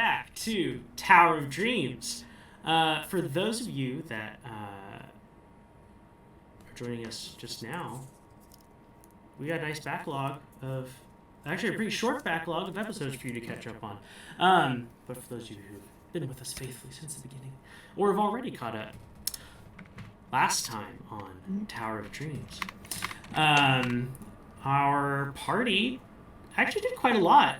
back to Tower of Dreams. For those of you that are joining us just now, we got a nice backlog of, actually a pretty short backlog of episodes for you to catch up on. But for those of you who've been with us faithfully since the beginning, or have already caught up, last time on Tower of Dreams, our party actually did quite a lot.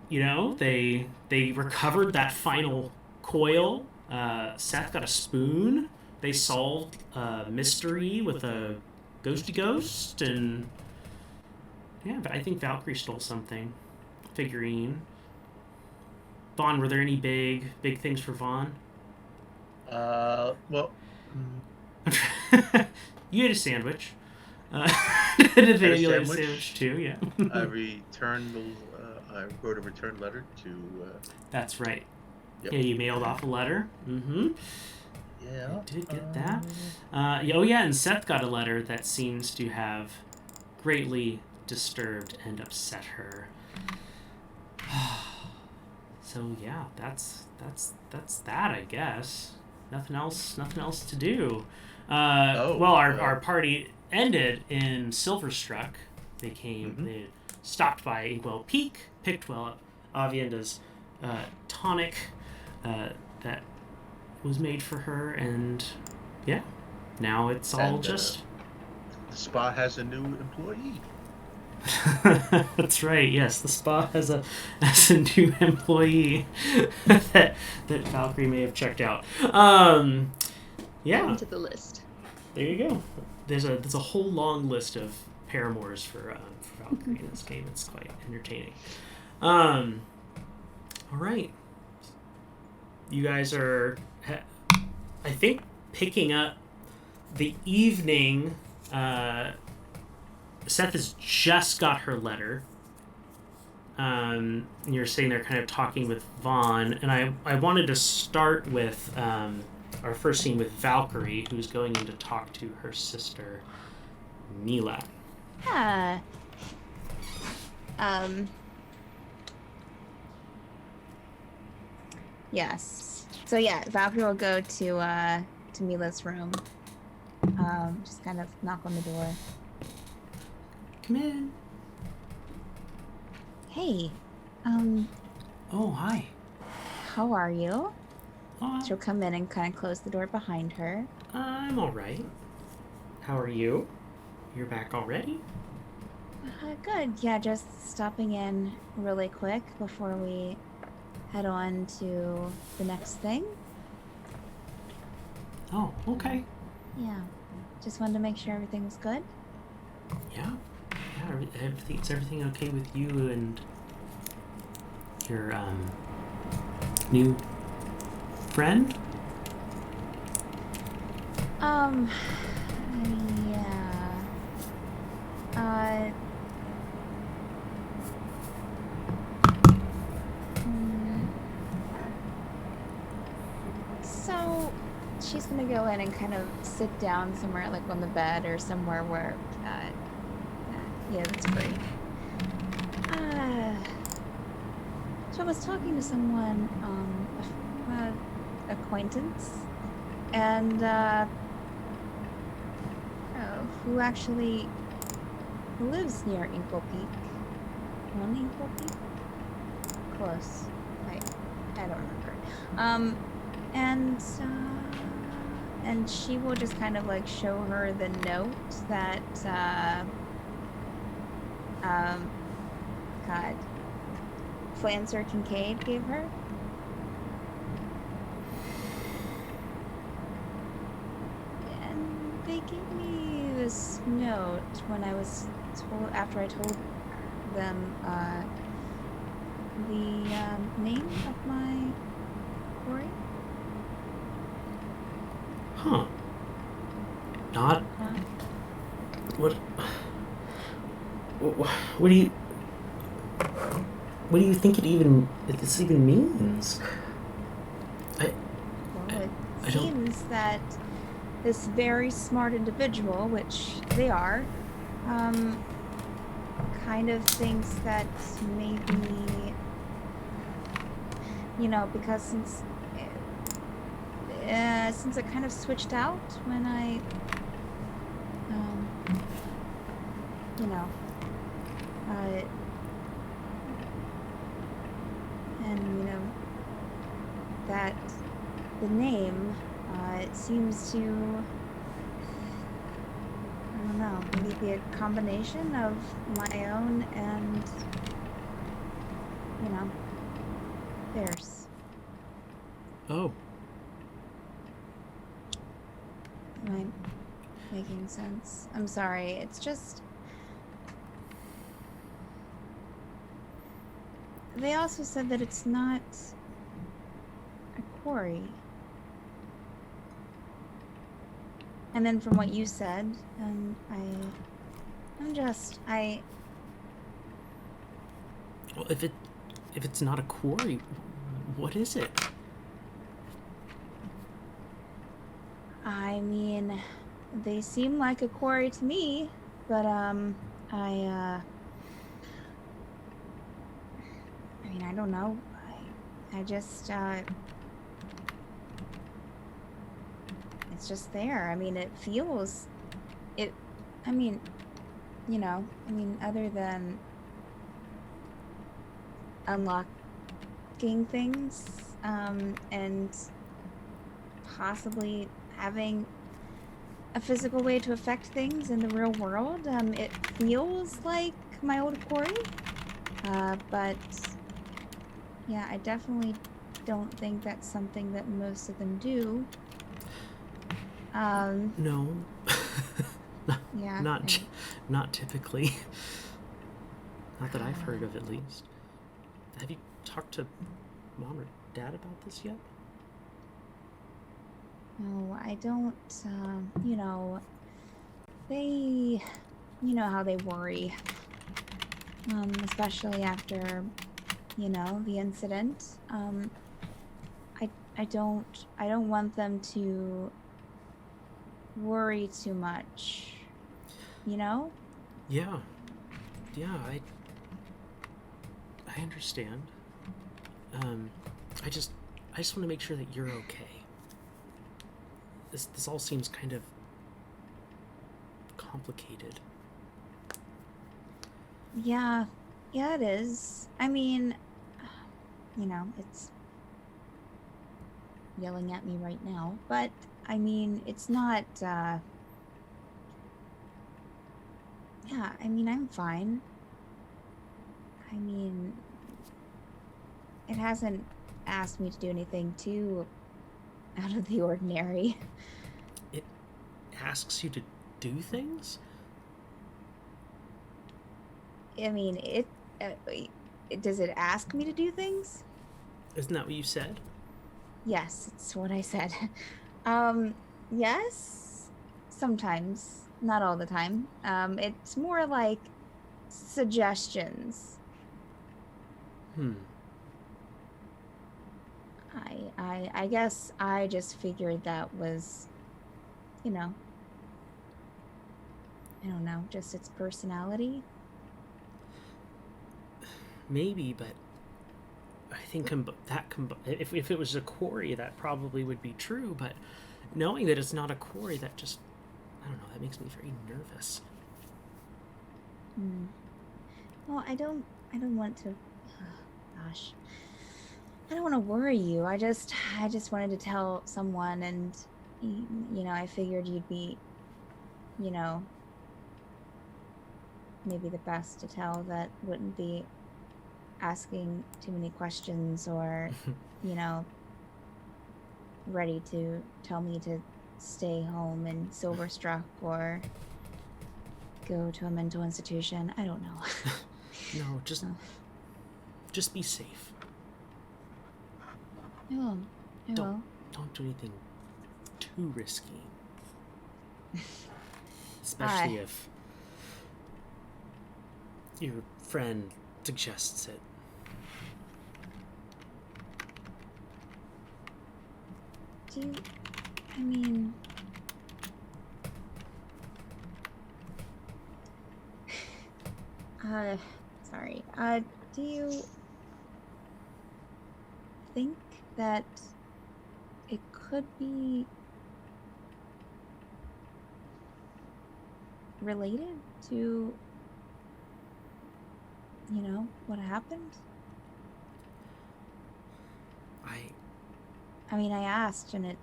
You know, they recovered that final coil. Ceth got a spoon. They solved a mystery with a ghosty ghost, and yeah, but I think Valkyrie stole something. Figurine. Vaughn, were there any big things for Vaughn? Well, you ate a sandwich. Nathaniel ate a sandwich too. Yeah. I returned I wrote a return letter to. That's right. Yep. Yeah, you mailed off a letter. Mm-hmm. Yeah. I did get that. Oh yeah, and Ceth got a letter that seems to have greatly disturbed and upset her. So yeah, that's that, I guess. Nothing else to do. Our party ended in Silverstruck. They came. They stopped by Inkwell Peak, picked up Avienda's tonic that was made for her, and yeah, now it's all just. The spa has a new employee. That's right. Yes, the spa has a new employee that Valkyrie may have checked out. Yeah. Into the list. There you go. There's a whole long list of paramours for Valkyrie in this game. It's quite entertaining. All right. You guys are, I think, picking up the evening. Ceth has just got her letter. And you're sitting there kind of talking with Vaughn. And I wanted to start with our first scene with Valkyrie, who's going in to talk to her sister, Mila. Yeah. Yes. So yeah, Valkyrie will go to Mila's room. Just kind of knock on the door. Come in. Hey. Oh, hi. How are you? She'll come in and kind of close the door behind her. I'm all right. How are you? You're back already? Good. Yeah, just stopping in really quick before we head on to the next thing. Oh, okay. Yeah. Just wanted to make sure everything was good. Yeah. Is everything okay with you and your new friend? Yeah. So she's gonna go in and kind of sit down somewhere, like on the bed or somewhere where, yeah, that's great. So I was talking to someone, acquaintance, and who actually lives near Inkle Peak. On Inkle Peak? Close. I don't remember. And she will just kind of like show her the note that Flancer Kincaid gave her. And they gave me this note when I was told, after I told them the name of my quarry. Huh. Not. What do you think this even means? It seems that this very smart individual, which they are, kind of thinks that maybe because since it kind of switched out when I, um, you know, uh, and that the name, it seems to, I don't know, maybe be a combination of my own and, theirs. Oh. Am I making sense? I'm sorry. It's just... They also said that it's not a quarry. And then from what you said, and Well, if it's not a quarry, what is it? I mean, they seem like a quarry to me, but I don't know. I just it's just there. I mean, it feels it. I mean, other than unlocking things, and possibly having a physical way to affect things in the real world, it feels like my old quarry. But yeah, I definitely don't think that's something that most of them do. No. Yeah. Not typically. Not that I've heard of, at least. Have you talked to Mom or Dad about this yet? No, I don't. They, how they worry. Especially after, the incident. I don't want them to worry too much. Yeah. Yeah, I understand. I just want to make sure that you're okay. This all seems kind of complicated. Yeah, it is. I mean, it's yelling at me right now, but I mean, it's not, yeah, I mean, I'm fine. I mean, it hasn't asked me to do anything too out of the ordinary. It asks you to do things? I mean, does it ask me to do things? Isn't that what you said? Yes, it's what I said. Yes, sometimes, not all the time. It's more like suggestions. I guess I just figured that was, I don't know, just its personality. Maybe, but I think if it was a quarry, that probably would be true. But knowing that it's not a quarry, that just, I don't know, that makes me very nervous. Well, I don't want to. Gosh, I don't want to worry you. I just wanted to tell someone, and I figured you'd be, maybe the best to tell that wouldn't be asking too many questions or, ready to tell me to stay home in Silverstruck or go to a mental institution. I don't know. No, just be safe. I will. Don't do anything too risky. Especially if your friend suggests it. I mean... sorry. Do you think that it could be related to, what happened? I mean, I asked and it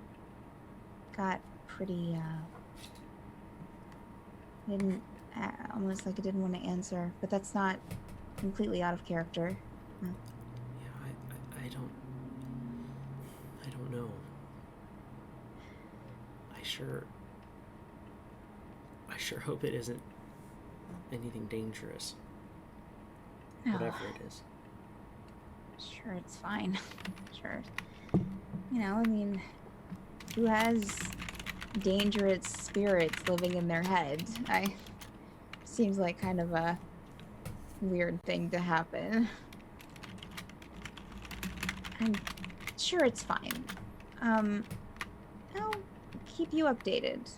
got pretty, almost like I didn't want to answer, but that's not completely out of character. Yeah, I don't know. I sure hope it isn't anything dangerous. Whatever it is. Sure, it's fine. Sure. I mean, who has dangerous spirits living in their head? Seems like kind of a weird thing to happen. I'm sure it's fine. I'll keep you updated.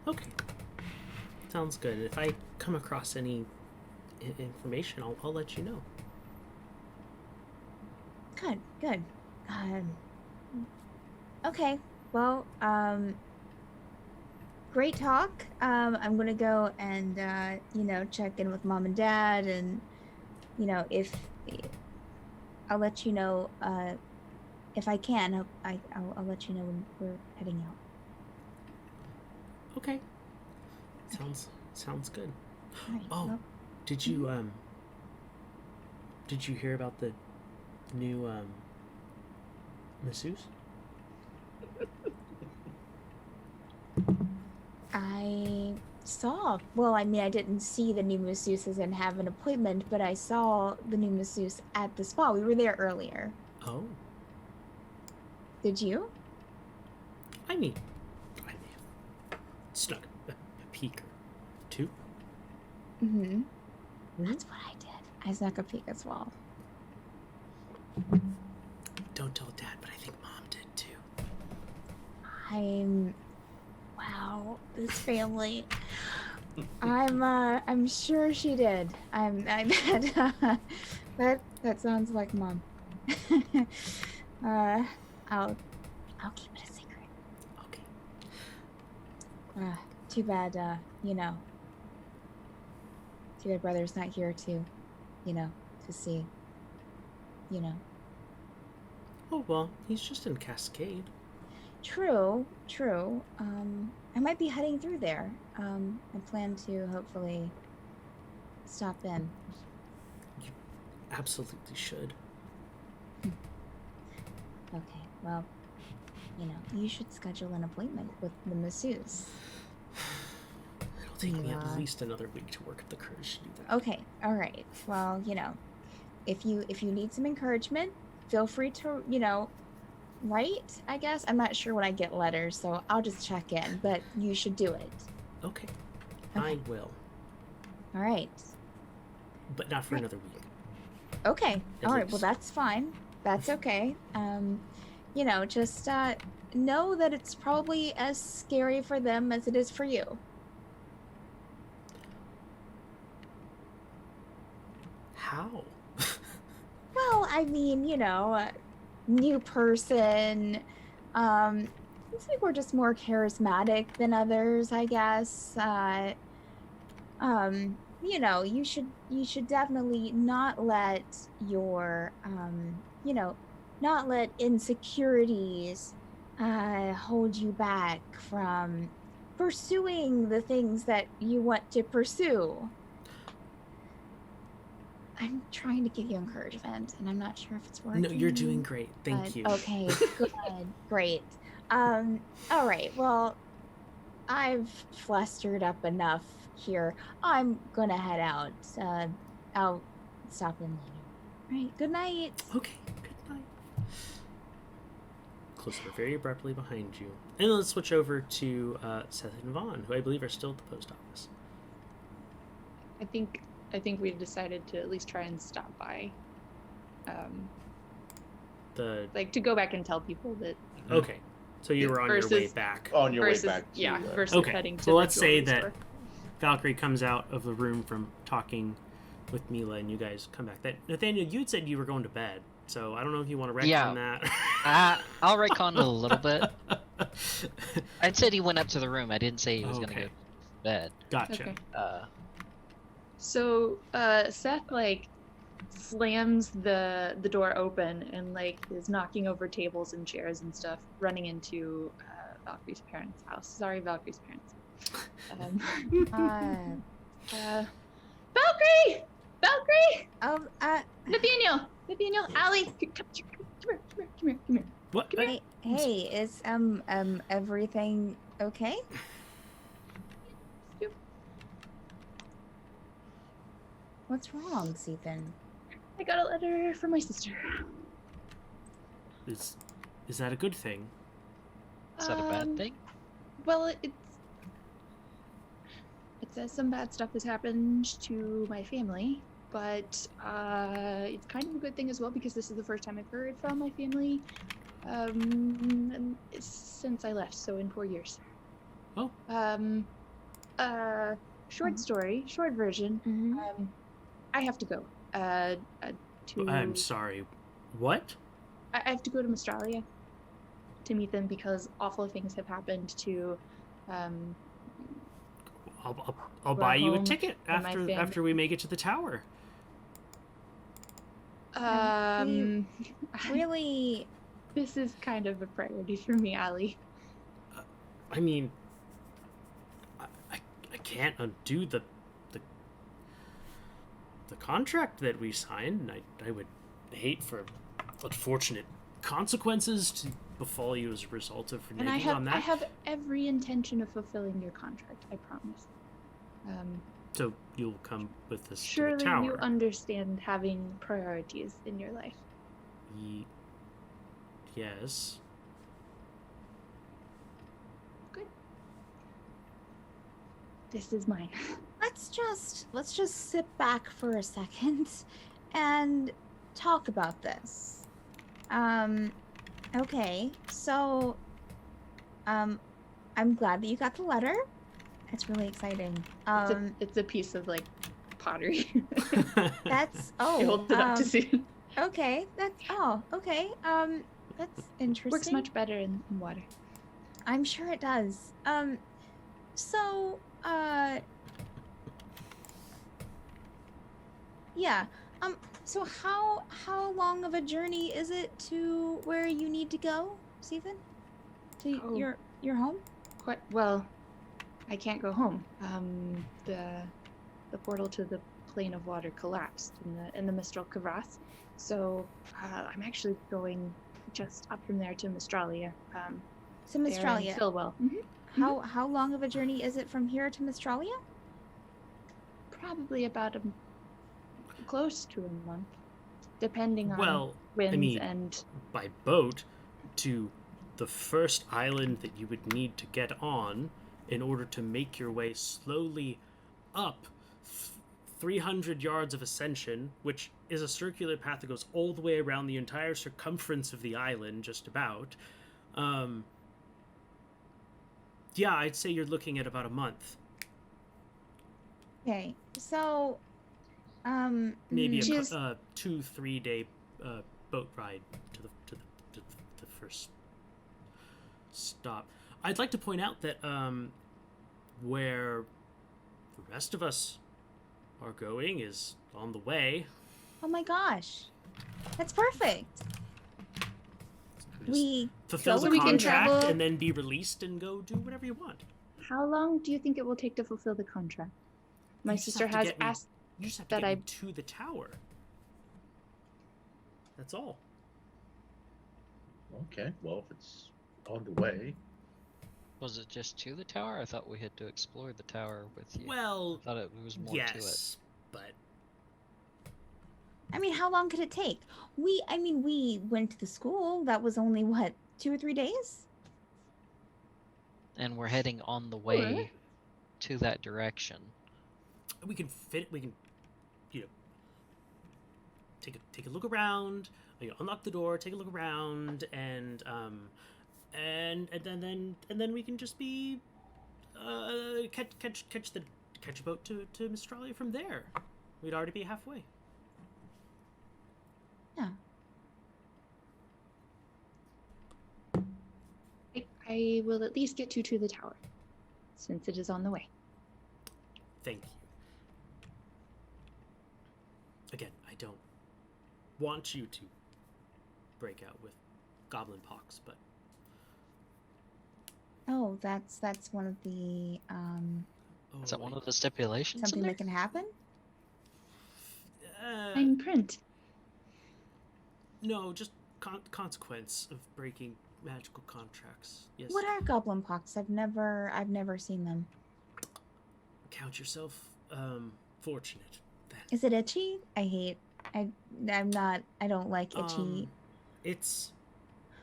Okay. Sounds good. If I come across any information, I'll let you know. Good. Okay. Well, great talk. I'm gonna go and check in with Mom and Dad, and if I'll let you know if I can. I'll let you know when we're heading out. Okay. Sounds good. Right, oh, well, did you hear about the new masseuse? I saw. Well, I mean, I didn't see the new masseuses and have an appointment, but I saw the new masseuse at the spa. We were there earlier. Oh. Did you? I may have snuck a peek or two. Mm-hmm. That's what I did. I snuck a peek as well. Don't tell Dad, but I think Mom did too. Wow, this family. I'm sure she did. That sounds like Mom. I'll keep it a secret. Okay. Too bad, too bad brother's not here to see, Oh, well, he's just in Cascade. True. I might be heading through there. I plan to hopefully stop in. You absolutely should. Okay, well, you should schedule an appointment with the masseuse. It'll take me at least another week to work up the courage to do that. Okay, all right. Well, if you need some encouragement, feel free to, write, I guess. I'm not sure when I get letters, so I'll just check in, but you should do it. Okay. I will. All right. But not for another week. Okay. All right. Well, that's fine. That's okay. Just know that it's probably as scary for them as it is for you. How? Well, I mean, new person. It's like we're just more charismatic than others, I guess. You should definitely not let your not let insecurities hold you back from pursuing the things that you want to pursue. I'm trying to give you encouragement, and I'm not sure if it's working. No, you're doing great. Thank you. Okay, good. Great. All right. Well, I've flustered up enough here. I'm gonna head out. I'll stop in later. All right. Good night. Okay. Good night. Close the door very abruptly behind you. And let's switch over to Ceth and Vaughn, who I believe are still at the post office. I think we've decided to at least try and stop by. To go back and tell people that. Okay. So you were on your way back. On your way back. Versus heading to. So let's say that Valkyrie comes out of the room from talking with Mila, and you guys come back. That Nathaniel, you had said you were going to bed. So I don't know if you want to retcon that. I'll retcon a little bit. I said he went up to the room. I didn't say he was going to go to bed. Gotcha. Okay. So Ceth like slams the door open and like is knocking over tables and chairs and stuff, running into Valkyrie's parents' house. Sorry, Valkyrie's parents. Valkyrie! Nathaniel, Alie, come here. What? Hey, is everything okay? What's wrong, Cethan? I got a letter from my sister. Is that a good thing? Is that a bad thing? Well, it says some bad stuff has happened to my family, but it's kind of a good thing as well because this is the first time I've heard from my family since I left, so in 4 years. Oh. Short story, short version. Mm-hmm. I have to go. I'm sorry. What? I have to go to Australia to meet them because awful things have happened to. I'll buy you a ticket after we make it to the tower. Really, this is kind of a priority for me, Alie. I mean, I can't undo the contract that we signed. I would hate for unfortunate consequences to befall you as a result of reneging on that. I have every intention of fulfilling your contract. I promise. So you'll come with us to the surely tower. you understand having priorities in your life. Yes. Good. This is mine. let's just sit back for a second and talk about this. Okay, so I'm glad that you got the letter. It's really exciting. It's a piece of like pottery. That's He holds it up to see. Okay, that's interesting. Works much better in water. I'm sure it does. So yeah. So how long of a journey is it to where you need to go, Stephen? To your home? Quite well. I can't go home. The portal to the plane of water collapsed in the Mistral Crevasse, so I'm actually going just up from there to Mistralia. To Mistralia. Philwell. Mm-hmm. How long of a journey is it from here to Mistralia? Probably about close to a month, depending on winds and by boat to the first island that you would need to get on in order to make your way slowly up 300 yards of ascension, which is a circular path that goes all the way around the entire circumference of the island, just about. Yeah, I'd say you're looking at about a month. Okay, so maybe a 2-3 day boat ride to the first stop. I'd like to point out that where the rest of us are going is on the way. Oh my gosh, that's perfect. We fulfill the contract and then be released and go do whatever you want. How long do you think it will take to fulfill the contract? My sister has asked you just have to get me to the tower. That's all. Okay, well, if it's on the way. Was it just to the tower? I thought we had to explore the tower with you. Well, I thought it was more to it. But I mean, how long could it take? We went to the school. That was only, what, 2 or 3 days? And we're heading on the way to that direction. We can, take a look around, unlock the door, take a look around, and then we can just be catch a boat to Mistralia from there. We'd already be halfway. Yeah. I will at least get you to the tower, since it is on the way. Thank you. Again, I don't want you to break out with goblin pox, but... Oh, that's one of the, Is that one of the stipulations? something that can happen? Fine print. No, just consequence of breaking magical contracts. Yes. What are goblin pox? I've never seen them. Count yourself fortunate. Then. Is it itchy? I don't like itchy. It's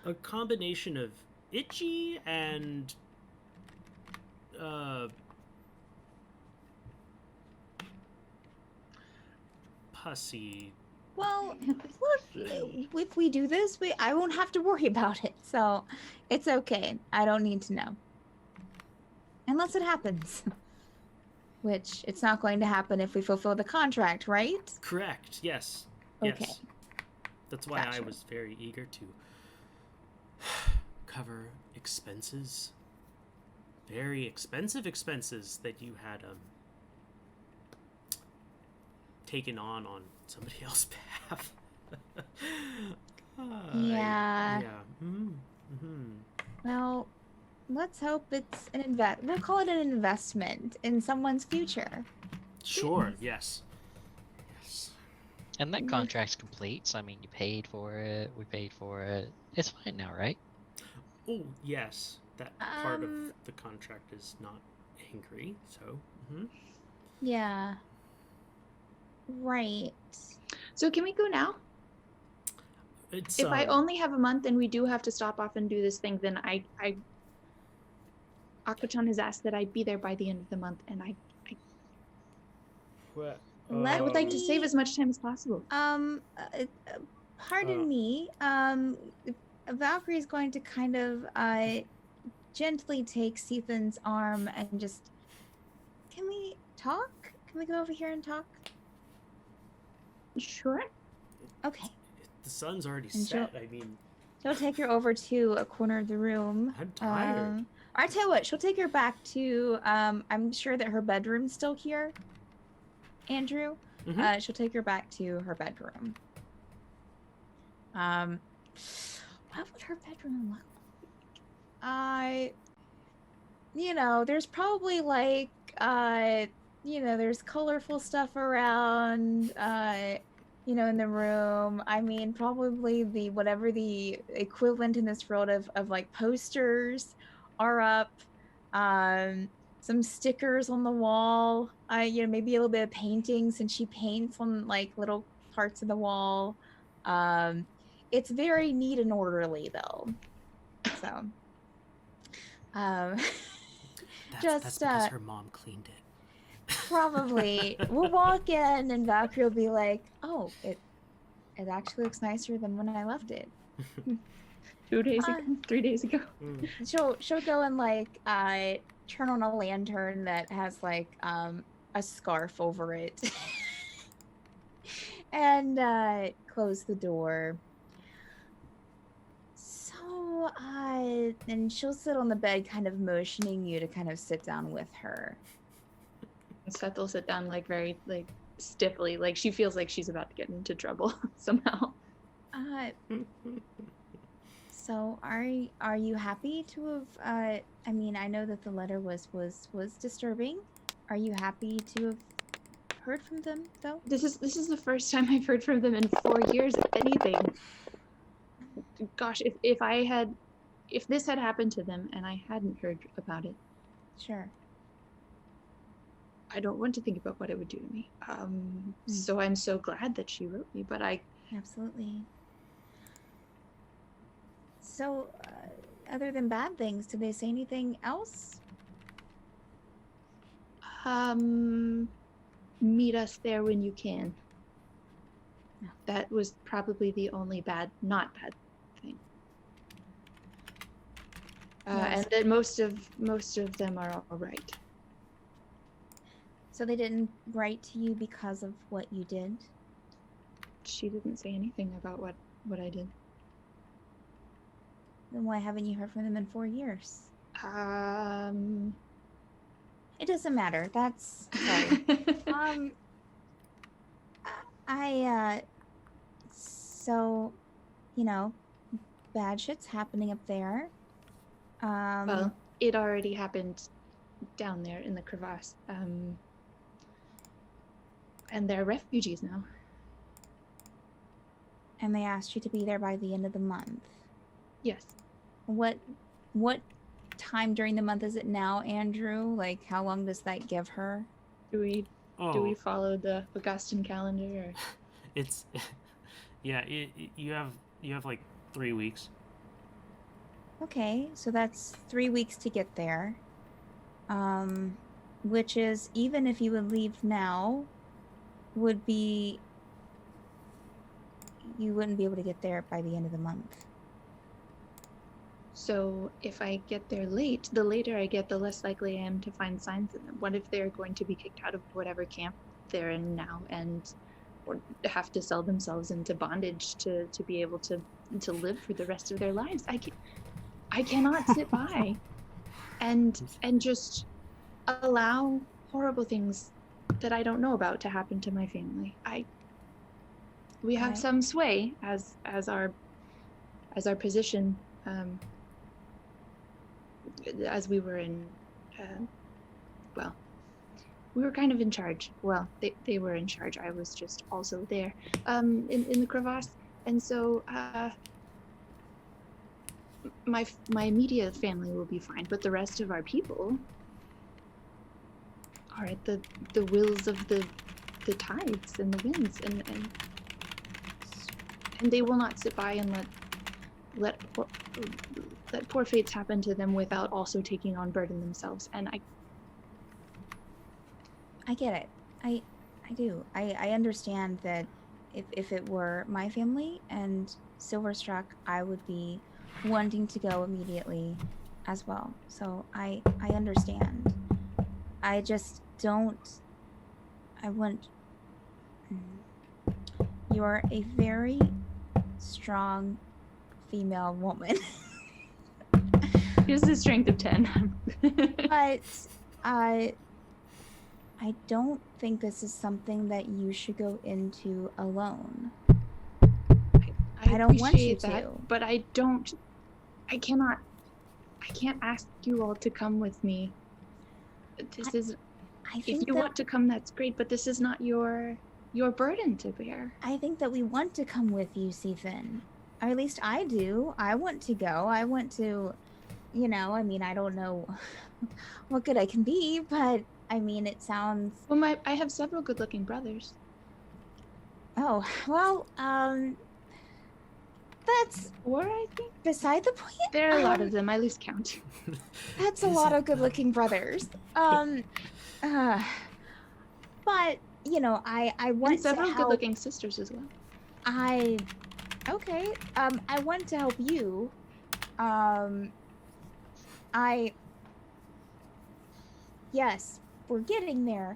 a combination of itchy and pussy. Well, look, if we do this, I won't have to worry about it, so it's okay. I don't need to know. Unless it happens. Which, it's not going to happen if we fulfill the contract, right? Correct, yes. Okay. Yes. That's why Gotcha. I was very eager to cover expenses. Very expensive expenses that you had taken on somebody else's behalf. Yeah. Yeah. Mm-hmm. Well, let's hope it's an we'll call it an investment in someone's future. Sure, yes. Yes. And that contract's complete, so I mean, you paid for it, we paid for it. It's fine now, right? Oh, yes. That part of the contract is not angry, so... Mm-hmm. Yeah. Right. So can we go now? It's, If I only have a month and we do have to stop off and do this thing, then Akko-chan has asked that I be there by the end of the month, and I would like to save as much time as possible. Pardon me. Valkyrie is going to kind of gently take Sethan's arm and just... Can we talk? Can we go over here and talk? Sure. Okay. The sun's already set, I mean... She'll take her over to a corner of the room. I'm tired. I tell you what, she'll take her back to, I'm sure that her bedroom's still here, Andrew. Mm-hmm. She'll take her back to her bedroom. What would her bedroom look like? There's probably like, there's colorful stuff around, in the room. I mean, probably whatever the equivalent in this world of like posters are up. Some stickers on the wall. Maybe a little bit of painting since she paints on like little parts of the wall. It's very neat and orderly though. So, that's because her mom cleaned it. Probably. We'll walk in and Valkyrie will be like, "Oh, it actually looks nicer than when I left it." 2 days ago, 3 days ago. She'll go and like turn on a lantern that has like a scarf over it, and close the door. So and she'll sit on the bed, kind of motioning you to kind of sit down with her. Ceth will sit down like very like stiffly, like she feels like she's about to get into trouble somehow. So are you happy to have I mean, I know that the letter was disturbing. Are you happy to have heard from them though? This is the first time I've heard from them in 4 years, if anything. Gosh, if this had happened to them and I hadn't heard about it. Sure. I don't want to think about what it would do to me. So I'm so glad that she wrote me, but Absolutely. So, other than bad things, did they say anything else? Meet us there when you can. No. That was probably the only not bad thing. And that most of them are all right. So they didn't write to you because of what you did? She didn't say anything about what I did. Then why haven't you heard from them in 4 years? It doesn't matter. That's sorry. So, you know, bad shit's happening up there. Well, it already happened down there in the crevasse. And they're refugees now. And they asked you to be there by the end of the month. Yes. What time during the month is it now, Andrew? Like, how long does that give her? Do we follow the Augustan calendar? Or? It's, yeah. You have like 3 weeks. Okay, so that's 3 weeks to get there. Which is, even if you would leave now, you wouldn't be able to get there by the end of the month. So if I get there late, the later I get, the less likely I am to find signs of them. What if they're going to be kicked out of whatever camp they're in now or have to sell themselves into bondage to be able to live for the rest of their lives? I cannot sit by and just allow horrible things that I don't know about to happen to my family. We have some sway as our position, as we were in, we were kind of in charge. Well, they were in charge. I was just also there, in the crevasse, and so my immediate family will be fine, but the rest of our people are at the wills of the tides and the winds, and they will not sit by and let poor fates happen to them without also taking on burden themselves. And I get it. I do. I understand that if it were my family and Silverstruck, I would be wanting to go immediately as well. So I understand. I just don't. You're a very strong female woman. Here's the strength of 10. But I don't think this is something that you should go into alone. I don't want you that, to. But I can't ask you all to come with me. If you want to come, that's great, but this is not your burden to bear. I think that we want to come with you, Cethan. Or at least I do. I want to go. I want to, I don't know what good I can be, but it sounds... Well, I have several good-looking brothers. Oh, well, that's... 4, I think? Beside the point? There are a lot of them. I lose count. That's a lot of good-looking brothers. But, I want and several to help... good-looking sisters as well. Okay. I want to help you. Yes, we're getting there.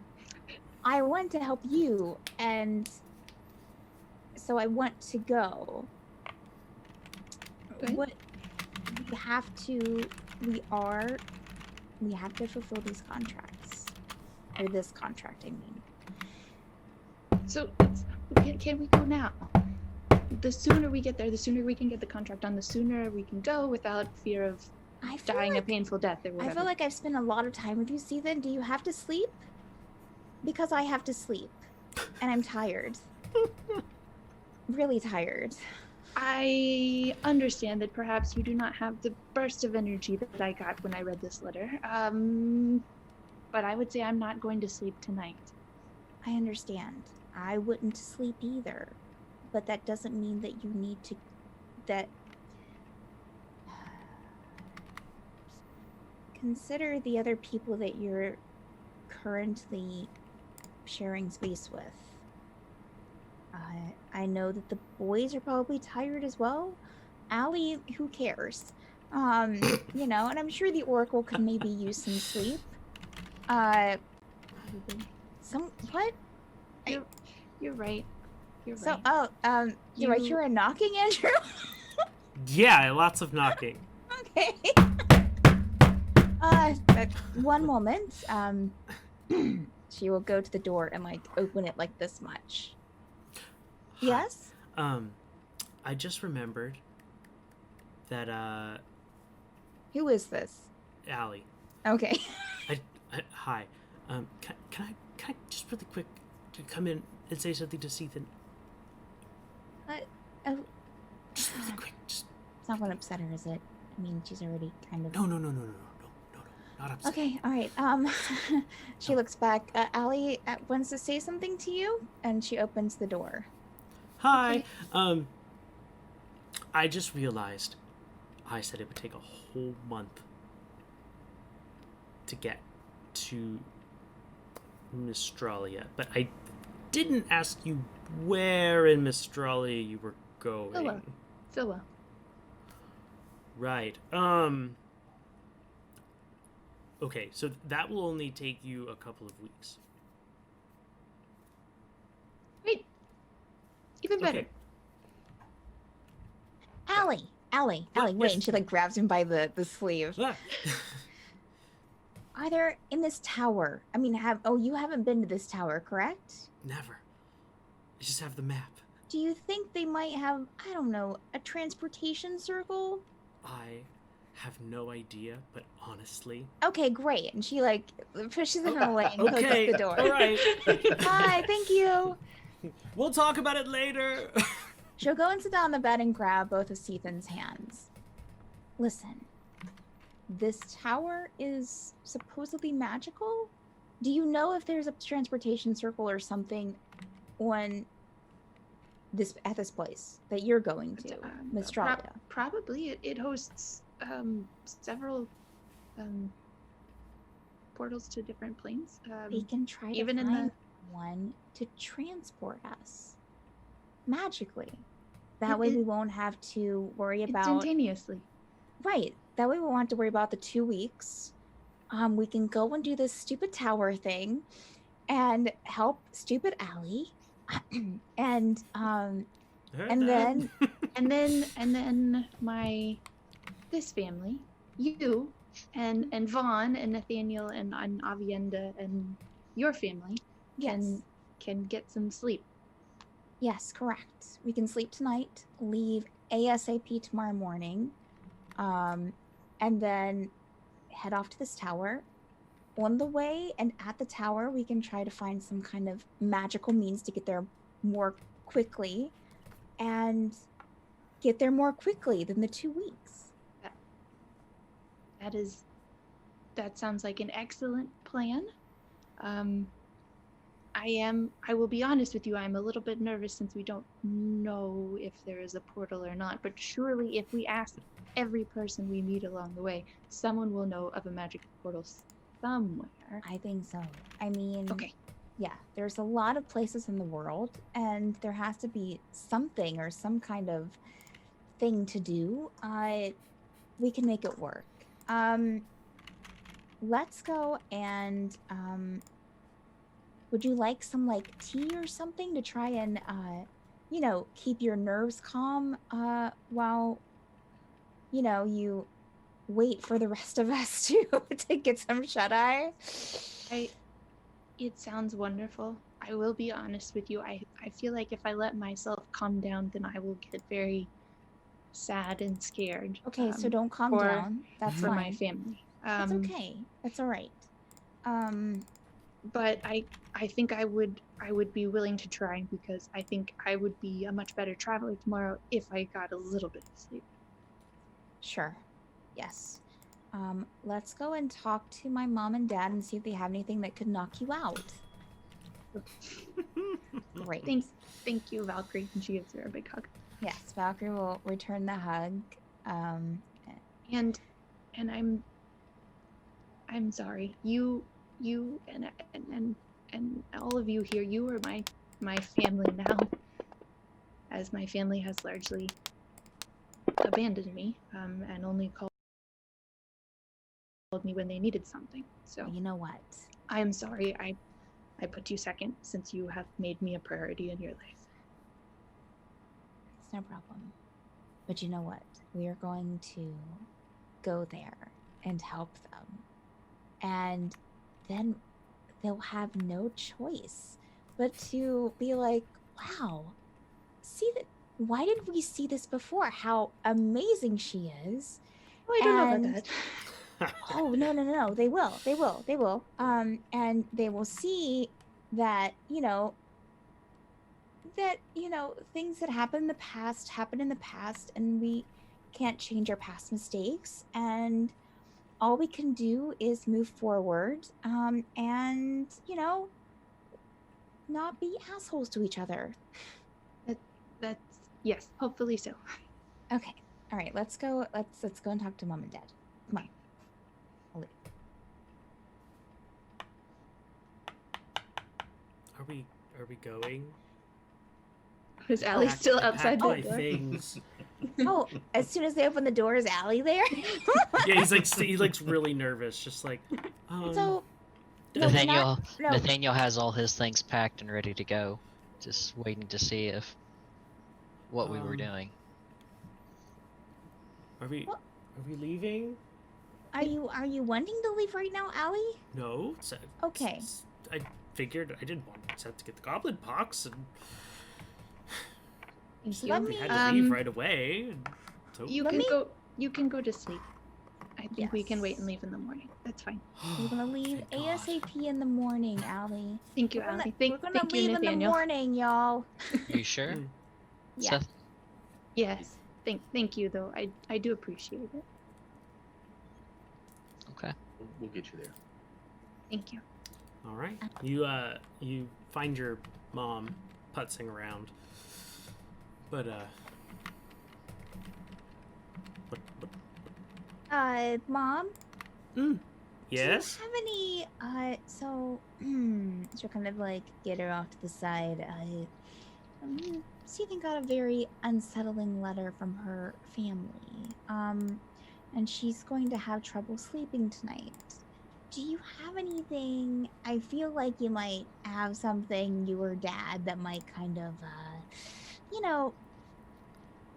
I want to help you, and so I want to go. Okay. We have to fulfill these contracts. Or this contract, I mean. So, can we go now? The sooner we get there, the sooner we can get the contract done, the sooner we can go without fear of dying a painful death or whatever. I feel like I've spent a lot of time with you, Cethan. Do you have to sleep? Because I have to sleep. And I'm tired. Really tired. I understand that perhaps you do not have the burst of energy that I got when I read this letter. But I would say I'm not going to sleep tonight. I understand. I wouldn't sleep either. But that doesn't mean that you need to... Consider the other people that you're currently sharing space with. I know that the boys are probably tired as well. Alie, who cares? And I'm sure the Oracle could maybe use some sleep. What? You're right. You're right. So, you I hear a knocking, Andrew? Yeah, lots of knocking. One moment. She will go to the door and like open it like this much. Hi. Yes? I just remembered that Who is this? Alie. Okay. Hi. Can I just really quick to come in and say something to Ceth? Just really quick. Just. It's not going to upset her, is it? I mean, she's already kind of. No. Not upset. Okay, all right. She looks back. Alie wants to say something to you, and she opens the door. Hi. Okay. I just realized I said it would take a whole month to get to Mistralia, but I didn't ask you where in Mistralia you were going. Phila. Right. Okay, so that will only take you a couple of weeks. Wait. Even better. Okay. Alie, wait. Yes. And she like grabs him by the sleeve. Ah. Are there in this tower? I mean, you haven't been to this tower, correct? Never. I just have the map. Do you think they might have, I don't know, a transportation circle? I have no idea, but honestly. Okay, great. And she like pushes him away and closes the door. All right. Hi, thank you. We'll talk about it later. She'll go and sit down on the bed and grab both of Cethan's hands. Listen, this tower is supposedly magical? Do you know if there's a transportation circle or something at this place that you're going to, Mistralia? Probably. It hosts several portals to different planes. We can try to find one to transport us magically. That way we won't have to worry about instantaneously. Right. That way we won't have to worry about the 2 weeks. We can go and do this stupid tower thing and help stupid Alie. and then this family, you and Vaughn and Nathaniel and Avienda and your family can get some sleep. Yes, correct. We can sleep tonight, leave ASAP tomorrow morning, and then head off to this tower. On the way and at the tower, we can try to find some kind of magical means to get there more quickly and get there more quickly than the 2 weeks. That sounds like an excellent plan. I will be honest with you, I'm a little bit nervous since we don't know if there is a portal or not, but surely if we ask every person we meet along the way, someone will know of a magic portal somewhere. I think so. I mean, okay. Yeah, there's a lot of places in the world, and there has to be something or some kind of thing to do. We can make it work. Let's go and would you like some like tea or something to try and keep your nerves calm while you wait for the rest of us to get some shut-eye? It sounds wonderful. I will be honest with you. I feel like if I let myself calm down, then I will get very sad and scared. Okay, so don't calm down. That's for fine. my family. That's okay. That's all right. But I think I would be willing to try because I think I would be a much better traveler tomorrow if I got a little bit of sleep. Sure. Yes. Let's go and talk to my mom and dad and see if they have anything that could knock you out. Great. Thank you, Valkyrie. And she gives her a big hug. Yes, Valkyrie will return the hug. And I'm sorry. You and all of you here, you are my family now. As my family has largely abandoned me, and only called me when they needed something. So you know what? I am sorry I put you second since you have made me a priority in your life. It's no problem. But you know what? We are going to go there and help them. And then they'll have no choice but to be like, wow, see that, why didn't we see this before? How amazing she is. Oh, I don't know about that. Oh, no. They will. And they will see that, things that happen in the past, and we can't change our past mistakes. And all we can do is move forward, and, not be assholes to each other. That's yes, hopefully so. Okay. All right, let's go and talk to Mom and Dad. Come on. Alie. Are we going? Is Alie still outside the door? Things. Oh, as soon as they open the door, is Alie there? Yeah, he looks really nervous, just like. So Nathaniel has all his things packed and ready to go, just waiting to see what we were doing. Are we leaving? Are you wanting to leave right now, Alie? No. Okay. I figured I didn't want Ceth to get the goblin pox, and So let we me had to leave right away. So You can go to sleep. I think we can wait and leave in the morning. That's fine. We're gonna leave ASAP in the morning, Alie. Thank you, Alie. Thank you, leave in the Nathaniel. morning, y'all. You sure? Yeah. Seth? Yes. Thank you, though. I do appreciate it. Okay. We'll get you there. Thank you. All right. You find your mom putzing around, but Mom? Yes? Do you have any, she'll kind of like get her off to the side. Stephen got a very unsettling letter from her family. And she's going to have trouble sleeping tonight. Do you have anything? I feel like you might have something, you or Dad, that might kind of,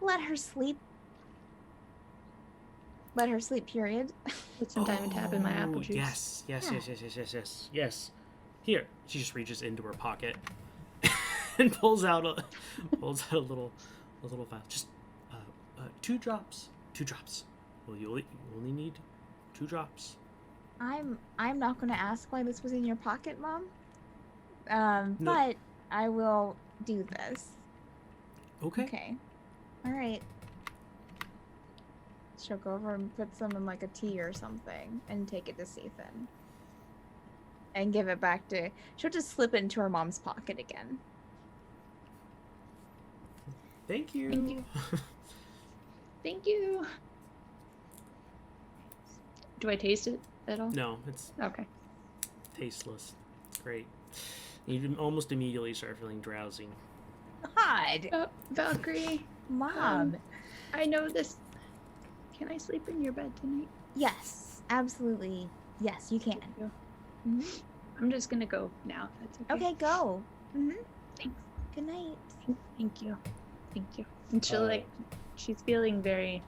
let her sleep. Let her sleep, period. Put some diamond tab in my apple juice. Yes. Here, she just reaches into her pocket and pulls out a little vial. Just 2 drops. 2 drops. Well, you only need 2 drops. I'm not going to ask why this was in your pocket, Mom. No. But I will do this. Okay. All right. She'll go over and put some in like a tea or something and take it to Cethan. And give it back to... She'll just slip it into her mom's pocket again. Thank you. Thank you. Thank you. Do I taste it at all? No, it's Okay. tasteless. It's great. You almost immediately start feeling drowsy. God! Valkyrie. Mom! I know this. Can I sleep in your bed tonight? Yes, absolutely. Yes, you can. Thank you. Mm-hmm. I'm just gonna go now, if that's okay. Okay, go. Mm-hmm. Thanks. Good night. Thank you. And she'll she's feeling very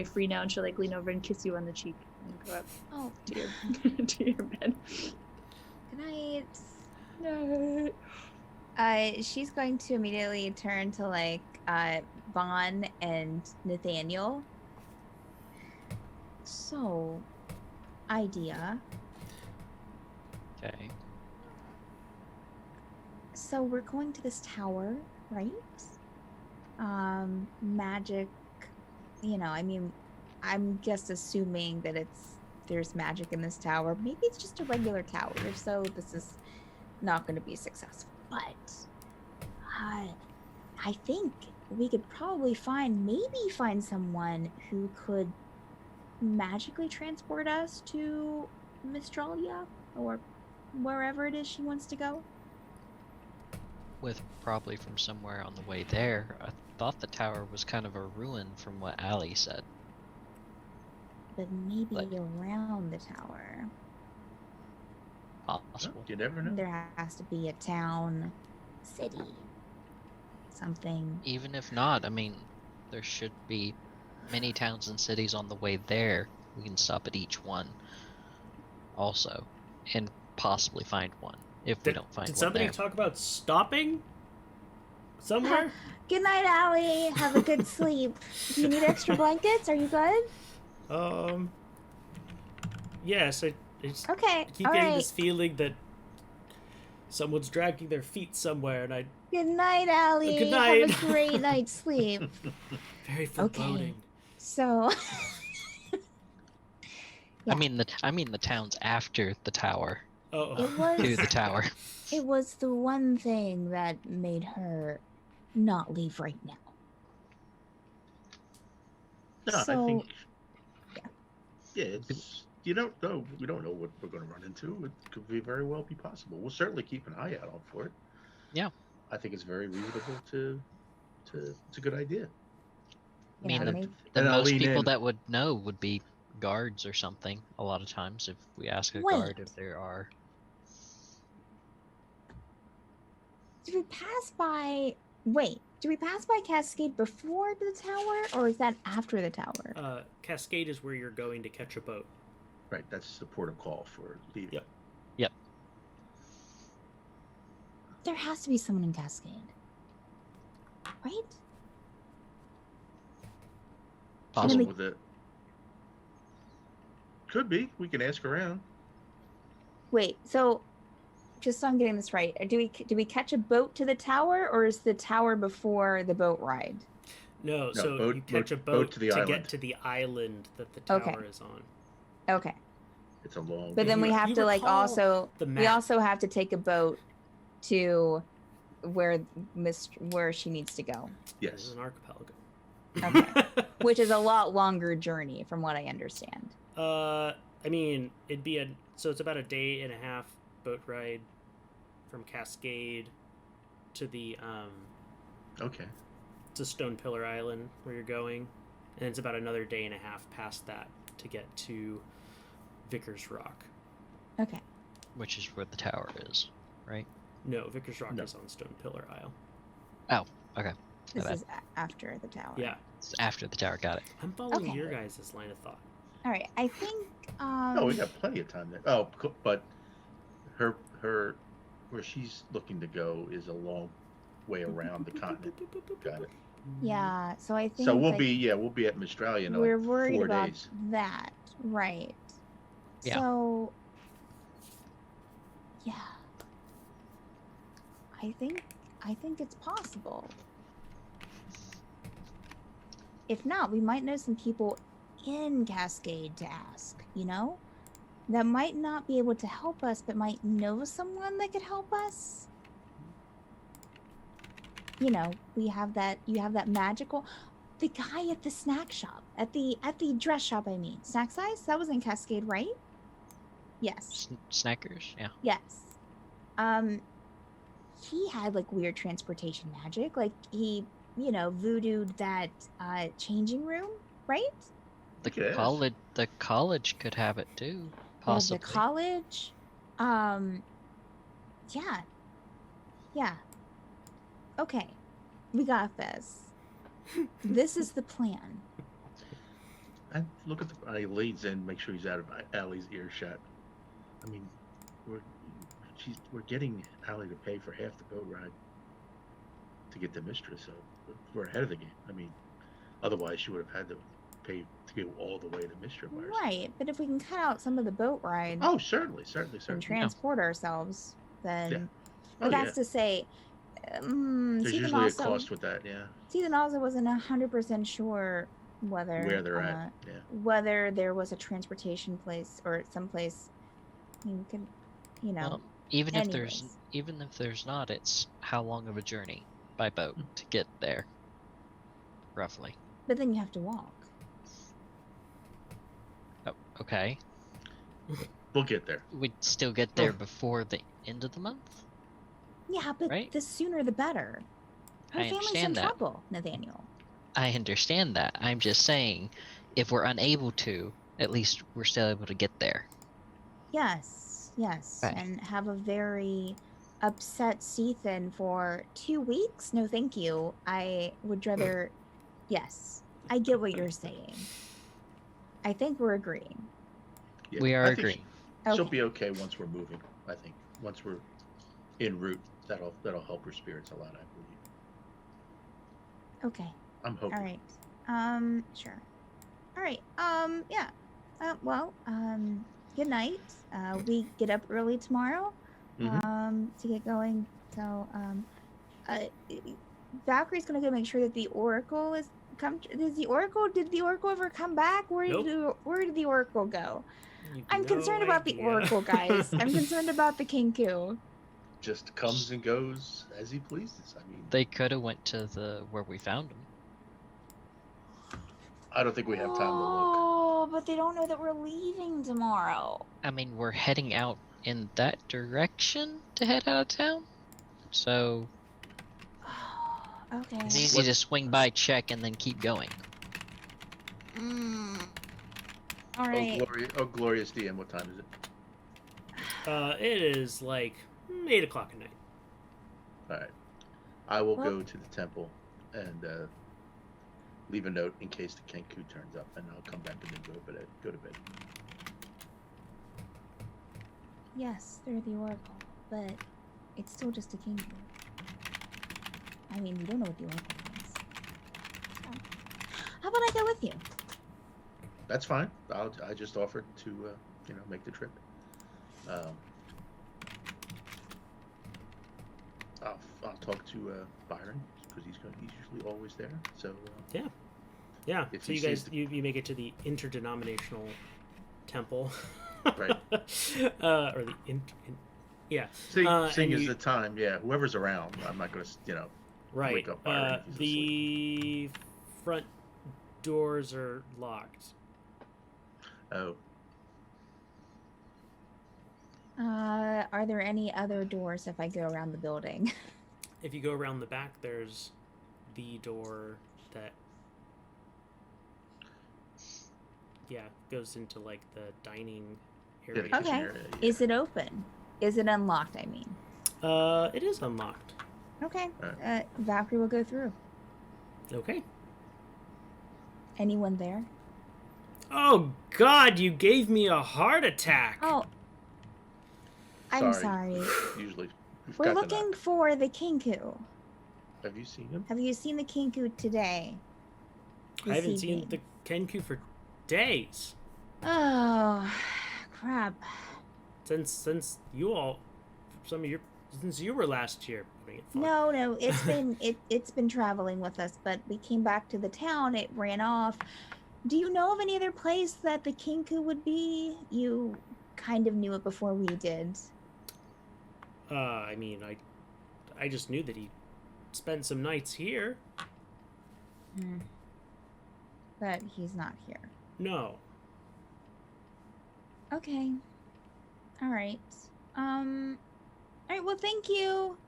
free now, and she'll lean over and kiss you on the cheek and go up to your to your bed. Good night. No. She's going to immediately turn to Vaughn and Nathaniel. So, idea. Okay. So we're going to this tower, right? Magic, I'm just assuming that there's magic in this tower. Maybe it's just a regular tower, so this is not going to be successful. But I think we could probably find someone who could magically transport us to Mistralia or wherever it is she wants to go. With probably from somewhere on the way there. I thought the tower was kind of a ruin from what Alie said. But maybe around the tower. Possible. You never know. There has to be a town, city, something. Even if not, I mean, there should be many towns and cities on the way there. We can stop at each one also, and possibly find one if we don't find Did one somebody there. talk about stopping somewhere? Good night, Alie. Have a good sleep. Do you need extra blankets? Are you good? Yes, I just Okay. keep All getting right. this feeling that someone's dragging their feet somewhere, and I Good night, Alie. Good night. Have a great night's sleep. very foreboding. So. Yeah. I mean the towns after the tower. Oh, It was. To the tower. It was the one thing that made her not leave right now. No, I So, think. yeah. Yeah, it's. You don't know. We don't know what we're going to run into. It could very well be possible. We'll certainly keep an eye out for it. Yeah. I think it's very reasonable to. It's a good idea. I mean, maybe- the And I'll most lean people in. that would know would be guards or something. A lot of times, if we ask a guard if there are. Did we pass by? Wait, did we pass by Cascade before the tower, or is that after the tower? Cascade is where you're going to catch a boat. Right, that's the port of call for leaving. Yep. Yep. There has to be someone in Cascade, right? Possible. With it. Could be. We can ask around. Wait, so just so I'm getting this right, do we catch a boat to the tower, or is the tower before the boat ride? No, so boat- you catch a boat boat to the get island. to the island that the tower Okay. is on. Okay, It's a long. but then we You- have you to like recall also the we map. also have to take a boat to where she needs to go, This is Yes. an archipelago. Okay. which is a lot longer journey from what I understand. I mean, it's about a day and a half boat ride from Cascade to the Okay. to Stone Pillar Island where you're going, and it's about another day and a half past that to get to Vickers Rock. Okay. Which is where the tower is, right? No, Vickers Rock No. is on Stone Pillar Isle. Oh, okay. This bad. is after the tower. Yeah, It's after the tower. Got it. I'm following Okay. your guys' line of thought. All right. I think. No, we got plenty of time there. Oh, but her where she's looking to go is a long way around the continent. Got it. Yeah. So I think. So we'll like, be at Mistralia in we're like worried 4 about days. that, right? Yeah. So. Yeah. I think it's possible. If not, we might know some people in Cascade to ask, that might not be able to help us, but might know someone that could help us. You have that magical, the guy at the snack shop, at the dress shop, I mean, Snack Size, that was in Cascade, right? Yes. Snackers. Yeah. Yes. He had like weird transportation magic. Like he, voodooed that changing room, right? Yes. The college could have it too. Or Possibly. the college. Yeah. Yeah. Okay. We got this. This is the plan. And look at the leads in, make sure he's out of Allie's earshot. I mean, we're getting Alie to pay for half the boat ride to get the mistress, so we're ahead of the game. I mean, otherwise she would have had to pay to go all the way to Mistress. Right, but if we can cut out some of the boat ride Oh, certainly. and transport ourselves, then. Yeah. But Oh, that's yeah. to say, There's Stephen usually also, a cost with that, yeah. Stephen also wasn't 100% sure whether Where they're at, yeah. whether there was a transportation place or someplace you could, Well, even if anyways. there's not, it's how long of a journey by boat to get there, roughly. But then you have to walk. Oh, okay. We'll get there. We'd still get there before the end of the month. Yeah, but Right? the sooner the better. Her I family's in understand that. trouble, Nathaniel. I understand that. I'm just saying, if we're unable to, at least we're still able to get there. Yes, Okay. and have a very upset Cethan for 2 weeks? No, thank you. I would rather. Yes. I get what you're saying. I think we're agreeing. Yeah, we are I think agreeing. She'll be okay once we're moving. I think once we're en route, that'll help her spirits a lot. I believe. Okay. I'm hoping. All right. Sure. All right. Yeah. Good night. We get up early tomorrow. To get going. So, Valkyrie's gonna go make sure that the Oracle is come. Did the Oracle ever come back? Where did the Oracle go? I'm concerned about the Oracle, guys. I'm concerned about the Kinku. Just comes and goes as he pleases. I mean, they could have went to where we found him. I don't think we have time to look. Oh, but they don't know that we're leaving tomorrow. I mean, we're heading out in that direction to head out of town, so okay. It's easy to swing by, check, and then keep going. All right. Oh, glorious DM, what time is it? It is like 8 o'clock at night. All right. I will go to the temple and leave a note in case the Kenku turns up, and I'll come back and then go to bed. Yes, they're the Oracle, but it's still just a Kinku. I mean, we don't know what the Oracle is. So, how about I go with you? That's fine. I just offered to, make the trip. I'll talk to Byron because he's usually always there. So yeah. So you guys you make it to the interdenominational temple, right? Or the yeah. Seeing as the time, yeah. Whoever's around, I'm not going to right. Wake up Byron if he's the front doors are locked. Oh. Are there any other doors if I go around the building? If you go around the back, there's the door that goes into like the dining area. Yeah, okay. area, yeah. Is it open? Is it unlocked, I mean? It is unlocked. Okay. Right. Valkyrie will go through. Okay. Anyone there? Oh God, you gave me a heart attack. Oh. I'm sorry. Usually. We're looking for the Kinku. Have you seen him? Have you seen the Kinku today? I haven't seen the Kenku for days. Oh, crap. Since you were last here. No, it's been traveling with us, but we came back to the town. It ran off. Do you know of any other place that the Kinku would be? You kind of knew it before we did. I mean, I just knew that he spent some nights here. But he's not here. No. Okay. All right. All right. Well, thank you.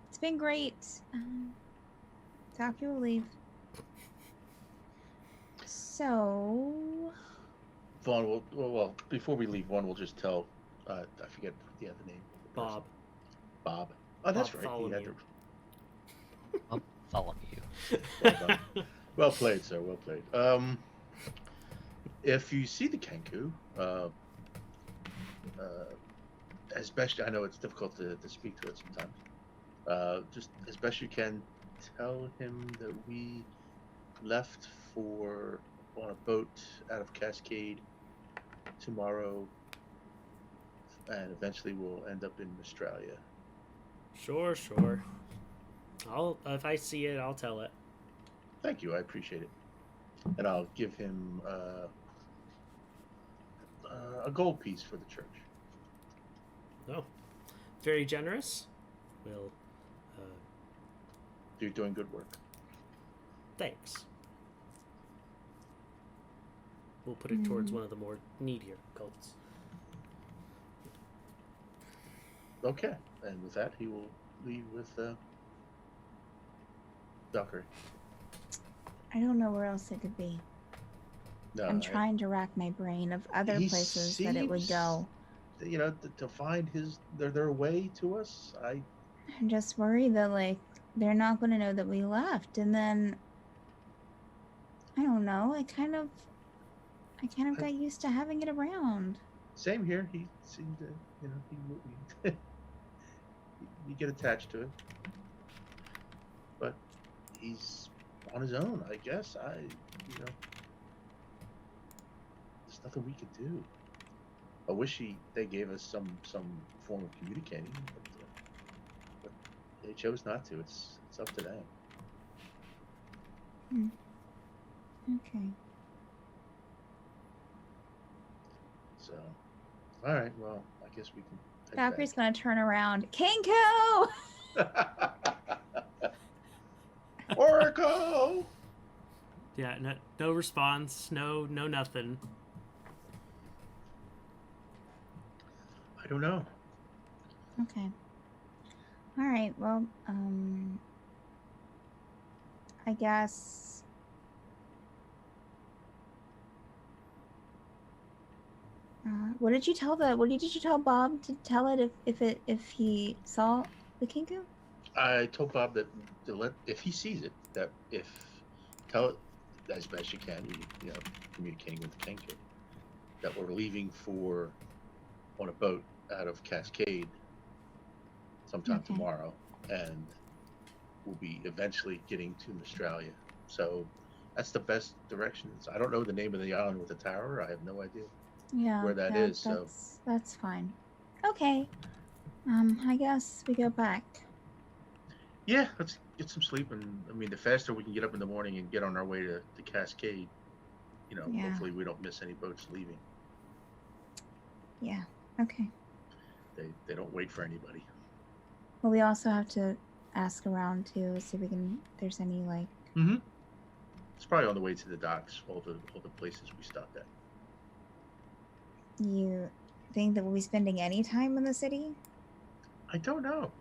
It's been great. Talk you will leave. So. Vaughn will. Before we leave, Vaughn will just tell. I forget the other name. Bob. Bob. Oh, that's right. I'll follow you. Well played, sir. Well played. If you see the Kenku, as best I know it's difficult to speak to it sometimes. Just as best you can, tell him that we left on a boat out of Cascade tomorrow, and eventually we'll end up in Australia. Sure. If I see it, I'll tell it. Thank you, I appreciate it. And I'll give him a gold piece for the church. Oh, very generous. You're doing good work. Thanks. We'll put it towards one of the more needier cults. Okay, and with that, he will leave with Valkyrie. I don't know where else it could be. No, I'm trying to rack my brain of other places that it would go. To find their way to us. I'm just worried that they're not going to know that we left, and then I don't know. I kind of got used to having it around. Same here. He seemed to, he you get attached to it, but he's on his own. I guess there's nothing we could do. I wish they gave us some form of communicating, but they chose not to. It's up to them. Okay. So, all right. Well, I guess we can. Valkyrie's gonna turn around. Kinku! Oracle! Yeah, no response, no nothing. I don't know. Okay. All right. Well, I guess. What did you tell Bob to tell it if he saw the kinku? I told Bob that if he sees it, tell it as best you can. Communicating with the Kenku, that we're leaving on a boat out of Cascade sometime tomorrow, and we'll be eventually getting to Australia. So that's the best directions. I don't know the name of the island with the tower. I have no idea where that is. So that's fine. Okay. I guess we go back. Yeah, let's get some sleep, and the faster we can get up in the morning and get on our way to Cascade, hopefully we don't miss any boats leaving. Yeah. Okay. They don't wait for anybody. Well, we also have to ask around too, see if there's any like. Mm-hmm. It's probably on the way to the docks. All the places we stopped at. You think that we'll be spending any time in the city? I don't know.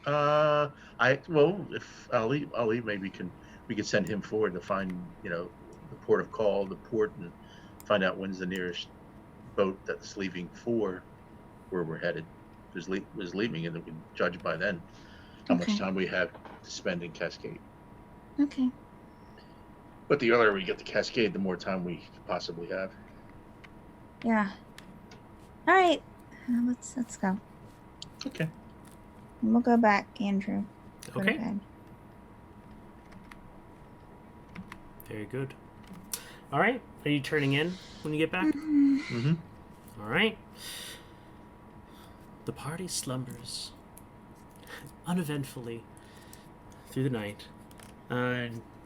If Ali, maybe we could send him forward to find the port of call, the port, and find out when's the nearest boat that's leaving for where we're headed. Was leaving, and then we can judge by then how much time we have to spend in Cascade. Okay. But the earlier we get to Cascade, the more time we could possibly have. Yeah. All right. Let's go. Okay. We'll go back, Andrew. Okay. Very good. All right. Are you turning in when you get back? Mm-hmm. All right. The party slumbers uneventfully through the night.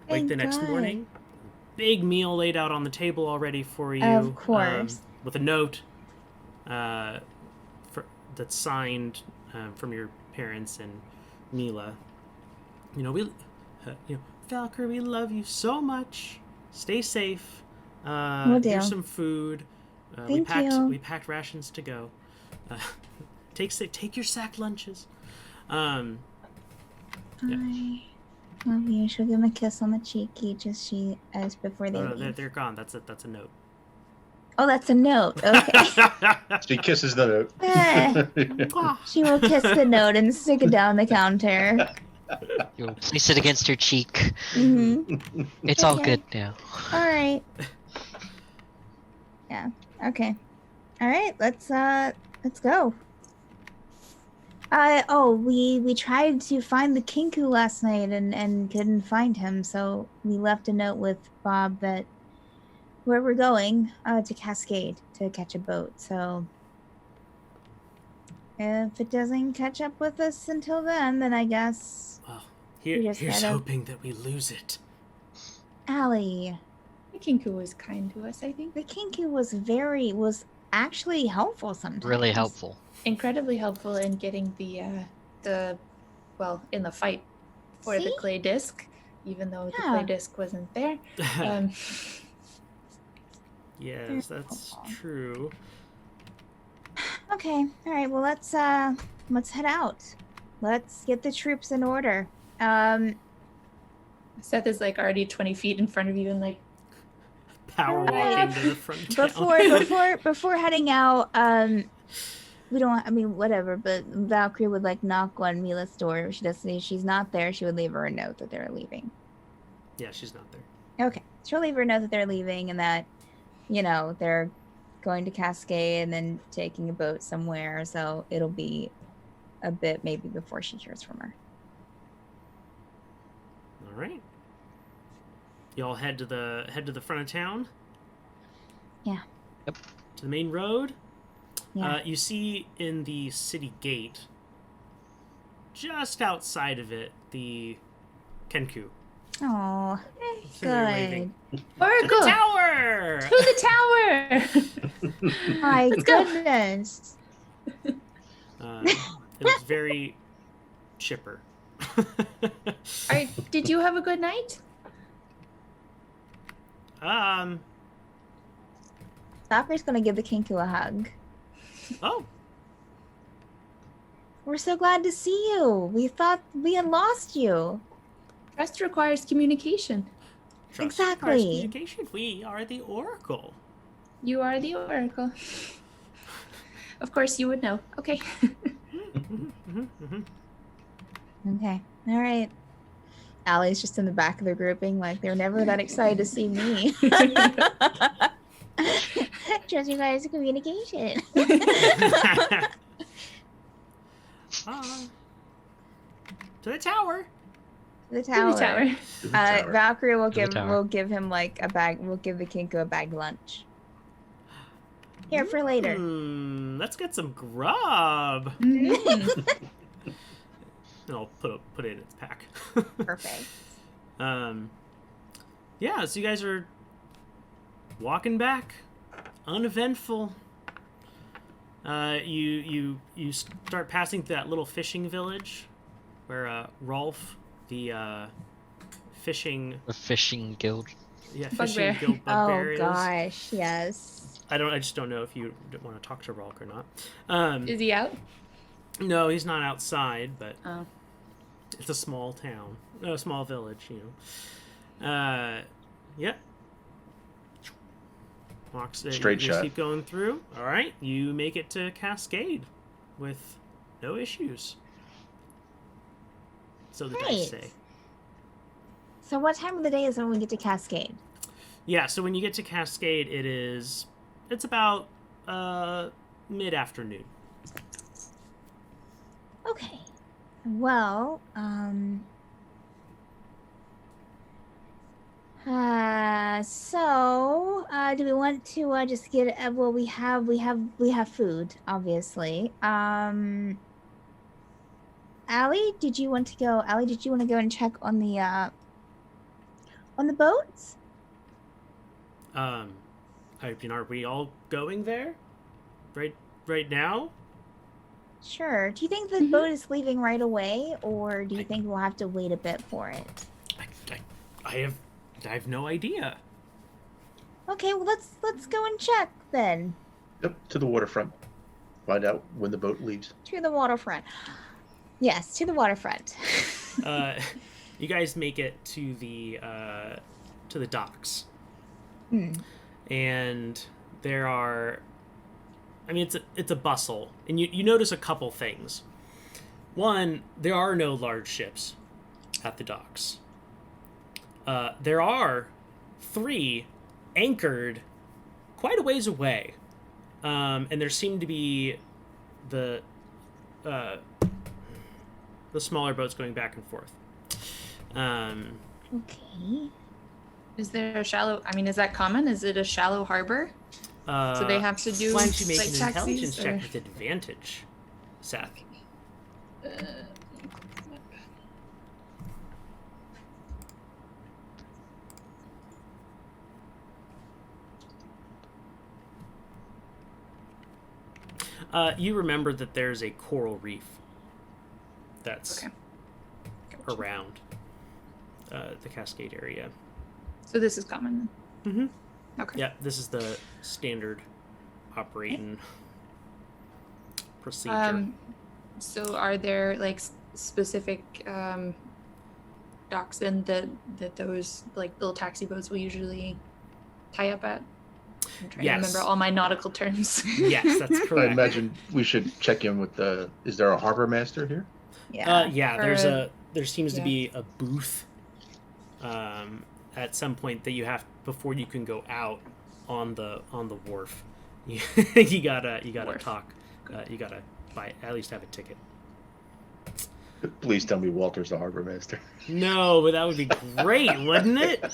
Wake the next morning. Big meal laid out on the table already for you. Of course. With a note that's signed from your parents and Mila. Valkyrie, we love you so much. Stay safe. Here's some food. We packed rations to go. Take your sack lunches. I love you. She'll give him a kiss on the cheek as before they leave. They're gone. That's a note. Oh, that's a note. Okay. She kisses the note. She will kiss the note and stick it down the counter. You'll place it against her cheek. Mm-hmm. It's all good now. All right. Yeah. Okay. All right. Let's go. We tried to find the Kinku last night and couldn't find him, so we left a note with Bob that where we're going to Cascade to catch a boat. So if it doesn't catch up with us until then I guess. Well, here's hoping that we lose it. Alie. The Kinku was kind to us, I think. The Kinku was actually helpful sometimes. Really helpful. Incredibly helpful in getting in the fight for the clay disc, even though the clay disc wasn't there. Yes, that's true. Okay, all right. Well, let's head out. Let's get the troops in order. Ceth is already 20 feet in front of you and power walking to the front town. Before heading out, we don't. Whatever. But Valkyrie would knock on Mila's door. If she does say she's not there, she would leave her a note that they're leaving. Yeah, she's not there. Okay. she'll leave her note that they're leaving and that, they're going to Cascade and then taking a boat somewhere. So it'll be a bit maybe before she hears from her. All right. Y'all head to the front of town. Yeah. Yep. To the main road. Yeah. You see in the city gate, just outside of it, the Kenku. Oh, So they're waving. good. To the Oracle! tower! To the tower! My Let's go. goodness. It was very chipper. Did you have a good night? Valkyrie's gonna give the Kinku a hug. Oh, We're so glad to see you. We thought we had lost you. Trust requires communication. trust Exactly. requires communication. We are the Oracle. You are the Oracle. Of course you would know. Okay. Okay. All right. Allie's just in the back of the grouping, like they're never that excited to see me. Trust you guys' communication. To the tower. The To tower. the tower. To the tower. Valkyrie will the tower. will give him like a bag. We'll give the Kinku a bag lunch. Here for later. Let's get some grub. Mm. I'll put it in its pack. Perfect. Yeah, so you guys are walking back, uneventful. You start passing through that little fishing village, where Rolf, the fishing The fishing guild. fishing Bugbear. guild bugbear Oh is. gosh, yes. I just don't know if you want to talk to Rolf or not. Is he out? No, he's not outside, but Oh. it's a small town, a small village, Yeah. Walks Straight you just shot. keep going through. All right, you make it to Cascade with no issues. So the dice Great. say. So what time of the day is it when we get to Cascade? Yeah. So when you get to Cascade, it's about mid-afternoon. Okay. Well, do we want to just get well we have food, obviously. Alie, did you want to go and check on the boats? Are we all going there? Right now? Sure. Do you think the boat is leaving right away, or do you think we'll have to wait a bit for it? I have no idea. Okay, well let's go and check then. Yep, to the waterfront. Find out when the boat leaves. To the waterfront. Yes, to the waterfront. You guys make it to the docks, and there are. I mean, it's a bustle, and you notice a couple things. One, there are no large ships at the docks. There are 3 anchored quite a ways away, and there seem to be the smaller boats going back and forth. Okay. Is there a shallow? I mean, is that common? Is it a shallow harbor? So they have to do Why don't you make like an taxis, intelligence or- check with advantage, Ceth? You remember that there's a coral reef that's Okay. Gotcha. around the Cascade area. So this is common. Mm-hmm. Okay. Yeah, this is the standard operating procedure. So are there like specific docks then that those like little taxi boats will usually tie up at? I'm trying Yes. to remember all my nautical terms. Yes, that's I correct. imagine we should check in with the. Is there a harbor master here? Yeah. Yeah, Or there seems to yeah. be a booth at some point that you have before you can go out on the wharf. You gotta Wharf. talk. You gotta at least have a ticket. Please tell me Walter's the harbor master. No, but that would be great, wouldn't it?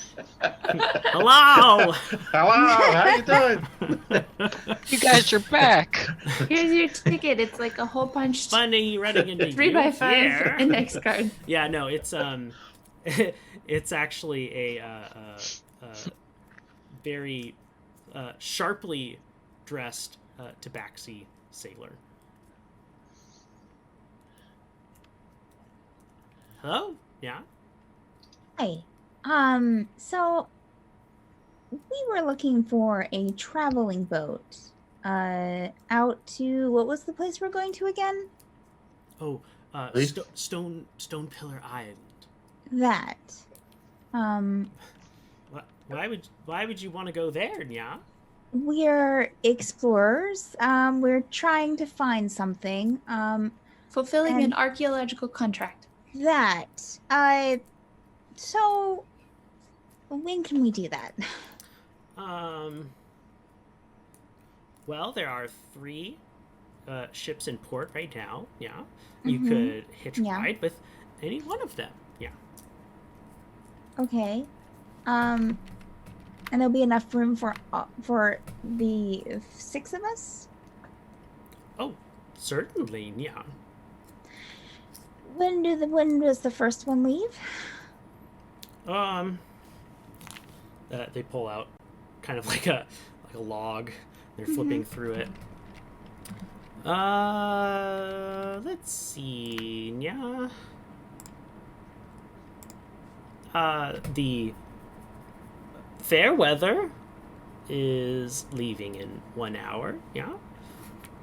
Hello. Hello, how you doing? You guys are back. Here's your ticket. It's like a hole punched Funny running into 3x5 here. index card. Yeah, no, it's it's actually a very sharply dressed tabaxi sailor. Hello? Yeah? Hi. So we were looking for a traveling boat. Out to what was the place we're going to again? Oh, Stone Pillar Island. That. Why would you want to go there, yeah? We're explorers. We're trying to find something. Fulfilling And- an archaeological contract. That. So when can we do that? Well, there are 3 ships in port right now. Yeah, you Mhm. could hitch Yeah. ride with any one of them. Yeah. Okay. And there'll be enough room for the 6 of us? Oh, certainly. Yeah. When does the first one leave? They pull out kind of like a log. They're flipping through it. Let's see. Yeah. The Fairweather is leaving in 1 hour. Yeah.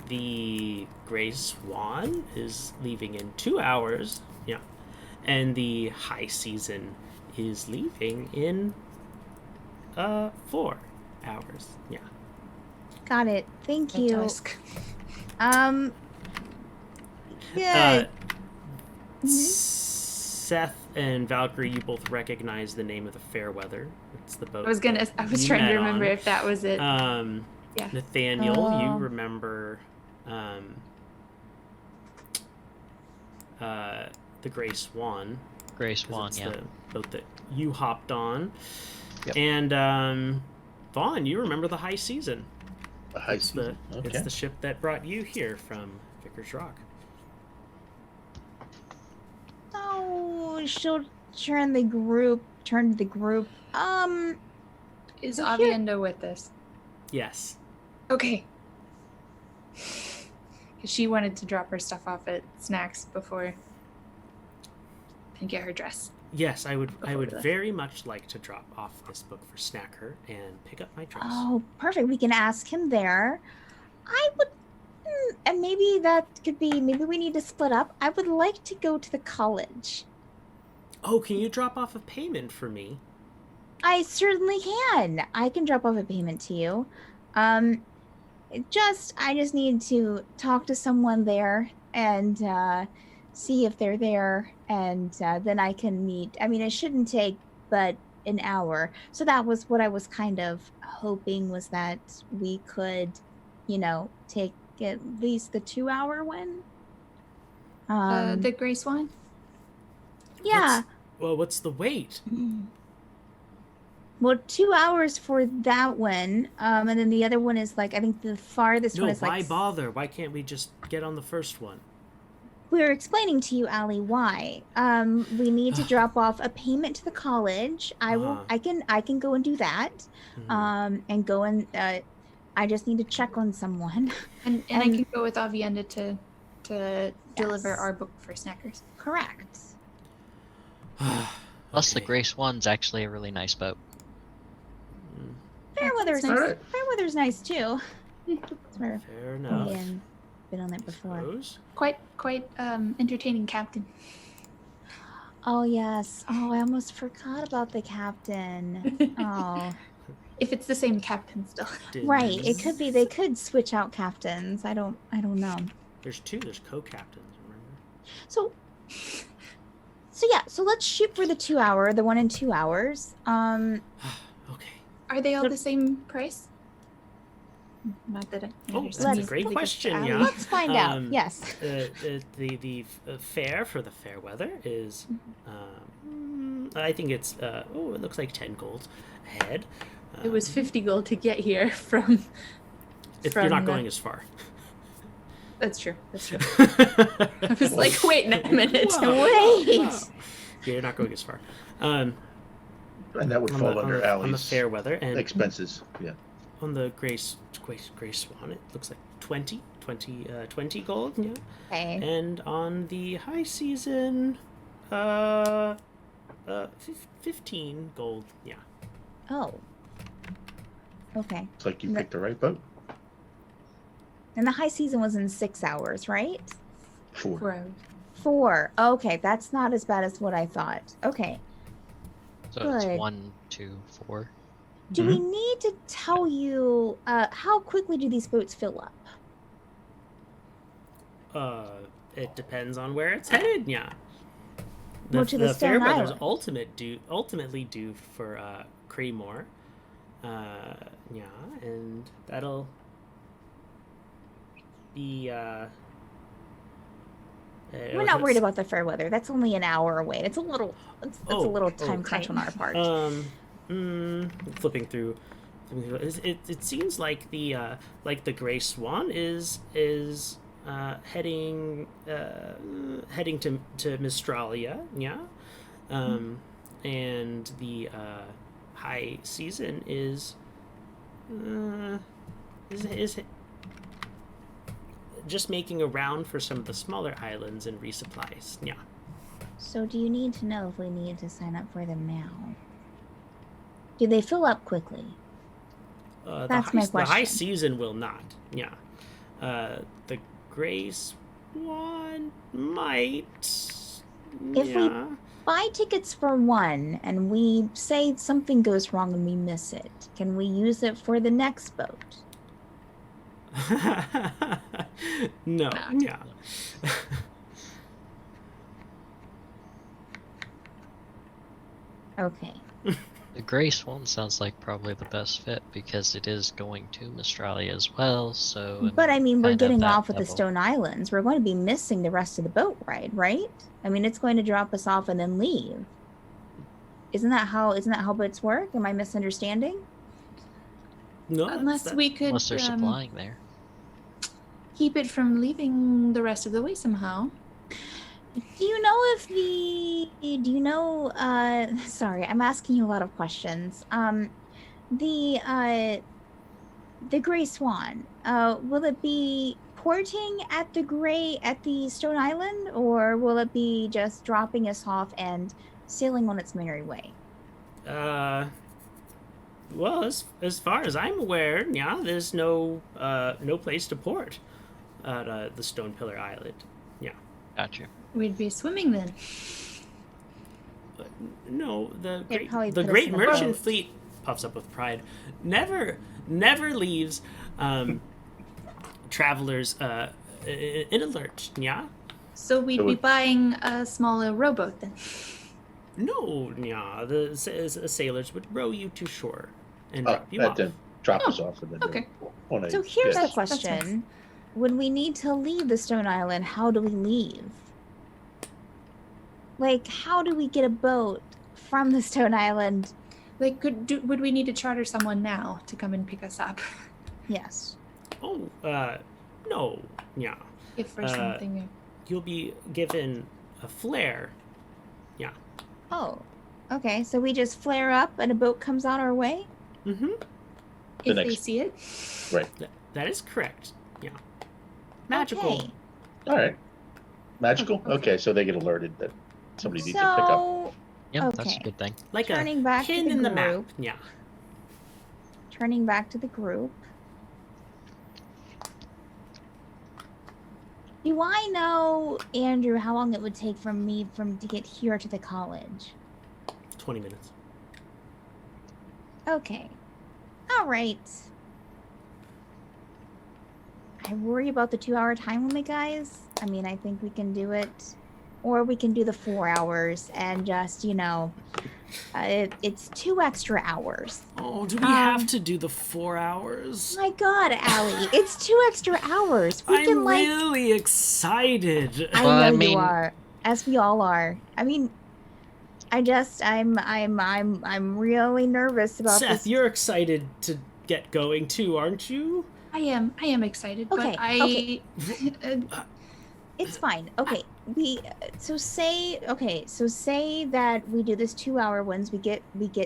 The Grey Swan is leaving in 2 hours. Yeah. And the High Season is leaving in 4 hours. Yeah. Got it. Thank you. Dusk. Yeah. Ceth and Valkyrie, you both recognize the name of the Fairweather. It's the boat. I was you trying to met remember on. if that was it. Yeah. Nathaniel, you Oh. remember the Grey Swan. Grey 'Cause Swan, it's yeah. the boat that you hopped on. Yep. And Vaughn, you remember the High Season. The high It's season. Okay. It's the ship that brought you here from Vickers Rock. Oh, she'll turn to the group. Is so here- Avienda with us? Yes. Okay. 'Cause she wanted to drop her stuff off at Snacks before and get her dress. Yes, I would we left. very much like to drop off this book for Snacker and pick up my dress. Oh, perfect. We can ask him there. I would, and maybe that could be. Maybe we need to split up. I would like to go to the college. Oh, can you drop off a payment for me? I certainly can. I can drop off a payment to you. I just need to talk to someone there and see if they're there, and then I can meet. I mean, it shouldn't take but an hour. So that was what I was kind of hoping, was that we could, take at least the 2-hour one. The Grey Swan? Yeah. What's the wait? Well, 2 hours for that one, and then the other one is like, I think the farthest No, one is why like. bother? Why can't we just get on the first one? We're explaining to you, Alie, why. We need to drop off a payment to the college. I can go and do that. Mhm. And go and I just need to check on someone. And I can go with Avienda to deliver Yes. our book for Snackers. Correct. Plus, the Okay. Grey Swan's actually a really nice boat. Fairweather's nice. nice. Alright. Fairweather's nice too. Swear, Fair enough. been on it before. Suppose. Quite entertaining captain. Oh yes. Oh, I almost forgot about the captain. Oh, If it's the same captain still. right. It could be. They could switch out captains. I don't know. There's 2. There's co-captains. Remember? So So let's shoot for the 2 hour, the 1 in 2 hours. Okay. Are they all So- the same price? Not that I Oh, that's understand. a great Really gets to question, Alie. yeah. Let's find out. Yes. The fare for the fair weather is, I think it's, it looks like 10 gold a head. It was 50 gold to get here from. If you're not going as far. That's true. That's true. I was like, wait a minute. Whoa. Wait. Yeah, you're not going as far. And that would fall under on the Allie's fair weather and expenses. Yeah. on the Grey Swan, it looks like 20 gold. Yeah. Okay. And on the high season, 15 gold. Yeah. Oh. Okay. It's like you picked the right boat. And the high season was in 6 hours, right? 4. 4 hours. 4. Okay, that's not as bad as what I thought. Okay. So Good. it's 1, 2, 4. Do we need to tell you how quickly do these boats fill up? It depends on where it's headed. Yeah. Well, to the fair Stone weather's Island. ultimately due for Creemore. Yeah, and that'll be. We're not worried about the fair weather. That's only an hour away. It's a little. It's a little time crunch on our part. Flipping through. It seems like the Grey Swan is heading to Mistralia, yeah, and the high season is just making a round for some of the smaller islands and resupplies, yeah. So do you need to know if we need to sign up for them now? Do they fill up quickly? That's my question. The high season will not, yeah. The Grey Swan might. If we buy tickets for one and we say something goes wrong and we miss it, can we use it for the next boat? No, yeah. Okay. The Grey Swan sounds like probably the best fit because it is going to Mistralia as well. So, But I mean, we're kind of getting that off at the level. Stone Islands. We're going to be missing the rest of the boat ride, right? I mean, it's going to drop us off and then leave. Isn't that how boats work? Am I misunderstanding? No, Unless we could Unless they're supplying there. keep it from leaving the rest of the way somehow. Do you know sorry, I'm asking you a lot of questions. The Grey Swan, will it be porting at the Stone Island, or will it be just dropping us off and sailing on its merry way? Well, as far as I'm aware, yeah, there's no place to port at the Stone Pillar Island. Yeah. Gotcha. We'd be swimming then. No, the They'd probably the put us great in a merchant boat. fleet puffs up with pride. Never leaves travelers in a lurch. Yeah. So we'd be buying a smaller rowboat then. No, yeah, the sailors would row you to shore and Oh, drop you off. then drop us off and then okay. So here's the That's question. nice. When we need to leave the Stone Island, how do we leave? Like, how do we get a boat from the Stone Island? Like, would we need to charter someone now to come and pick us up? Yes. Oh, no, yeah. If for something. You'll be given a flare. Yeah. Oh, okay. So we just flare up and a boat comes on our way? Mm-hmm. If they next- see it. Right. That is correct. Yeah. Magical. Okay. All right. Magical? Okay. Okay, so they get alerted that somebody needs to pick up. So, Yeah, that's a Okay. good thing. Like Turning a back to pin the in the map. group. Yeah. turning back to the group. Do I know, Andrew, how long it would take from to get here to the college? 20 minutes. Okay. All right. I worry about the 2-hour time limit, guys. I mean, I think we can do it or we can do the 4 hours and just, it's 2 extra hours. Oh, do we have to do the 4 hours? My God, Alie, it's 2 extra hours. We I'm can really excited. I know you are, as we all are. I mean, I'm really nervous about Ceth, this. you're excited to get going too, aren't you? I am excited, Okay, but It's fine. Okay, say that we do this 2-hour ones. We get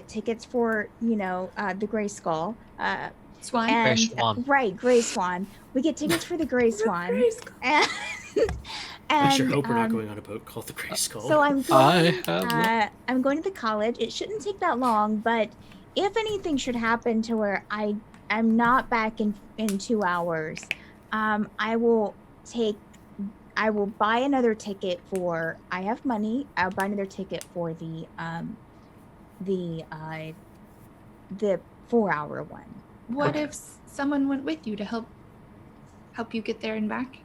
tickets for the Grey Skull. Swan. And, Grey Swan. Right, Grey Swan. We get tickets for the Grey Swan. And, I sure hope we're not going on a boat called the Grey Skull. So I'm going to the college. It shouldn't take that long, but if anything should happen to where I'm not back in 2 hours, I will buy another ticket for. I have money. I'll buy another ticket for the 4-hour one. What if someone went with you to help you get there and back?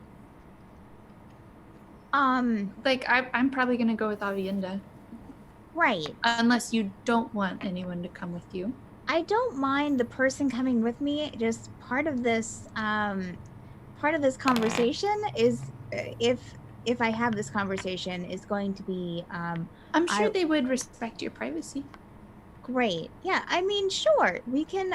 Like I'm probably gonna go with Avienda. Right. Unless you don't want anyone to come with you. I don't mind the person coming with me. Just part of this conversation is if I have this conversation is going to be I'm sure they would respect your privacy. Great. Yeah, I mean, sure. We can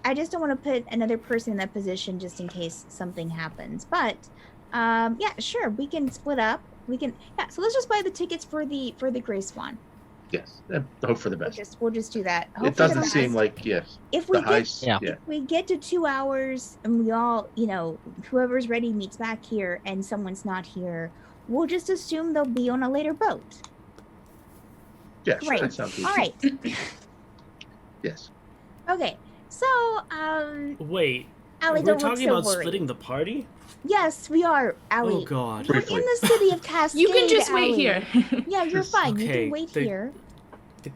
I just don't want to put another person in that position just in case something happens. But yeah, sure. We can split up. So let's just buy the tickets for the Grey Swan. Yes. Hope for the best. We'll just do that. It doesn't seem like if we get to 2 hours and we all, whoever's ready meets back here and someone's not here, we'll just assume they'll be on a later boat. Yes, right. That sounds good. All right. Yes. Okay. So, wait. Alie, we're don't talking look so about worried. splitting the party? Yes, we are, Alie. Oh God. We're in the city of Cascade. You can just wait Alie. here. Yeah, you're fine. You Okay, can wait here.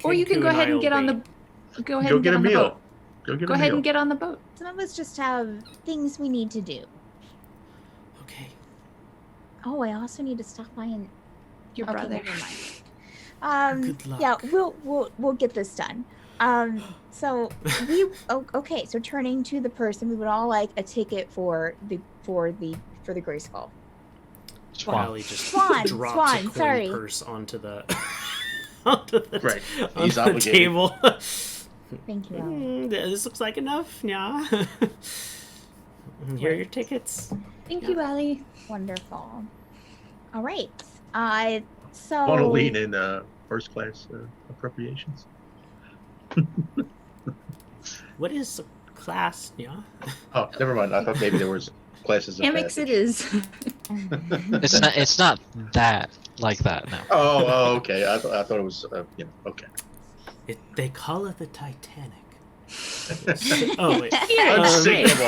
Or you can go ahead and get on the Go get a meal. Go ahead and get on the boat. Some of us just have things we need to do. Okay. Oh, I also need to stop by and Your okay, brother. never mind. Good luck. Yeah, we'll get this done. So okay. So turning to the person, we would all like a ticket for the Grey Skull. Alie just Swan, drops Swan, a coin sorry. purse onto the Right. onto He's the obligated. table. Thank you, Alie. This looks like enough. Yeah. Here are your tickets. Thank you, Alie. Wonderful. All right. So. Want to lean in first class appropriations? What is a class? Yeah. Oh, never mind. I thought maybe there was classes of Amex it passage. is. It's not that like that now. Oh, okay. I thought it was okay. They call it the Titanic. Oh wait. Unsinkable.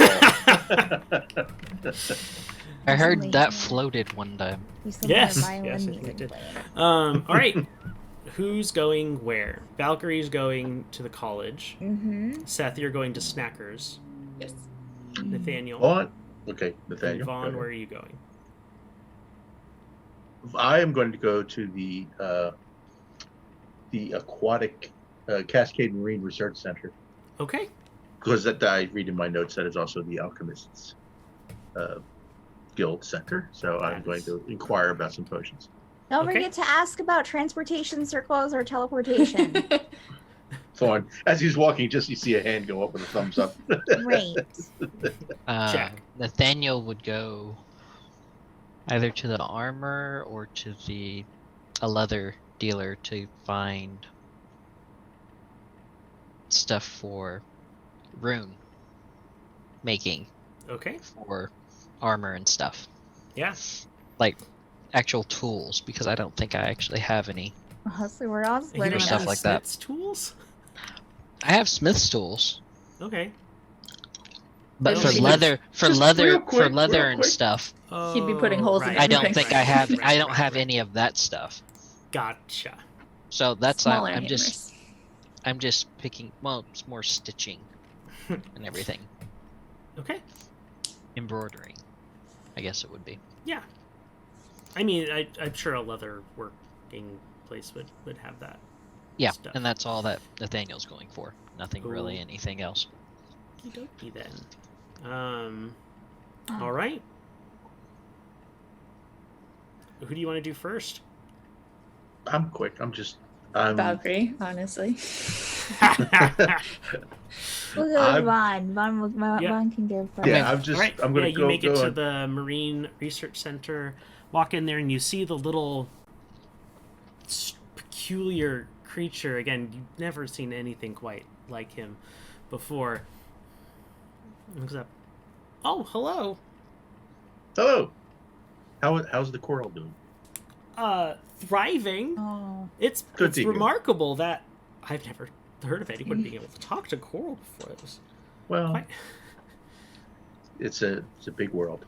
I heard that floated one time. You still Yes, have violin yes, I think music it did. playing. All right. Who's going where? Valkyrie's going to the college. Mm-hmm. Ceth, you're going to Snackers. Yes. Nathaniel. Vaughn? Okay, And Nathaniel. Vaughn, go where ahead. are you going? I am going to go to the aquatic Cascade Marine Research Center, Okay. because that I read in my notes that is also the Alchemists Guild Center. So I'm going to inquire about some potions. Don't Okay. forget to ask about transportation circles or teleportation. Vaughn, as he's walking, just you see a hand go up with a thumbs up. Great. Check. Nathaniel would go either to the armor or to a leather dealer to find stuff for rune making Okay. for armor and stuff. Yeah. Like actual tools, because I don't think I actually have any. Honestly, we're all You splitting don't stuff have like that. Smith's tools? I have smith's tools, Okay. but Well, for just- leather, just real quick, and quick. stuff, He'd be putting holes in right, I don't everything. think I have. I don't have any of that stuff. Gotcha. So that's Smaller I'm hammers. just picking. Well, it's more stitching and everything, Okay. embroidering. I guess it would be. Yeah. I mean, I'm sure a leather working place would have that. Yeah, Stuff. and that's all that Nathaniel's going for. Nothing really, anything else. Okie dokie then. All right. Who do you want to do first? I'm quick. Valkyrie, honestly. We'll go with Vaughn. Vaughn can go first. Yeah, All right. I'm gonna you go. make it to on. the Marine Research Center. Walk in there and you see the little peculiar creature. Again, you've never seen anything quite like him before. Looks up. Oh, hello. Hello. How's the coral doing? Thriving. Oh. It's Good remarkable that I've never heard of anyone being able to talk to coral before. It was quite... It's a big world.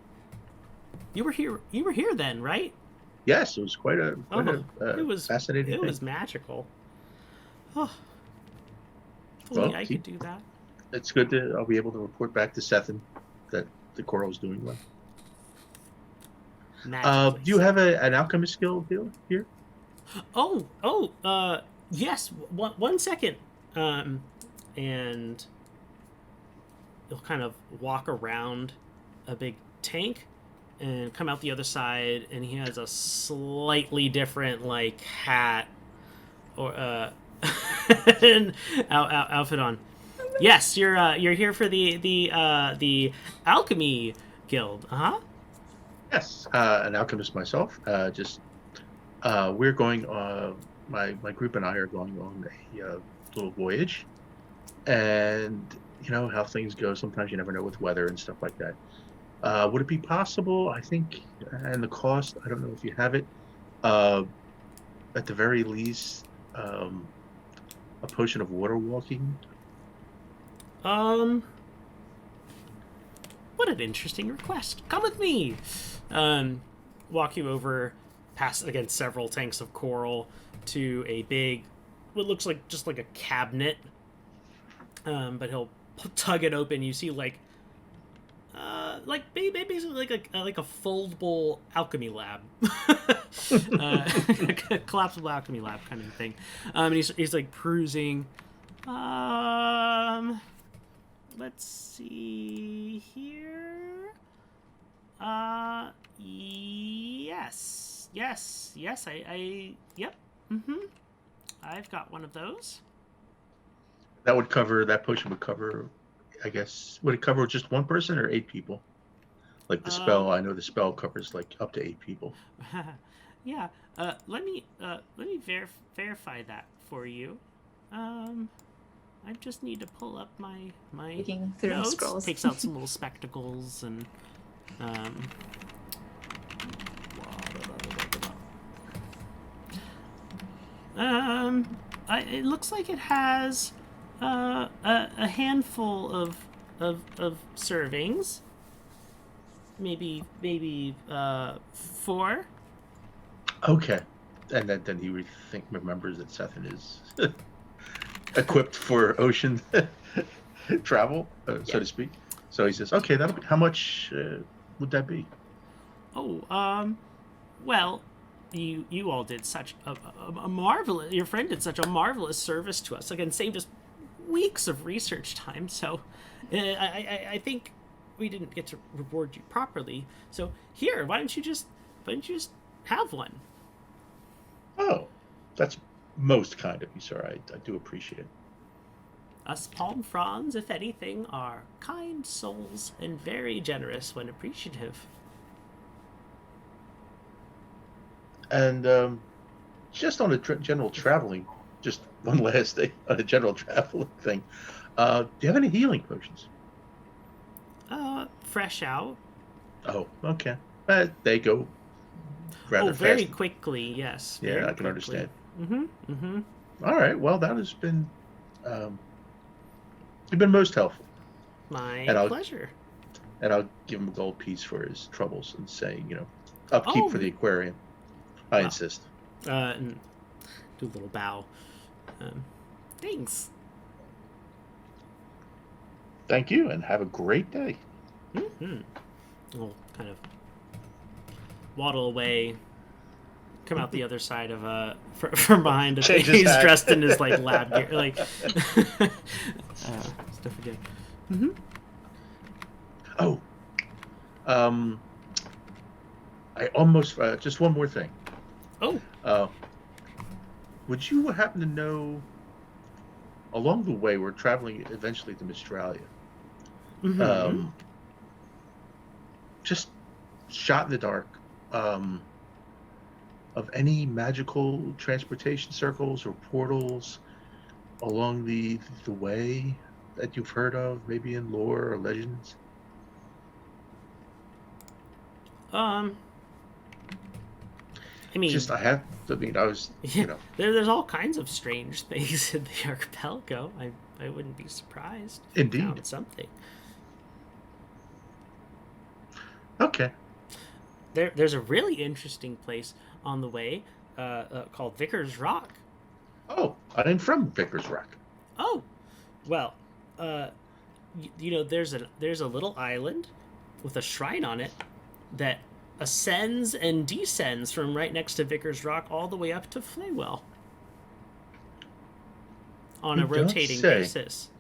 You were here then, right? Yes, it was quite a it was fascinating. It thing. was magical. Oh, if only I could do that. It's good that I'll be able to report back to Ceth that the coral's doing well. Do you have an alchemist skill deal here? Yes. One second. And you'll kind of walk around a big tank and come out the other side, and he has a slightly different like hat or an outfit on. Yes, you're here for the alchemy guild. Yes, an alchemist myself. We're going. My group and I are going on a little voyage, and you know how things go. Sometimes you never know with weather and stuff like that. Would it be possible? I think, and the cost. I don't know if you have it. At the very least, a potion of water walking. What an interesting request. Come with me. Walk you over past again several tanks of coral to a big, what looks like just like a cabinet. But he'll tug it open. You see basically like a foldable alchemy lab, a collapsible alchemy lab kind of thing. And he's like perusing. Let's see here. Yes. Yep. I've got one of those. That potion would cover, I guess, would it cover just one person or 8 people? Like the spell, I know the spell covers like up to 8 people. Yeah. Let me verify that for you. I just need to pull up my Looking through notes. scrolls. Takes out some little spectacles and it looks like it has a handful of servings. Maybe 4. Okay, and then he remembers that Ceth is equipped for ocean travel, so to speak. So he says, "Okay, how much would that be?" Well, you all did such a marvelous. Your friend did such a marvelous service to us. Again, saved us weeks of research time. So, I think we didn't get to reward you properly. So here, why don't you just have one? Oh, that's most kind of you, sir. I do appreciate it. Us palm fronds, if anything, are kind souls and very generous when appreciative. And just on a general traveling, just one last thing on a general traveling thing. Do you have any healing potions? Fresh out. Oh, okay. They go rather fast. Very quickly, yes. Yeah, I can understand. Mm-hmm. All right. Well, that has been you've been most helpful. My pleasure. And I'll give him a gold piece for his troubles and say, upkeep for the aquarium. I insist. And do a little bow. Thanks. Thank you, and have a great day. Mm-hmm. We'll kind of waddle away come out the other side of from behind. Change his He's hat. dressed in his like lab gear, like stuff again. Mm-hmm. Oh, I almost just one more thing. Oh, would you happen to know? Along the way, we're traveling eventually to Mistralia. mm-hmm. Just shot in the dark. Of any magical transportation circles or portals along the way that you've heard of, maybe in lore or legends? I mean, I was, there's all kinds of strange things in the archipelago. I wouldn't be surprised if Indeed. you found something. Okay. There's a really interesting place on the way called Vickers Rock. Oh, I'm from Vickers Rock. Oh, well, there's a little island with a shrine on it that ascends and descends from right next to Vickers Rock all the way up to Flaywell on a rotating basis.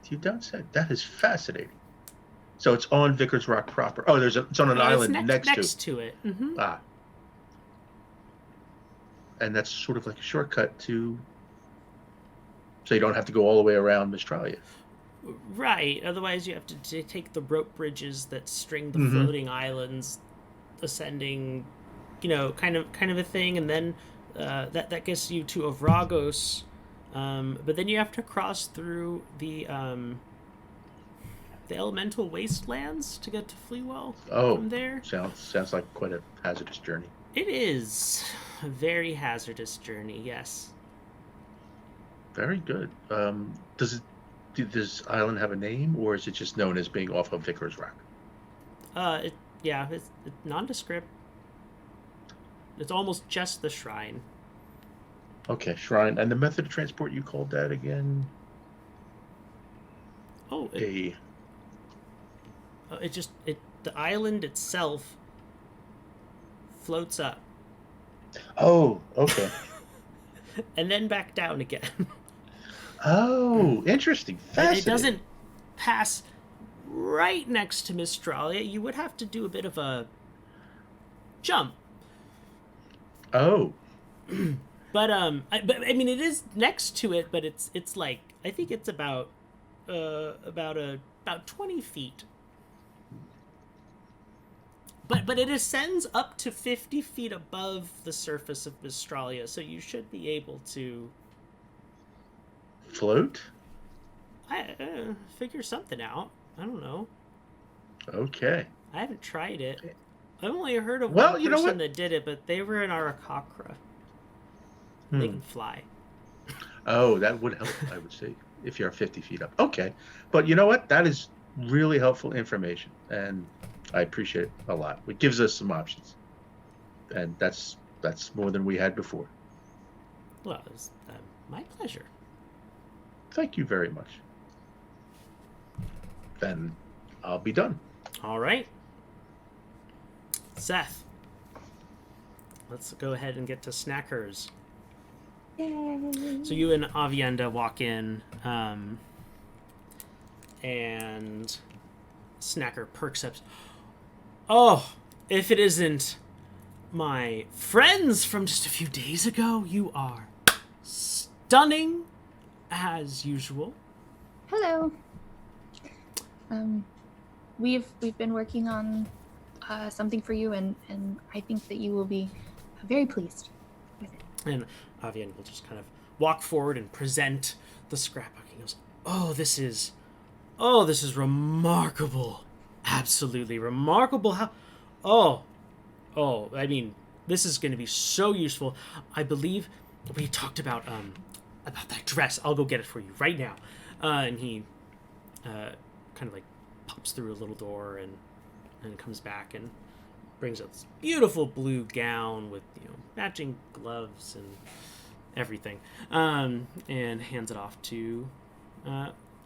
You don't say. That is fascinating. So it's on Vickers Rock proper. Oh, it's on an island next to it. Mm-hmm. Ah. And that's sort of like a shortcut so you don't have to go all the way around Mistralia. Right. Otherwise, you have to take the rope bridges that string the Mm-hmm. floating islands, ascending, kind of a thing, and then that gets you to Avragos. But then you have to cross through the elemental wastelands to get to Fleawell. From there. Sounds like quite a hazardous journey. It is a very hazardous journey. Yes. Very good. Does this island have a name, or is it just known as being off of Vickers Rock? It's nondescript. It's almost just the shrine. Okay, shrine. And the method of transport, you called that again? Oh, the island itself floats up. Oh, okay. And then back down again. Oh, interesting. Fascinating. It doesn't pass right next to Mistralia. You would have to do a bit of a jump. Oh. But I mean, it is next to it, but it's like, I think it's about 20 feet. But it ascends up to 50 feet above the surface of Mistralia, so you should be able to float? Figure something out. I don't know. Okay. I haven't tried it. I've only heard of one person that did it, but they were in Arakakra. They can fly. Oh, that would help, I would say, if you're 50 feet up. Okay. But you know what? That is really helpful information, and I appreciate it a lot. It gives us some options. And that's more than we had before. Well, it's my pleasure. Thank you very much. Then I'll be done. All right. Ceth, let's go ahead and get to Snackers. Yay. So you and Avienda walk in, and Snacker perks up. Oh, if it isn't my friends from just a few days ago, you are stunning as usual. Hello. We've been working on something for you, and I think that you will be very pleased with it. And Avian will just kind of walk forward and present the scrapbook. He goes, this is remarkable. Absolutely remarkable. I mean, this is going to be so useful. I believe we talked about that dress. I'll go get it for you right now. And he kind of like pops through a little door and comes back and brings up this beautiful blue gown with matching gloves and everything, and hands it off to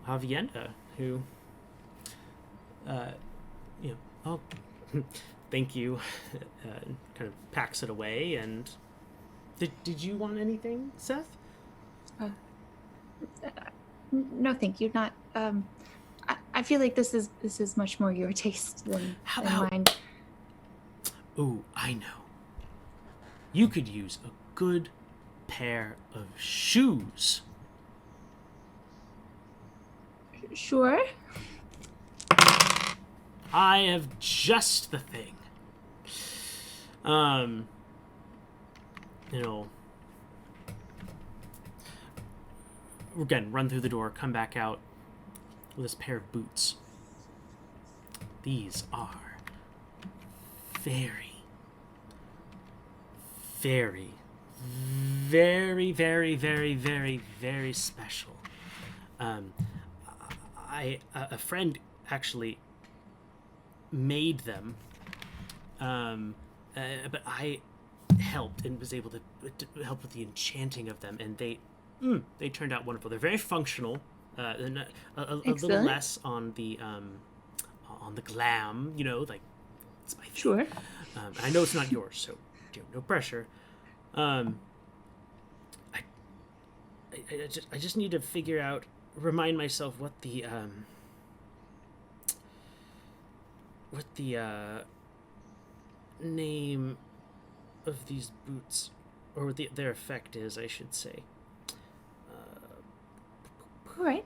Avienda, who thank you. Kind of packs it away. And did you want anything, Ceth? No, thank you. Not. I feel like this is much more your taste than mine. Oh, I know. You could use a good pair of shoes. Sure. I have just the thing. Again, run through the door, come back out with this pair of boots. These are very, very, very, very, very, very, very special. A friend actually made them, but I helped and was able to help with the enchanting of them, and they turned out wonderful. They're very functional, and a little less on the glam, like it's my thing. Sure. I know it's not yours, so no pressure. I just need to remind myself what the name of these boots, or what their effect is, I should say. All right.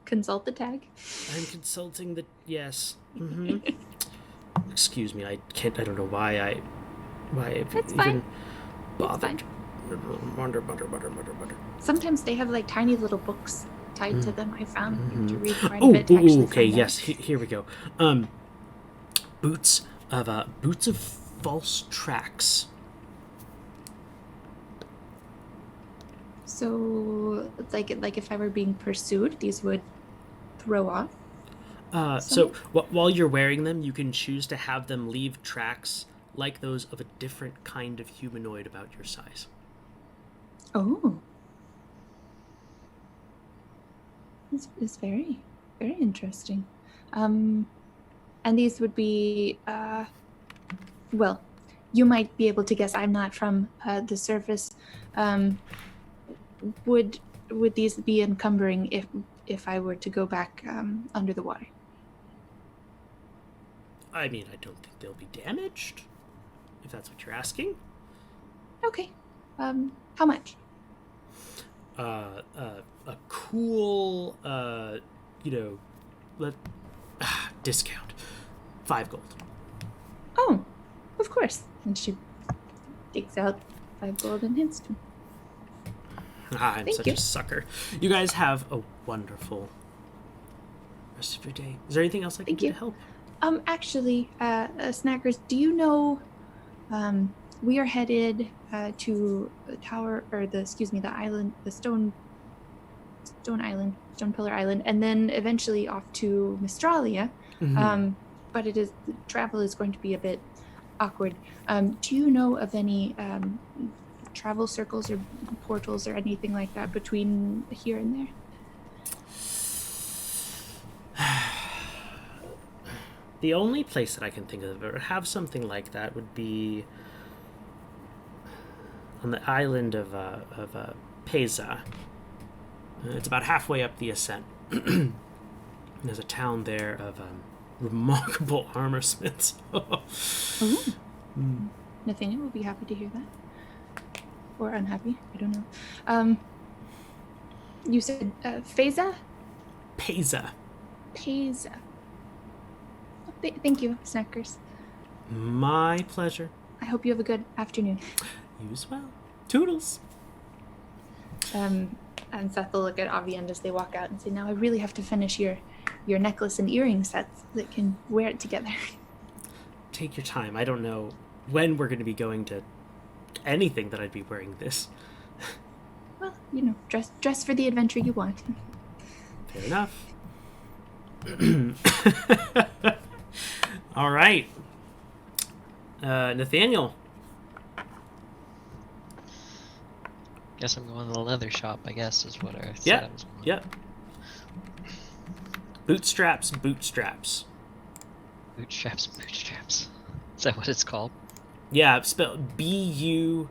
Consult the tag. I'm consulting the yes. Mm-hmm. Excuse me, I don't know why I've That's even fine. bothered. Butter. Sometimes they have like tiny little books tied to them. I found to read quite a Oh, bit. To actually okay, find yes. out. Here we go. Boots of false tracks. So, like if I were being pursued, these would throw off. So while you're wearing them, you can choose to have them leave tracks like those of a different kind of humanoid about your size. Oh, it's very, very interesting. And these would be, well, you might be able to guess. I'm not from the surface. Would these be encumbering if I were to go back under the water? I mean, I don't think they'll be damaged, if that's what you're asking. Okay. How much? A cool, discount. 5 gold. Oh, of course. And she takes out 5 gold and hands to me. I'm Thank such you. a sucker. You guys have a wonderful rest of your day. Is there anything else I can Thank do you. to help? Actually, Snackers, do you know, we are headed to the tower, or the island, the stone pillar island, and then eventually off to Mistralia. Mm-hmm. But travel is going to be a bit awkward. Do you know of any travel circles or portals or anything like that between here and there? The only place that I can think of that would have something like that would be on the island of Pesa. It's about halfway up the ascent. There's a town there of remarkable armor smiths. Oh. Nathaniel will be happy to hear that. Or unhappy, I don't know. You said Pesa? Pesa. Pesa. Thank you, Snackers. My pleasure. I hope you have a good afternoon. You as well. Toodles. And Ceth will look at Aviend as they walk out and say, now I really have to finish your necklace and earring sets that can wear it together. Take your time. I don't know when we're going to be going to anything that I'd be wearing this. Well, dress for the adventure you want. Fair enough. All right. Nathaniel. Guess I'm going to the leather shop, I guess, is what I said. Yep. I was going. Yep. Bootstraps. Bootstraps, bootstraps. Is that what it's called? Yeah, spelled BUTSTRAAPS,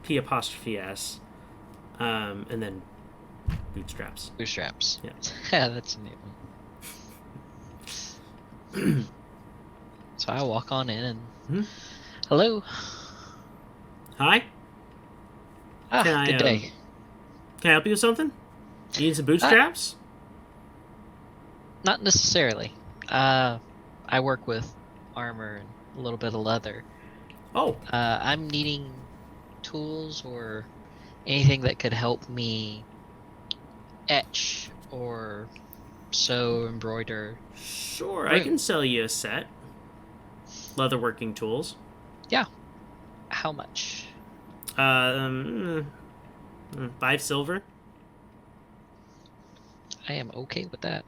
P apostrophe S, and then bootstraps. Bootstraps. Yeah. Yeah, that's a neat one. So I walk on in and hello. Hi. Good day. Can I help you with something? You need some bootstraps? Not necessarily. I work with armor and a little bit of leather. Oh. I'm needing tools or anything that could help me etch or sew, embroider. Sure, I can sell you a set. Leatherworking tools. Yeah. How much? 5 silver. I am okay with that.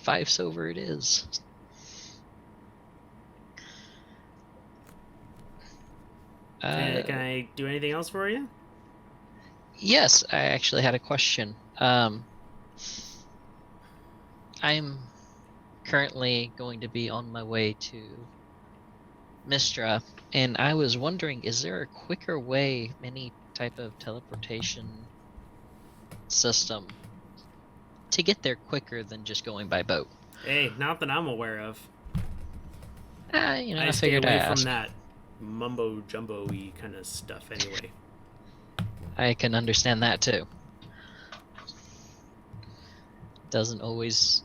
5 silver it is. Can I do anything else for you? Yes, I actually had a question. I'm currently going to be on my way to Mistra, and I was wondering, is there a quicker way, any type of teleportation system, to get there quicker than just going by boat? Hey, not that I'm aware of. I stay figured away I'd from ask. that mumbo jumbo-y kind of stuff anyway. I can understand that too. Doesn't always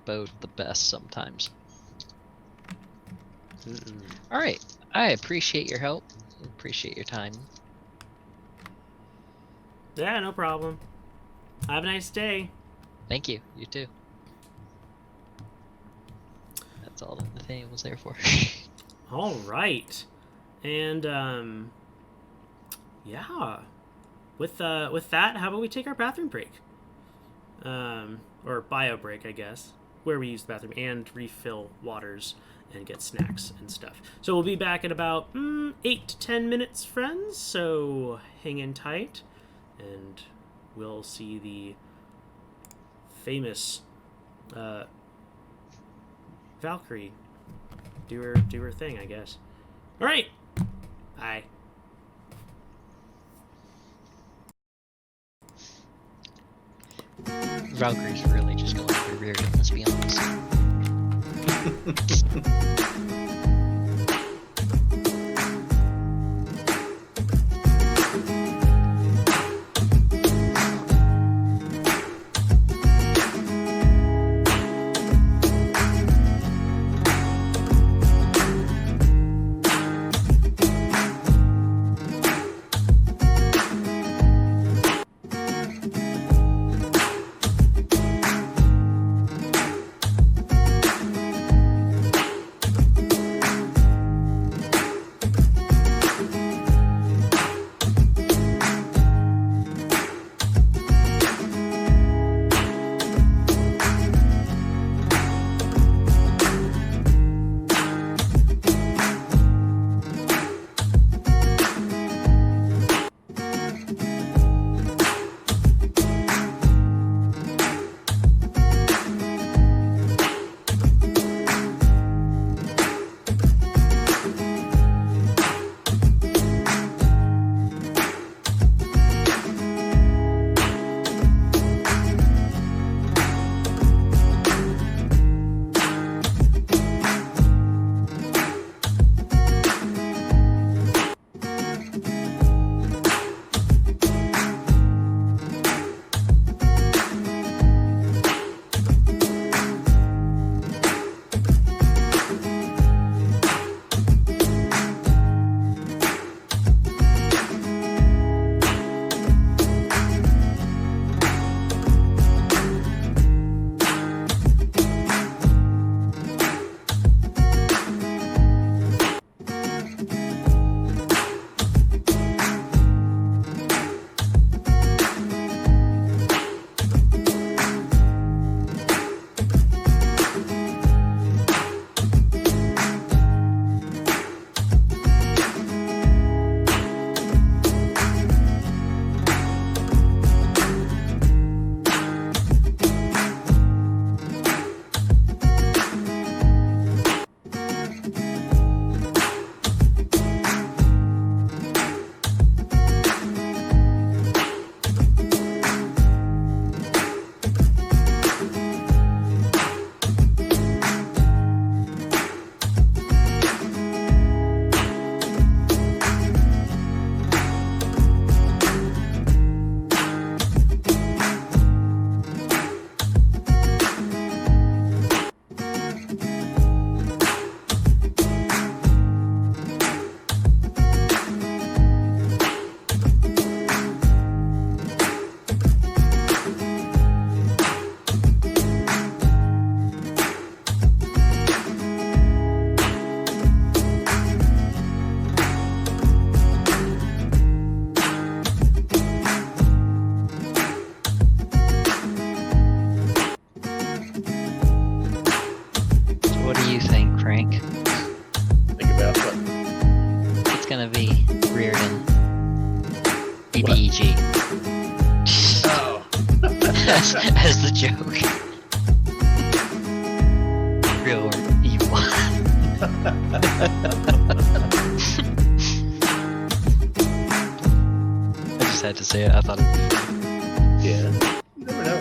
bode the best sometimes. Alright, I appreciate your help. Appreciate your time. Yeah, no problem. Have a nice day. Thank you. You too. That's all that the thing was there for. All right, and yeah. With that, how about we take our bathroom break? Or bio break, I guess, where we use the bathroom and refill waters and get snacks and stuff. So we'll be back in about 8 to 10 minutes, friends. So hang in tight, and we'll see the famous Valkyrie do her thing, I guess. All right, bye. Valkyrie's really just going through rear, let's be honest. as the joke. Real or evil. I just had to say it. I thought it would be funny. Yeah. You never know.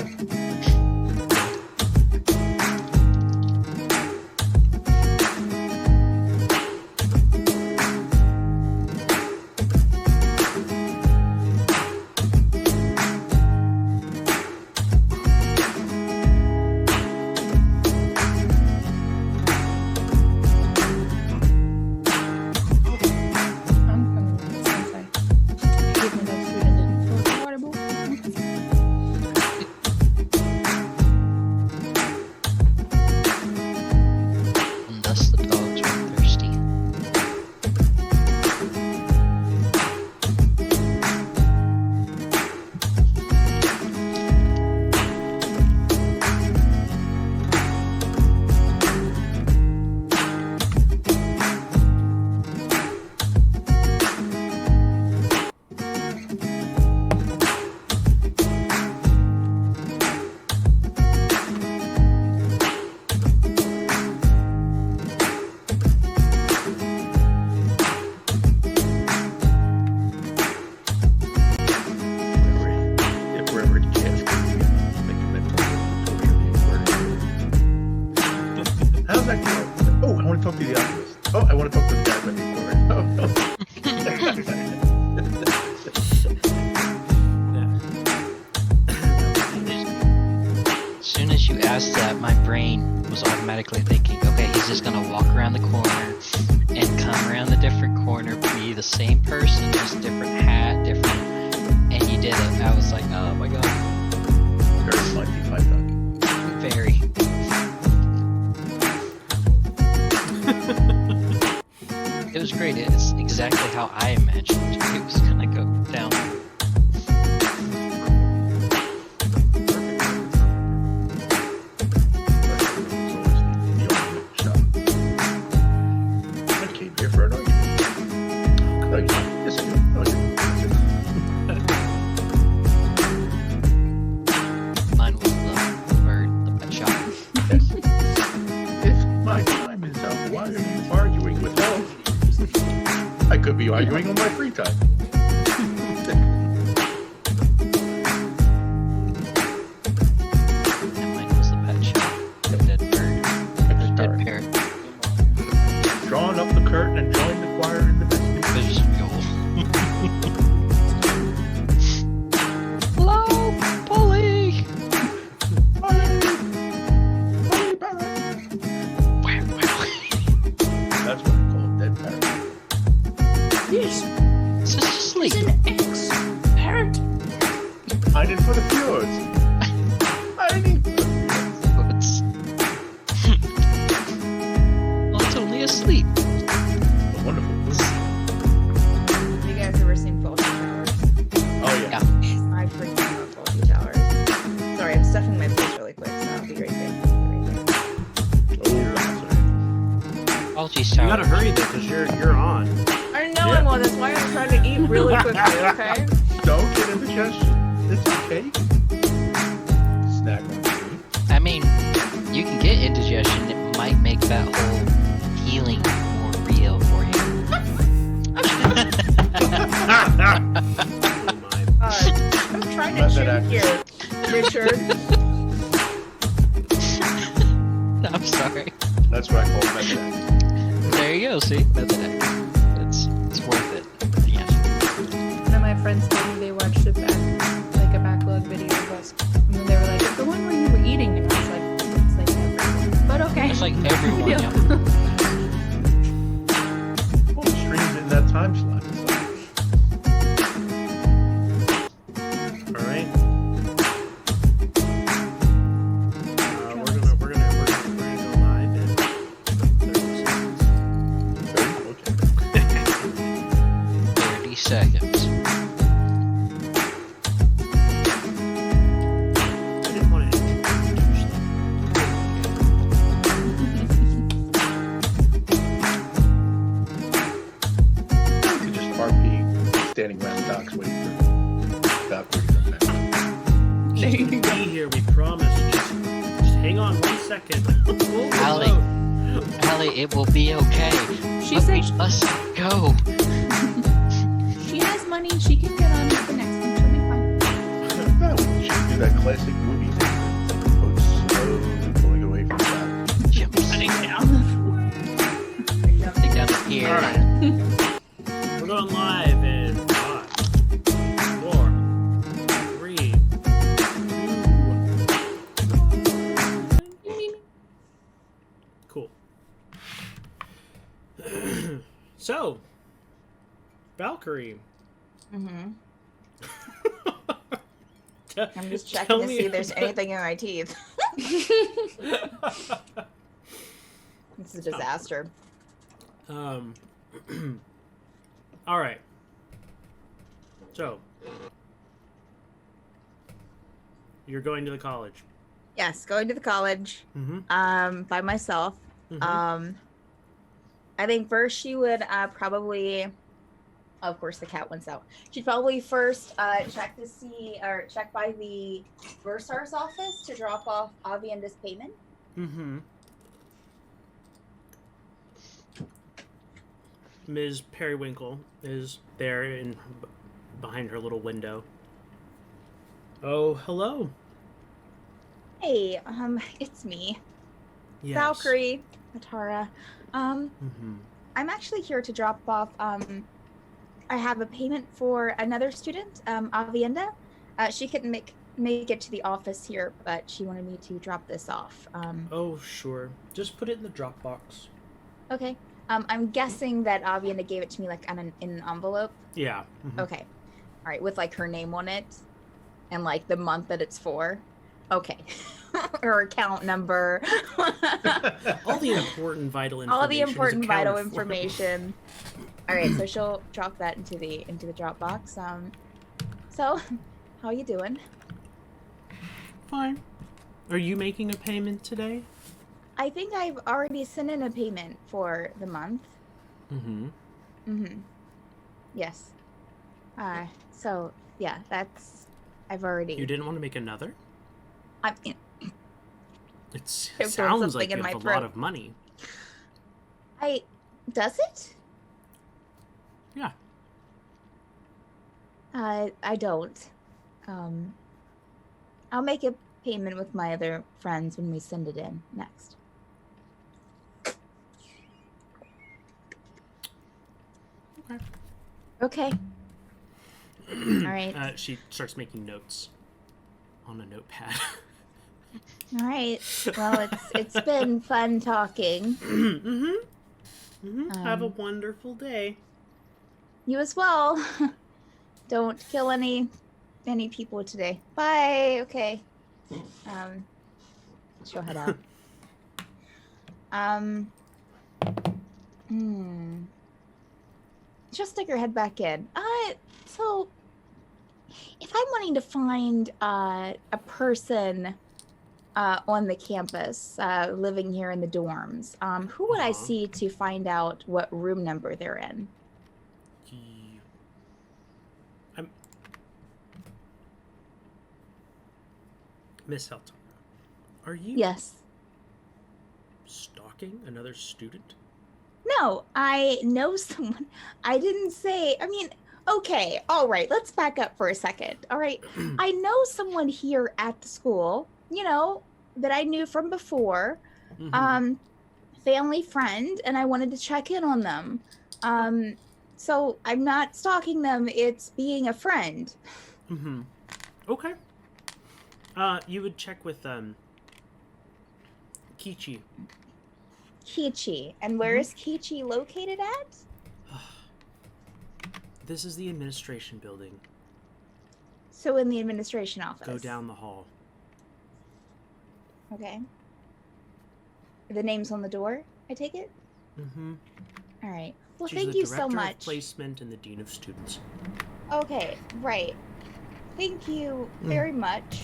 I'm coming since I gave me that food and didn't fill the water bowl. And thus the dogs were thirsty. If we're ever at Cascade, make a mental torture the aquarium. How's that go? Oh, I want to talk to the alchemist. Oh, I want to talk to the guy by the aquarium. Oh, no. As soon as you asked that, my brain was automatically thinking, okay, he's just gonna walk around the corner and come around the different corner, be the same person, just different hat, different, and you did it. I was like, oh my god, Very slightly python. very. It was great. It's exactly how I imagined it was gonna go down. I came here for an argument. No, you're not. Yes, I do. No, I didn't. Mine was the bird, the pet shop. Yes. If my time is up, why are you arguing with Elf? I could be arguing on my free time. And mine was the pet shop. The dead bird. The dead Alright. parrot. Drawing up the curtain and join the choir in the vestibule. Visual. Hello, Polly! Holly Barrett. That's what I call a dead parrot. Yes, It's just asleep. an ex-parrot. Hiding for the fjords. Hiding for the fjords. What's... well, it's only asleep. A wonderful book. Have you guys ever seen Faulty Towers? Oh yeah. I freaking love Faulty Towers. Sorry, I'm stuffing my face really quick, so I'll be right back. Oh, that's Apologies, You Tower. gotta hurry though, because you're on. I know I will. That's why I'm trying to eat really quickly. Okay. Don't get indigestion. It's okay. Snack on food. I mean, you can get indigestion. It might make that whole healing more real for you. Oh my. I'm trying to Method chew acting. here, Richard. I'm sorry. That's what I call method acting. There you go. See, method acting. It's worth it. Yeah. One of my friends told me they watched it back, like a backlog video of us, and then they were like, "It's the one where you were eating," and I was like, "It's like everyone." But okay. It's like everyone. Yeah. Yeah. Well, the stream's in that time slot. All right. We're gonna go live in 30 seconds. 30? Okay. 30 seconds. I didn't want to introduce them. be here, we promise. Just hang on 1 second. Alie, it will be okay. She said we must go. she has money. She can get on with the next one. She'll be fine. No, we should do that classic movie thing. Boats slowly pulling away from that. Sitting down. Sitting down here. All right. We're going live in 5, 4, 3, 2. Cool. So, Valkyrie. Mm-hmm. Tell I'm just checking to me see if there's about- anything in my teeth. It's a disaster. All right. So, you're going to the college. Yes, going to the college. Mm-hmm. By myself. Mhm. I think first she would probably, of course, the cat wants out. She'd probably first check by the bursar's office to drop off Avi and his payment. Mm-hmm. Ms. Periwinkle is there behind her little window. Oh, hello. Hey, it's me, Yes. Valkyrie, Atara. Mm-hmm. I'm actually here to drop off. I have a payment for another student, Avienda. She couldn't make it to the office here, but she wanted me to drop this off. Oh, sure. Just put it in the Dropbox. Okay. I'm guessing that Avienda gave it to me like in an envelope. Yeah. Mhm. Okay. All right, with like her name on it and like the month that it's for. Okay. Her account number. All the important vital information. All the is important accounted vital for. information. All right, so she'll drop that into the Dropbox. So, how you doing? Fine. Are you making a payment today? I think I've already sent in a payment for the month. Mm-hmm. Mm-hmm. Yes. So yeah, I've already. You didn't want to make another? I'm. It I've done sounds something like you in my have a throat. lot of money. Does it? Yeah. I don't. I'll make a payment with my other friends when we send it in next. Okay. All right. She starts making notes on a notepad. All right. Well, it's been fun talking. Mm-hmm. Mm-hmm. Have a Um, wonderful day. You as well. Don't kill any people today. Bye. Okay. She'll head out. She'll stick her head back in. So if I'm wanting to find a person on the campus living here in the dorms, who would I Uh-huh. see to find out what room number they're in? Miss Helton, are you Yes. stalking another student? No, I know someone. I didn't say, I mean, okay, all right, let's back up for a second. All right, I know someone here at the school, that I knew from before, Mhm. family friend, and I wanted to check in on them. So I'm not stalking them, it's being a friend. Mm-hmm. Okay. You would check with Kichi. Kichi. And where is Kichi located at? This is the administration building. So in the administration office. Go down the hall. Okay. The name's on the door, I take it? Mm-hmm. All right. Well, She's thank the you so director of much. placement and the dean of students. Okay, right. Thank you very much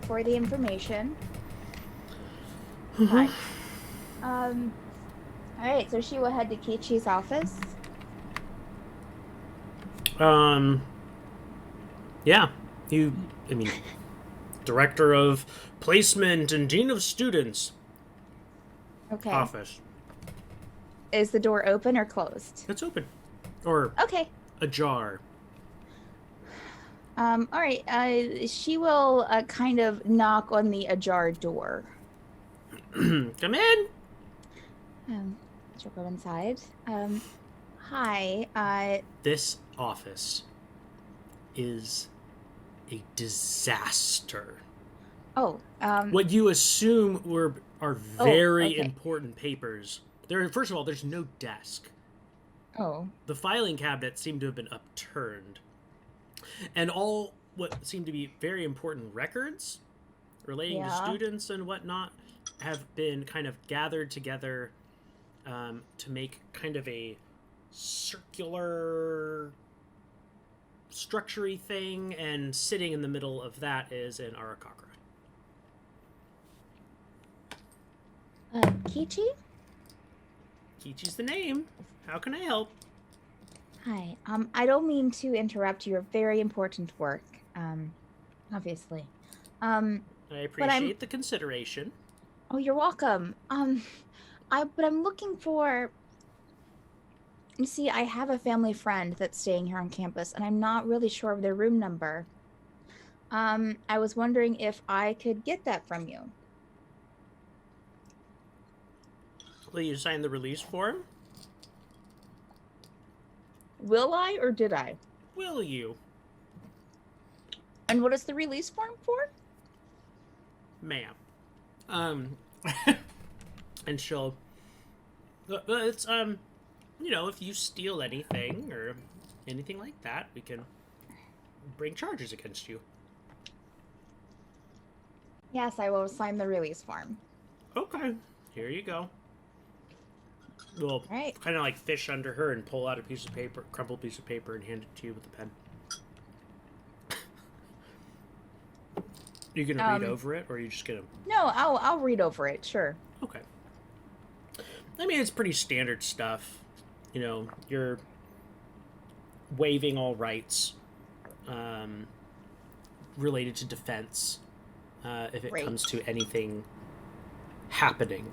for the information. Hi. All right, so she will head to Kichi's office. Yeah. Director of Placement and Dean of Students. Okay. Office. Is the door open or closed? It's open. Or okay. Ajar. All right. She will kind of knock on the ajar door. Come in. She'll go inside. Hi. This office is a disaster. Oh. What you assume are very okay. important papers. First of all, there's no desk. Oh. The filing cabinets seem to have been upturned. And all what seem to be very important records relating to students and whatnot have been kind of gathered together to make kind of a circular structure-y thing, and sitting in the middle of that is an Arakakra. Kichi? Kichi's the name. How can I help? Hi. I don't mean to interrupt your very important work. Obviously. I appreciate the consideration. Oh, you're welcome. But I'm looking for. You see, I have a family friend that's staying here on campus, and I'm not really sure of their room number. I was wondering if I could get that from you. Will you sign the release form? Will I or did I? Will you? And what is the release form for? Ma'am. And she'll... It's, if you steal anything or anything like that, we can bring charges against you. Yes, I will sign the release form. Okay. Here you go. We'll kind of like fish under her and pull out a piece of paper, crumpled piece of paper, and hand it to you with a pen. You gonna read over it, or are you just gonna? No, I'll read over it. Sure. Okay. I mean, it's pretty standard stuff. You're waiving all rights related to defense if it comes to anything happening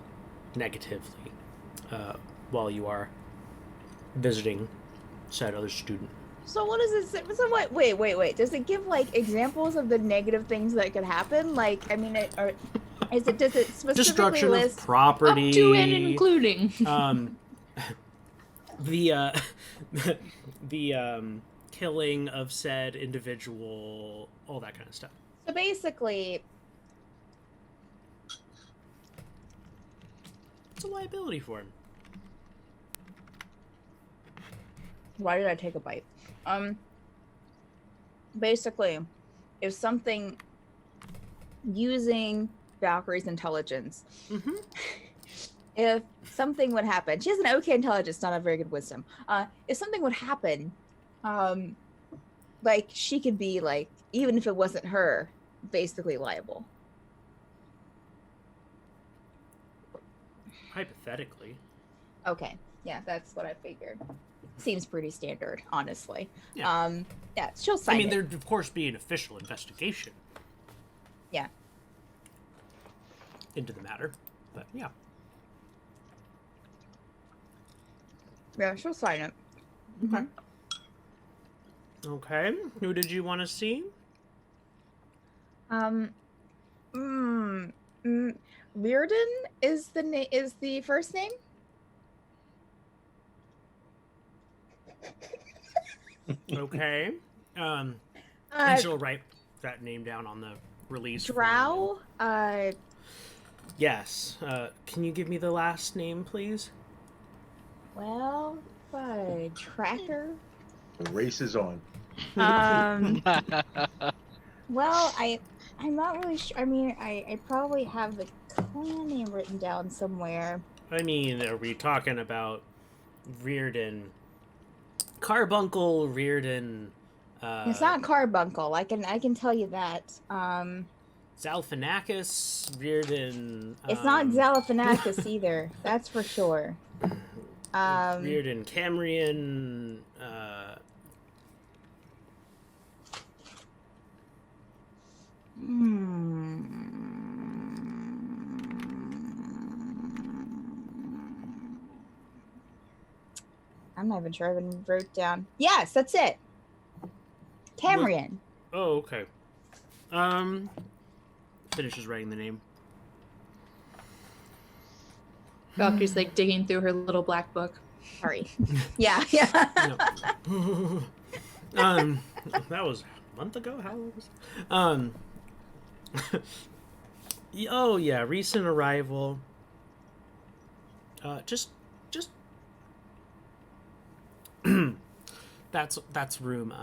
negatively while you are visiting said other student. So what does it say? So what? Wait. Does it give examples of the negative things that could happen? Does it specifically destruction list of property, up to and including the killing of said individual, all that kind of stuff. So basically, it's a liability for him. why did I take a bite? Basically, if something using Valkyrie's intelligence, if something would happen, she has an okay intelligence, not a very good wisdom. If something would happen, she could be even if it wasn't her, basically liable. Hypothetically. Okay, yeah, that's what I figured. Seems pretty standard, honestly. Yeah. She'll sign it. I mean, there'd of course be an official investigation. Yeah. Into the matter, but yeah. Yeah, she'll sign it. Okay. Okay. Who did you want to see? Reardon is the first name. Okay. And she'll write that name down on the release. Drow. Yes. Can you give me the last name, please? Well, Tracker. The race is on. Well, I'm not really sure. I mean, I probably have the clan name written down somewhere. I mean, are we talking about Reardon? Carbuncle, Reardon. It's not Carbuncle. I can tell you that. Zalphanakis, Reardon. It's not Zalphanakis either. That's for sure. Reardon, Cambrian. I'm not even sure I even wrote down. Yes, that's it. Tamrian. Oh, okay. Finishes writing the name. Valkyrie's like digging through her little black book. Sorry. Yeah. That was a month ago. How long was it? Oh yeah, recent arrival. Just. that's room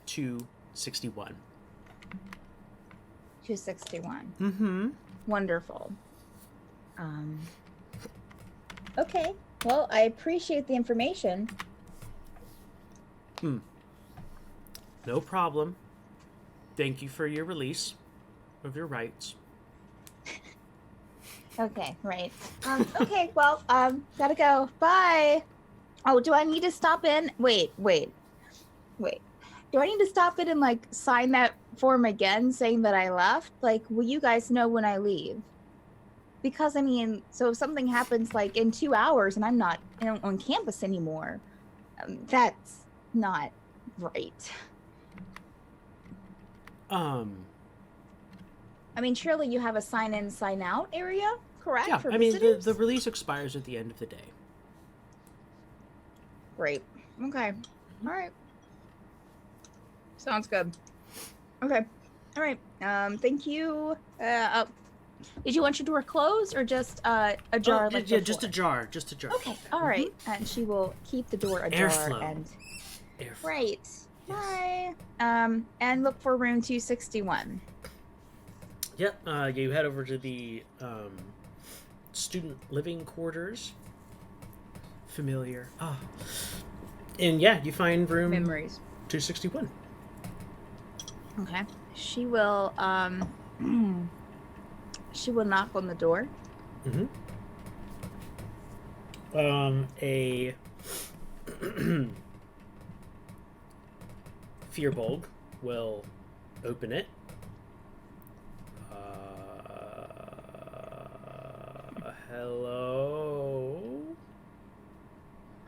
261. 261. Mm-hmm. Wonderful. Okay. Well, I appreciate the information. No problem. Thank you for your release of your rights. Okay, right. Okay, well, gotta go. Bye. Oh, do I need to stop in? Wait. Do I need to stop in and, like, sign that form again saying that I left? Like, will you guys know when I leave? Because, I mean, so if something happens, like, in 2 hours and I'm not on campus anymore, that's not right. I mean, surely you have a sign-in, sign-out area, correct? Yeah, for I mean, visitors? the release expires at the end of the day. Great. Okay. All right. Sounds good. Okay. All right. Thank you. Did you want your door closed or just a jar? Like yeah, before? just a jar. Just a jar. Okay. All right. And she will keep the door ajar. Airflow. And Airflow. right. Yes. Bye. And look for room 261. Yep. You head over to the student living quarters. Familiar. And yeah, you find room Memories. 261. Okay. She will she will knock on the door. Mm-hmm. A Fearbolg will open it. Hello?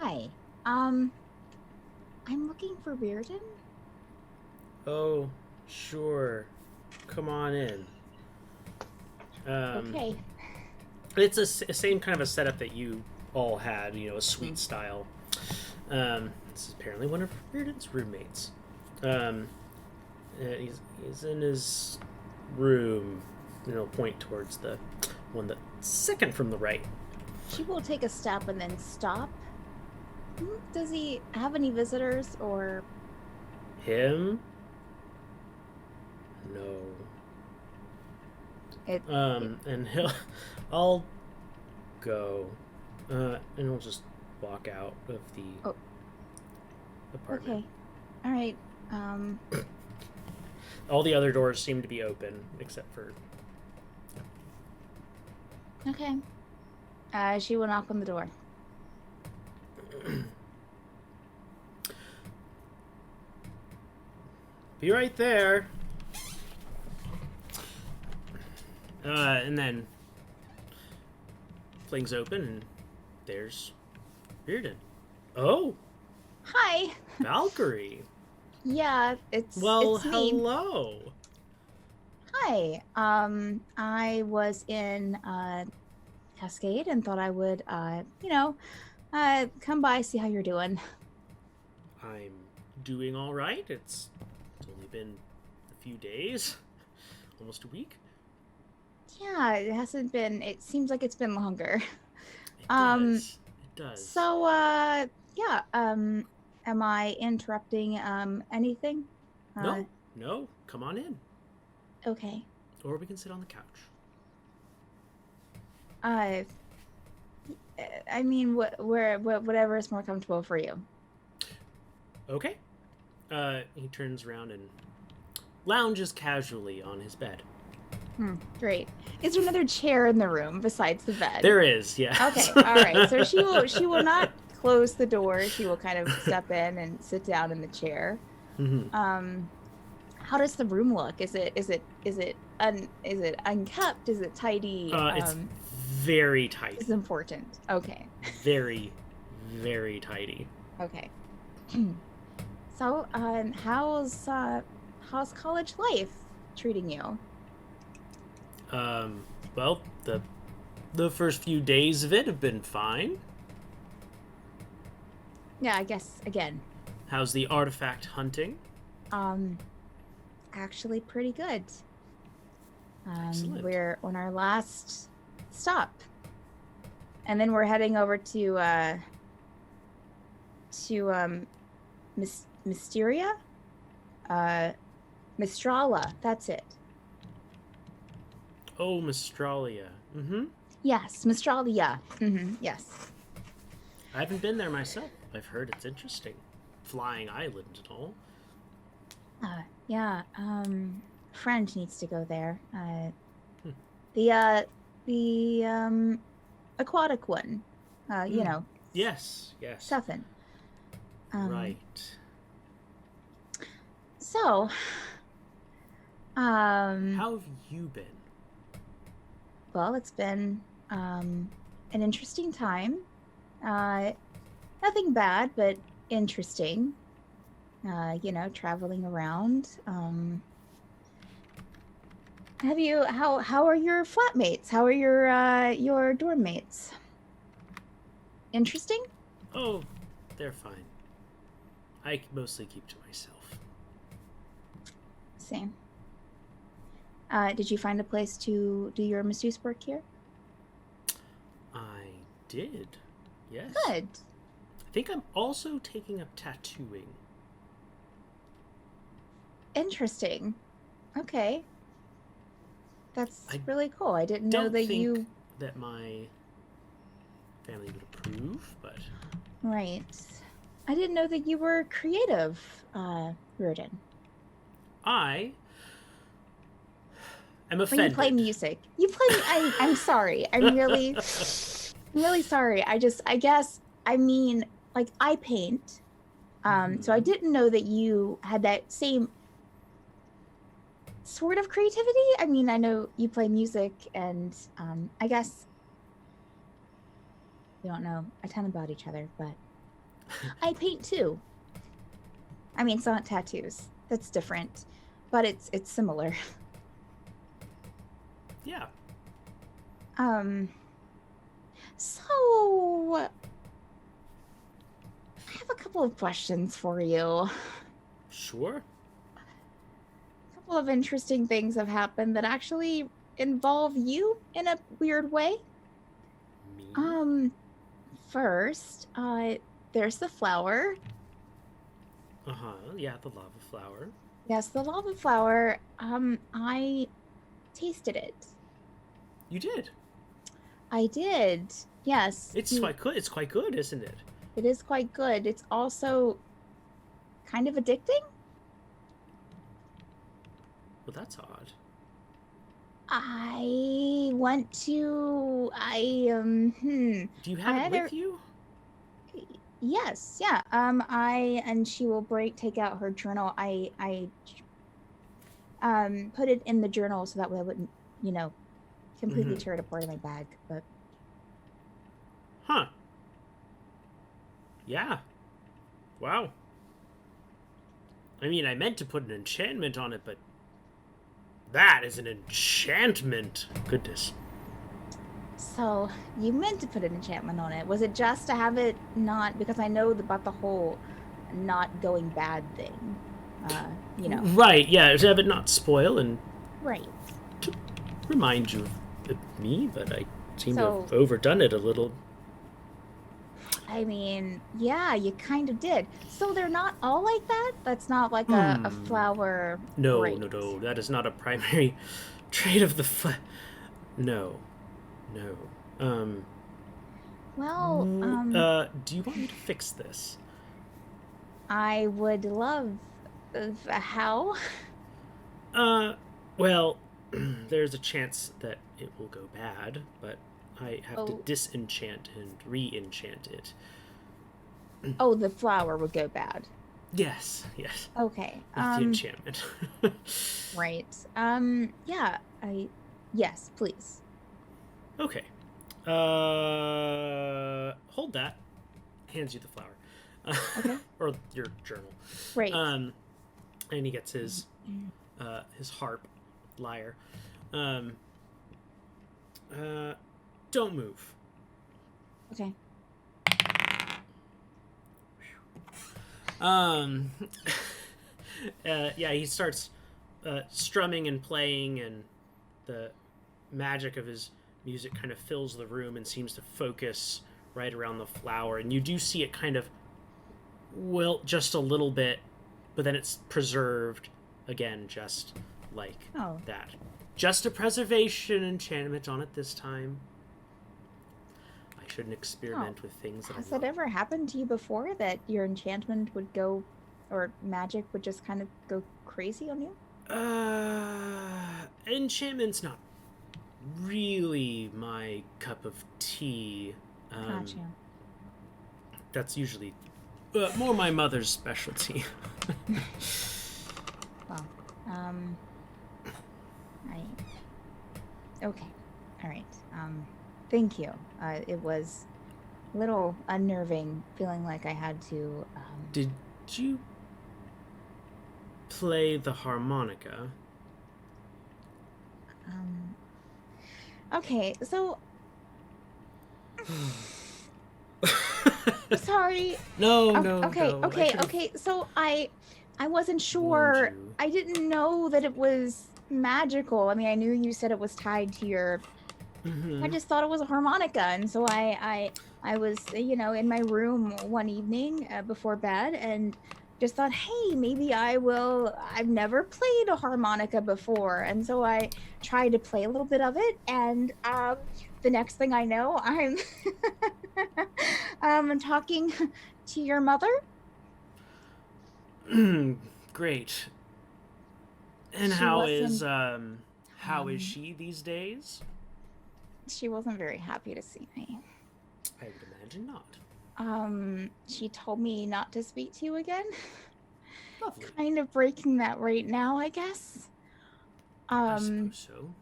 Hi. I'm looking for Reardon. Oh, sure. Come on in. Okay. It's a same kind of a setup that you all had, a suite style. This is apparently one of Reardon's roommates. He's in his room, point towards the one that's second from the right. She will take a step and then stop. Does he have any visitors or... Him? No. And I'll go, and he'll just walk out of the apartment. Okay. All right. All the other doors seem to be open, except for... Okay. She will knock on the door. Be right there. And then flings open, and there's Reardon. Oh, Hi. Valkyrie. Yeah, it's me. Hello. Hi. I was in Cascade and thought I would, come by, see how you're doing. I'm doing all right. It's only been a few days, almost a week. Yeah, it hasn't been. It seems like it's been longer. It does. It does. So, yeah. Am I interrupting anything? No. Come on in. Okay. Or we can sit on the couch. I mean, whatever is more comfortable for you. Okay. He turns around and lounges casually on his bed. Great. Is there another chair in the room besides the bed? There is, yeah. Okay, all right. So she will not close the door. She will kind of step in and sit down in the chair. Mm-hmm. How does the room look? Is it unkept? Is it tidy? It's very tidy. It's important. Okay. Very, very tidy. Okay. So, how's college life treating you? Well, the first few days of it have been fine. Yeah, I guess again. How's the artifact hunting? Actually pretty good. Excellent. We're on our last stop. And then we're heading over to Mysteria? Mistrala, that's it. Oh, Mistralia. Mm-hmm. Yes, Mistralia. Mm-hmm. Yes. I haven't been there myself. I've heard it's interesting. Flying island and all. Yeah, friend needs to go there. The aquatic one. You know. Yes. Ceth. Right. So, how have you been? Well, it's been an interesting time. Nothing bad, but interesting. Traveling around. How are your flatmates? How are your dorm mates? Interesting? Oh, they're fine. I mostly keep to myself. Same. Did you find a place to do your masseuse work here? I did. Yes. Good. I think I'm also taking up tattooing. Interesting. Okay. That's really cool. I didn't Don't know that think you... that my family would approve, but... Right. I didn't know that you were creative, Riordan. I am When offended. you play music. I'm sorry. I'm really sorry. I guess, I mean, like, I paint. So I didn't know that you had that same sort of creativity. I mean, I know you play music, and I guess we don't know a ton about each other, but I paint too. I mean, it's not tattoos. That's different, but it's similar. Yeah. So I have a couple of questions for you. Sure. A couple of interesting things have happened that actually involve you in a weird way. Me? First, there's the flower. Yeah, the lava flower. Yes, the lava flower. I tasted it. You did? I did. Yes. It's quite good. It's quite good, isn't it? It is quite good. It's also kind of addicting. Well, that's odd. I want to. Do you have it with you? Yes. Yeah. And she will take out her journal. I put it in the journal so that way I wouldn't, completely tear it apart in my bag. But. Huh. Yeah. Wow. I mean, I meant to put an enchantment on it, but that is an enchantment. Goodness. So, you meant to put an enchantment on it. Was it just to have it not... Because I know about the whole not going bad thing. Right, yeah. To have it not spoil and... Right. To remind you of me, but I seem to have overdone it a little. I mean, yeah, you kind of did. So they're not all like that? That's not like a flower... No, trait. no. That is not a primary trait of the No. Well, do you want me to fix this? I would love... how? Well, there's a chance that it will go bad, but I have to disenchant and re-enchant it. Oh, the flower would go bad. Yes. Okay. With the enchantment. Right. Yeah. Yes, please. Okay. Hold that. Hands you the flower. Okay. Or your journal. Great. And he gets his harp, lyre. Don't move. Okay. Yeah, he starts strumming and playing, and the magic of his music kind of fills the room and seems to focus right around the flower. And you do see it kind of wilt just a little bit, but then it's preserved again, just like that. Just a preservation enchantment on it this time. I shouldn't experiment with things that Has that ever happened to you before, that your enchantment would go, or magic would just kind of go crazy on you? Enchantment's not really my cup of tea. Gotcha. That's usually more my mother's specialty. Well, okay. All right. Thank you. It was a little unnerving, feeling like I had to, Did you play the harmonica? Okay, so... Sorry. No. Okay. So I wasn't sure. I didn't know that it was magical. I mean, I knew you said it was tied to your... I just thought it was a harmonica, and so I was, in my room one evening before bed, and just thought, hey, maybe I've never played a harmonica before, and so I tried to play a little bit of it, and the next thing I know, I'm talking to your mother. Great. And how is she these days? She wasn't very happy to see me. I would imagine not. She told me not to speak to you again. Lovely. Kind of breaking that right now, I guess. I suppose so.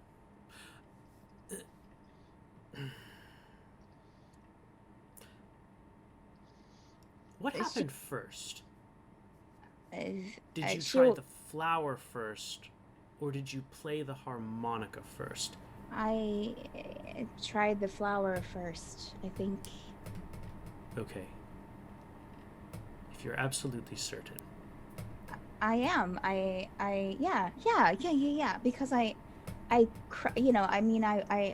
What happened first? Did you try the flower first, or did you play the harmonica first? I tried the flower first, I think. Okay. If you're absolutely certain. I am. Yeah. Because I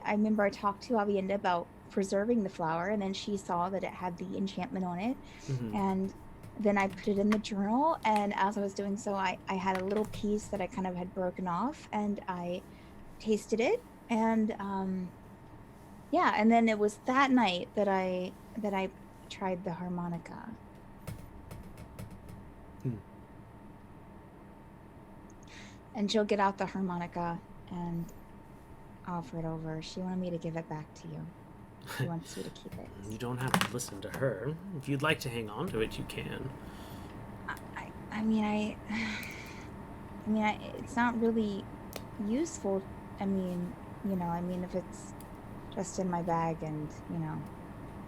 remember I talked to Avienda about preserving the flower, and then she saw that it had the enchantment on it, and then I put it in the journal, and as I was doing so, I had a little piece that I kind of had broken off, and I tasted it, and and then it was that night that I tried the harmonica. And she'll get out the harmonica and offer it over. She wanted me to give it back to you. She wants you to keep it. You don't have to listen to her. If you'd like to hang on to it, you can. It's not really useful. If it's just in my bag and,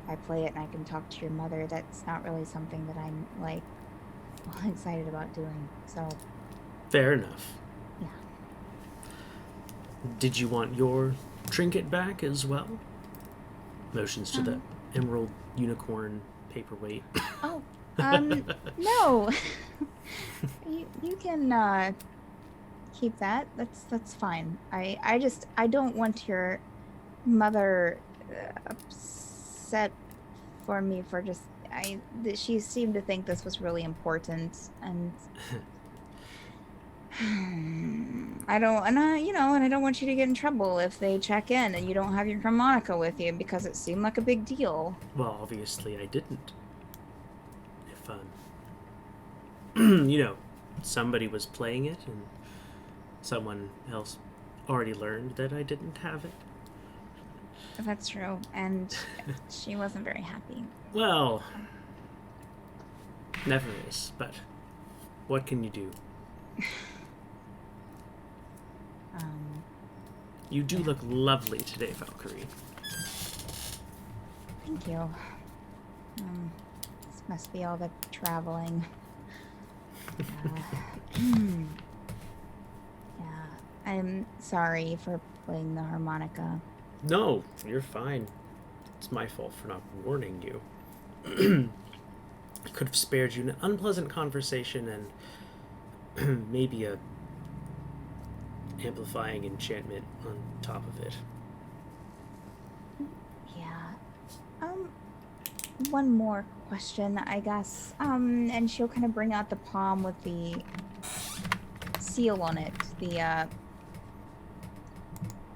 I play it and I can talk to your mother, that's not really something that I'm, excited about doing, so... Fair enough. Yeah. Did you want your trinket back as well? Motions to the emerald unicorn paperweight. Oh, no. you can keep that. That's fine. I don't want your mother upset for me for just she seemed to think this was really important, and I don't want you to get in trouble if they check in and you don't have your harmonica with you, because it seemed like a big deal. Well, obviously I didn't. If, somebody was playing it and someone else already learned that I didn't have it. That's true, and she wasn't very happy. Well, never is, but What can you do? You do look lovely today, Valkyrie. Thank you. This must be all the traveling. Yeah, I'm sorry for playing the harmonica. No, you're fine. It's my fault for not warning you. I could have spared you an unpleasant conversation and maybe a amplifying enchantment on top of it. Yeah. One more question, I guess. And she'll kind of bring out the palm with the seal on it,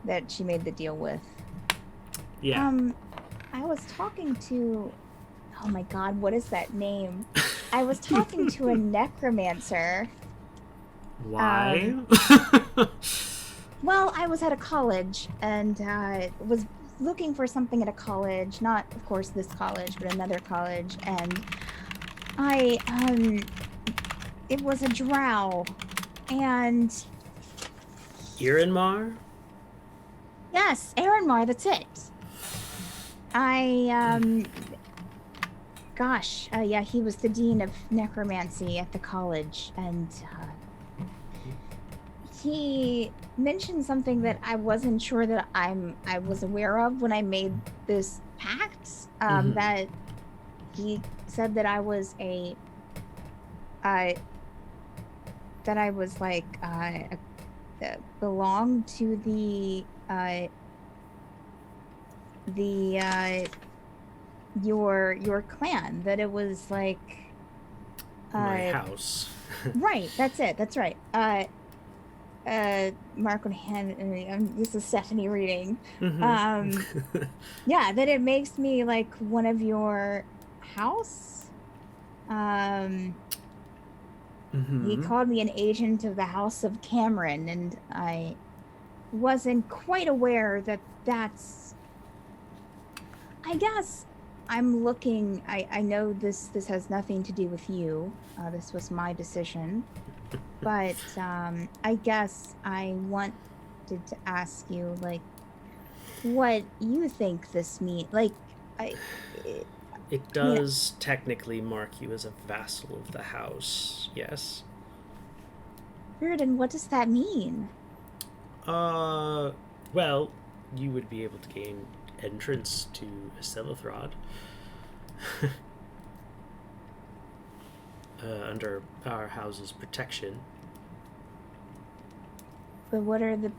that she made the deal with. Yeah. I was talking to, oh my god, what is that name? I was talking to a necromancer. Why? Well, I was at a college and was looking for something at a college, not, of course, this college, but another college, and it was a drow, and... Iranmar? Yes, Aaronmar, that's it. Yeah, he was the dean of necromancy at the college, and he mentioned something that I wasn't sure that I was aware of when I made this pact. That he said that I was belonged to your clan, that it was like My house. right, that's right. Mark on hand, this is Stephanie reading. Yeah, that it makes me like one of your house. He called me an agent of the House of Cameron, and I wasn't quite aware that that's... I guess I'm looking... I know this has nothing to do with you. This was my decision. But I guess I wanted to ask you, like, what you think this means. Like, It does technically mark you as a vassal of the house, yes. Weird, and what does that mean? Well, you would be able to gain entrance to Estelithrod under our house's protection. But what are the...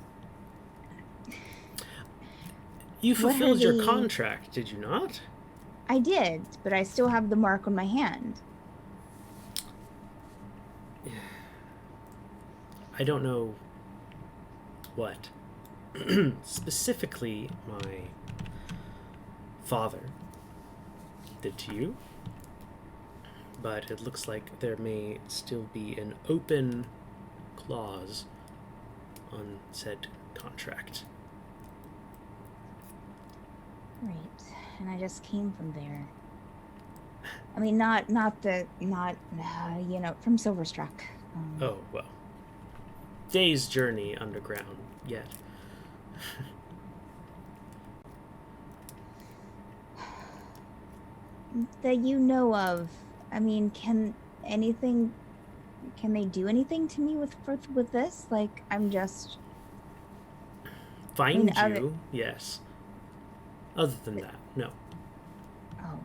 You fulfilled your contract, did you not? I did, but I still have the mark on my hand. I don't know what specifically my father did to you, but it looks like there may still be an open clause on said contract. Right, and I just came from there. I mean, not from Silverstruck. Oh, well. Day's journey underground yet. That you know of. I mean, can they do anything to me with this? Like, I'm just... Find you, yes. Other than that, no. Oh,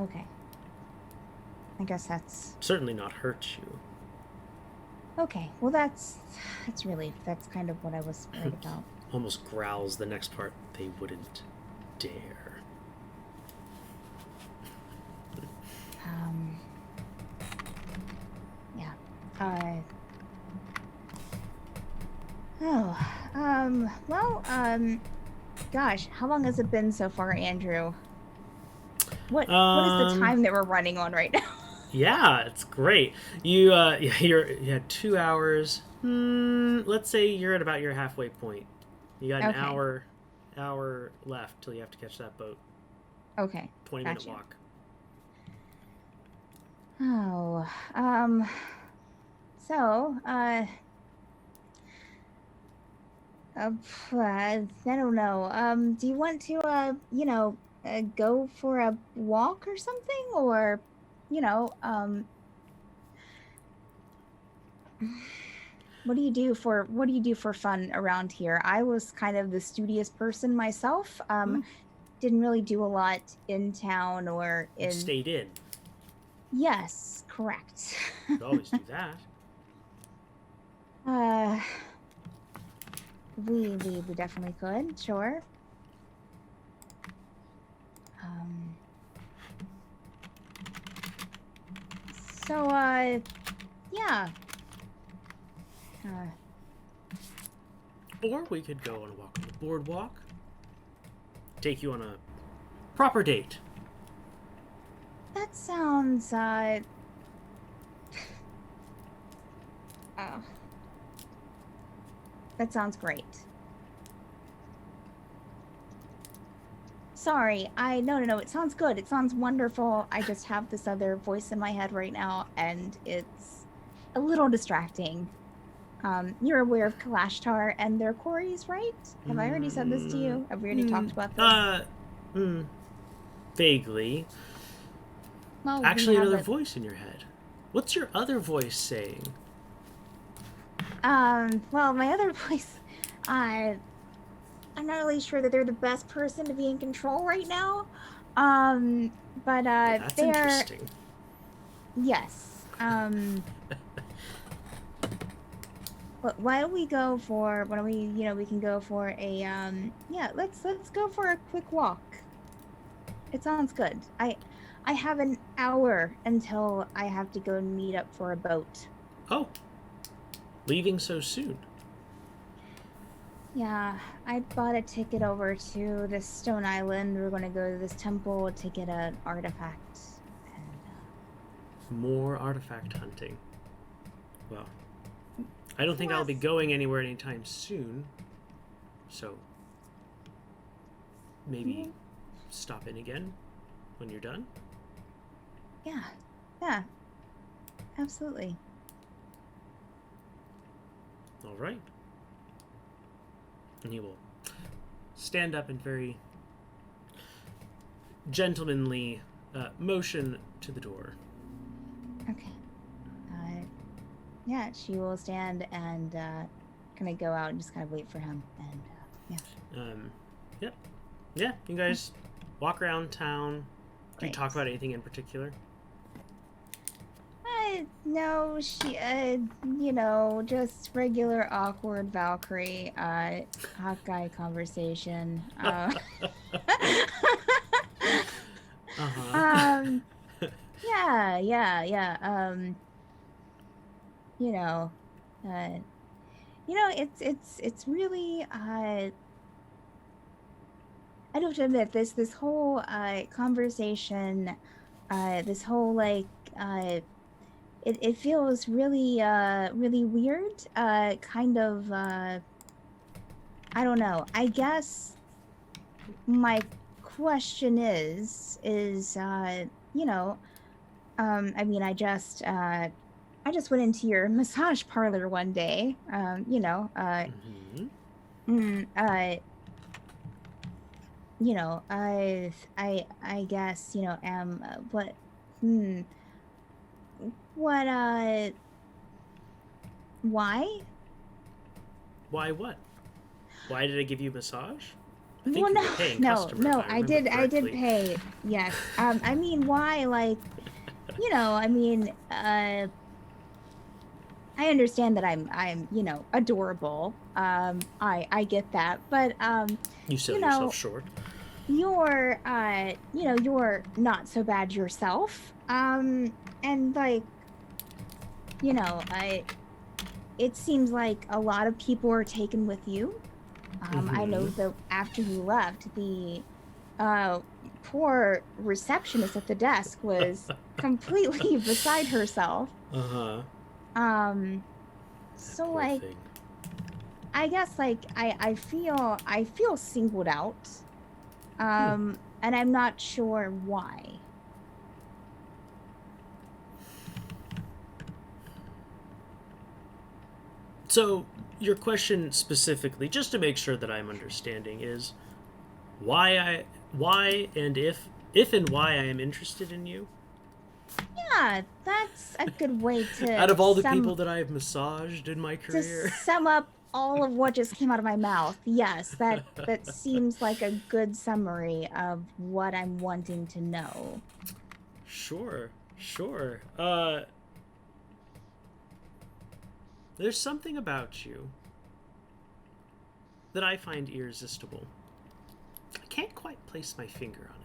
okay. I guess that's... Certainly not hurt you. Okay, well that's kind of what I was worried about. Almost growls the next part. They wouldn't dare. Yeah. Gosh, how long has it been so far, Andrew? What is the time that we're running on right now? Yeah, it's great. You had 2 hours. Let's say you're at about your halfway point. You got an hour left till you have to catch that boat. Okay. 20-minute walk. Oh, So, I don't know. Do you want to, go for a walk or something? Or, you know, what do you do for fun around here? I was kind of the studious person myself. Didn't really do a lot in town or in. Stayed in. Yes, correct. You always do that. We definitely could, sure. So, yeah. Or we could go on a walk on the boardwalk. Take you on a proper date. That sounds, oh. That sounds great. Sorry, no, it sounds good. It sounds wonderful. I just have this other voice in my head right now, and it's a little distracting. You're aware of Kalashtar and their quarries, right? Have I already said this to you? Have we already talked about this? Vaguely. Well, actually, another voice in your head. What's your other voice saying? Well, my other voice, I'm not really sure that they're the best person to be in control right now. But that's they're interesting. Yes. Why don't we go for? Why don't we? We can go for a. Yeah, let's go for a quick walk. It sounds good. I have an hour until I have to go meet up for a boat. Oh. Leaving so soon? Yeah, I bought a ticket over to this stone island. We're going to go to this temple to get an artifact. And, more artifact hunting. Well, I don't think I'll be going anywhere anytime soon. So, maybe stop in again when you're done? Yeah. Absolutely. All right. And he will stand up and very gentlemanly motion to the door. Okay. Yeah, she will stand and kind of go out and just kind of wait for him. And Yeah. You guys walk around town. Do you talk about anything in particular? No, she, just regular awkward Valkyrie, Hawkeye conversation. Yeah. It's really, I don't have to admit this whole conversation, this whole it feels really really weird, kind of I don't know. I guess my question is I mean, I just went into your massage parlor one day, I guess, am what why? Why what? Why did I give you a massage? I think Well, you were paying customer, no, if I did correctly. Pay. Yes. I mean, why? I understand that I'm adorable. I get that, but you sell yourself short. You're you're not so bad yourself. And it seems like a lot of people are taken with you. I know that after you left, the poor receptionist at the desk was completely beside herself. So poor thing. I guess I feel singled out. And I'm not sure why. So, your question specifically, just to make sure that I'm understanding, is why and if and why I am interested in you? Yeah, that's a good way to. Out of all the people that I've massaged in my career, to sum up all of what just came out of my mouth, yes, that seems like a good summary of what I'm wanting to know. Sure. There's something about you that I find irresistible. I can't quite place my finger on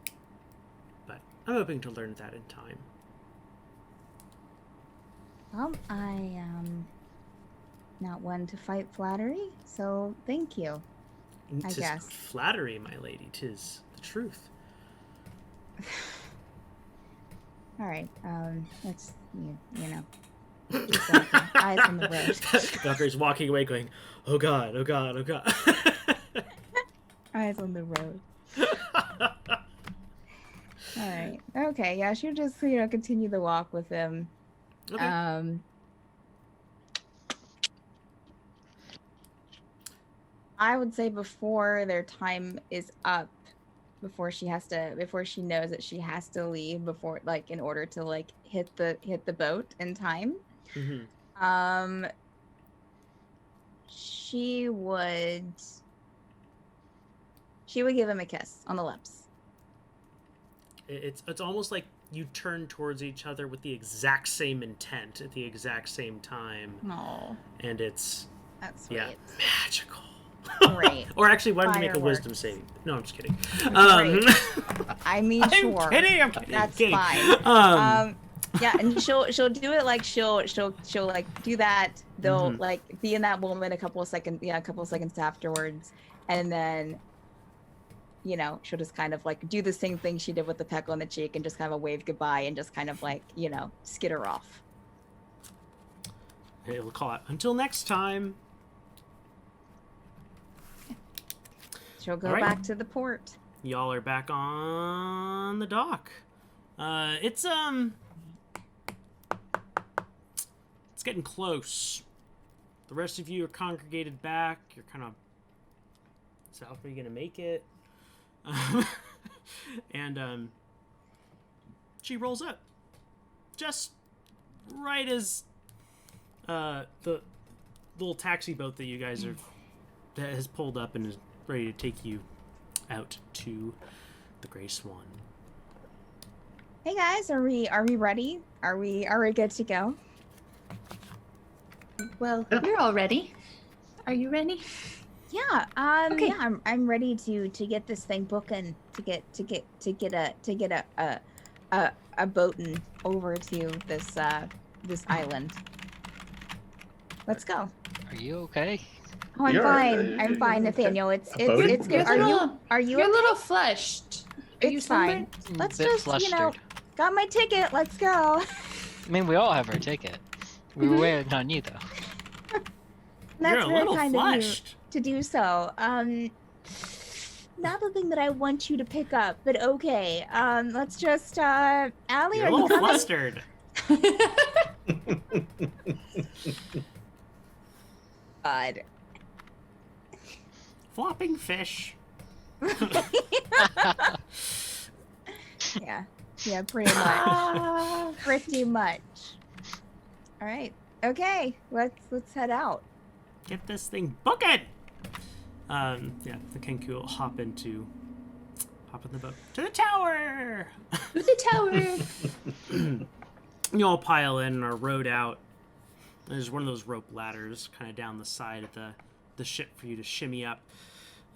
it. But I'm hoping to learn that in time. Well, I am not one to fight flattery, so thank you. I guess. Flattery, my lady, 'tis the truth. All right, let's, you know. Eyes on the road. Valkyrie's walking away going, oh god. Eyes on the road. Alright. Okay, yeah, she'll just, continue the walk with him. Okay. I would say before their time is up, before she knows that she has to leave in order to hit the boat in time. Mm-hmm. She would give him a kiss on the lips. It's almost like you turn towards each other with the exact same intent at the exact same time. Oh, and that's sweet. Yeah, magical. Great. Or actually, why don't you make a wisdom saving? No, I'm just kidding. I mean, sure. I'm kidding. That's fine. Yeah, and she'll do it she'll do that. They'll be in that moment a couple of seconds afterwards, and then she'll just kind of do the same thing she did with the peck on the cheek and just kind of wave goodbye and just kind of skitter off. Hey, we'll call it until next time. She'll go back to the port. Y'all are back on the dock. It's getting close. The rest of you are congregated back. You're kind of... So how are you going to make it? And she rolls up. Just right as the little taxi boat that you guys that has pulled up and is ready to take you out to the Grey Swan. Hey guys, are we ready? Are we good to go? Well, we're all ready. Are you ready? Yeah. Okay. Yeah, I'm ready to get this thing booking to get a boatin' over to this island. Let's go. Are you okay? Oh, I'm fine. I'm fine, Nathaniel. It's good. Are you? You're a little flushed. Are you fine. Let's just flustered. got my ticket. Let's go. I mean, we all have our ticket. We were waiting on you, though. That's very kind of you to do so. Not the thing that I want you to pick up, but okay. Let's just Alie, you're a little flustered. God. Flopping fish. Yeah, pretty much. Pretty much. All right. Okay, let's head out. Get this thing booking. Yeah, the Kenku will hop in the boat to the tower. To the tower. You all pile in and are rowed out. There's one of those rope ladders kind of down the side of the ship for you to shimmy up.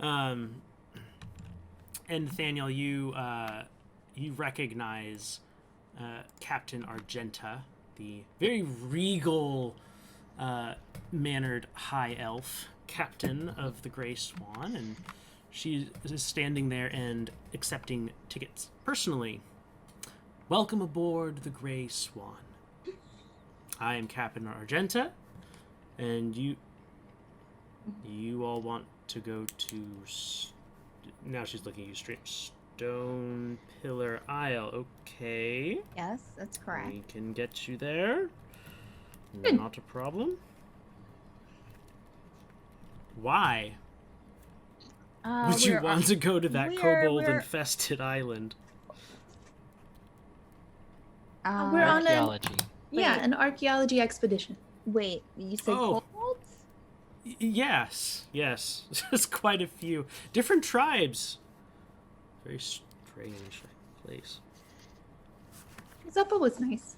And Nathaniel, you recognize Captain Argenta, the very regal, mannered high elf captain of the Grey Swan, and she is standing there and accepting tickets personally. Welcome aboard the Grey Swan. I am Captain Argenta, and you all want to go to... Now she's looking at you straight. Stone Pillar Isle. Okay. Yes, that's correct. We can get you there. Not a problem. Why would you want to go to that kobold-infested island? We're on Archaeology. an archaeology expedition. Wait, you said kobolds? Yes. There's quite a few different tribes. Very strange place. Zuppa was nice.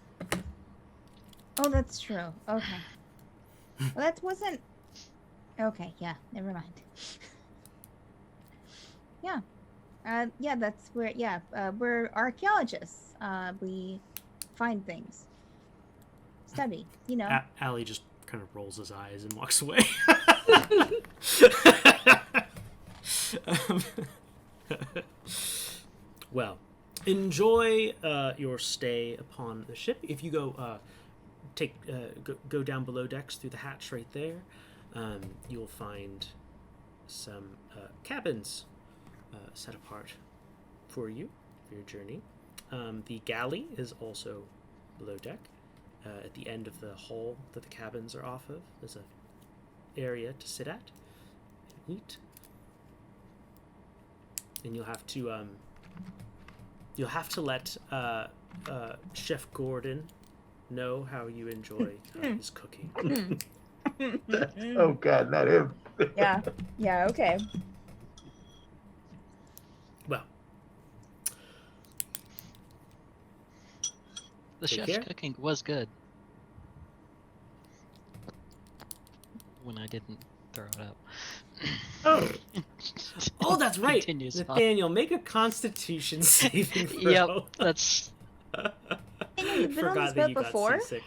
Oh, that's true. Okay. Well, that wasn't... Okay, yeah, never mind. Yeah. Yeah, that's where... Yeah, we're archaeologists. We find things. Study, you know. Alie just kind of rolls his eyes and walks away. Well, enjoy your stay upon the ship. If you go go down below decks through the hatch right there, you'll find some cabins set apart for you for your journey. The galley is also below deck. At the end of the hall that the cabins are off of, there's a area to sit at and eat. And you'll have to let Chef Gordon know how you enjoy his cooking. Oh God, not him. Yeah, okay. Well, The Take chef's care. cooking was good. When I didn't throw it up. oh, that's right. Continues on. Nathaniel, make a Constitution saving throw. Yep, that's... Daniel, you've been on this Forgot that boat you got before? seasick.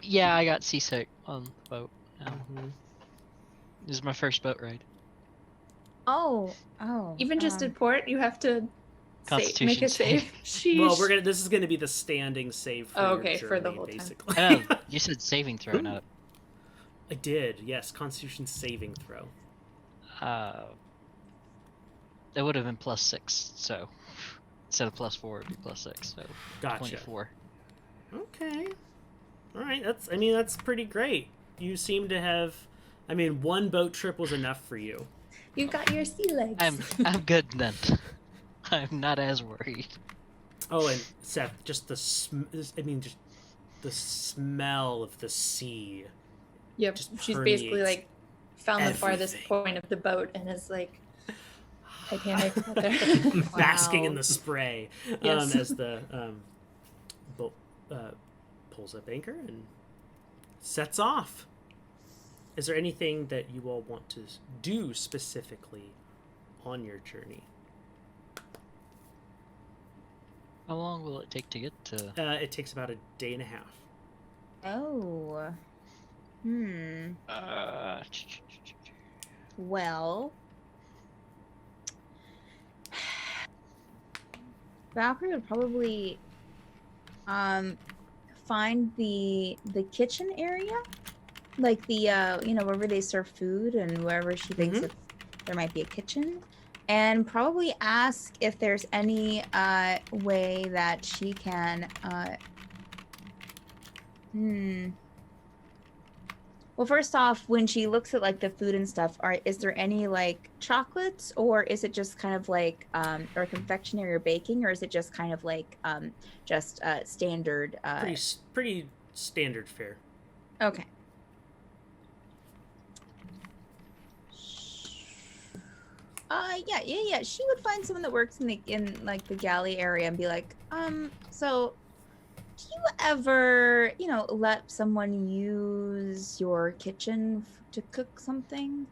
Yeah, I got seasick on the boat. Mhm. This is my first boat ride. Oh. Even just at port, you have to make a save. Sheesh. Well, this is gonna be the standing save for your journey, for the whole time. basically. I know, you said saving throw, not... I did, yes. Constitution saving throw. That would have been +6, so... Instead of +4, it'd be +6, so... Gotcha. 24. Okay. All right. That's pretty great. You seem to have. One boat trip was enough for you. You got your sea legs. I'm good then. I'm not as worried. Oh, and Ceth, just the smell of the sea. Yep. just She's basically permeates like found the farthest everything. point of the boat and is like Titanic out there. Basking in the spray. Yes. As the boat pulls up anchor and sets off. Is there anything that you all want to do specifically on your journey? How long will it take to get to... It takes about a day and a half. Oh. Well. Valkyrie would probably find the kitchen area, like the wherever they serve food and wherever she thinks that there might be a kitchen, and probably ask if there's any way that she can Well, first off, when she looks at like the food and stuff, is there any like chocolates, or is it just kind of like or confectionery or baking, or is it just kind of like just standard? Pretty standard fare. Okay. Yeah. She would find someone that works in like the galley area and be like, so do you ever, let someone use your kitchen to cook something?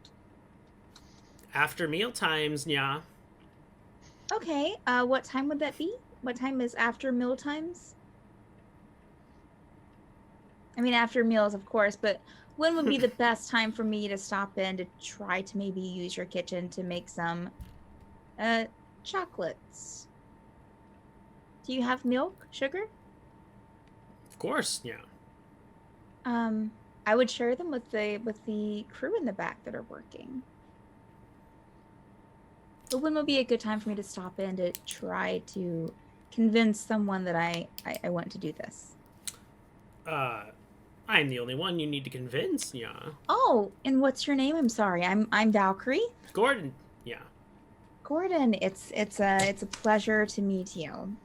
After meal times, yeah. Okay. What time would that be? What time is after meal times? After meals, of course, but when would be the best time for me to stop in to try to maybe use your kitchen to make some chocolates? Do you have milk, sugar? Of course, yeah. I would share them with the crew in the back that are working. But when would be a good time for me to stop in to try to convince someone that I want to do this? I'm the only one you need to convince, yeah. Oh, and what's your name? I'm sorry. I'm Valkyrie. Gordon, yeah. Gordon, it's a pleasure to meet you.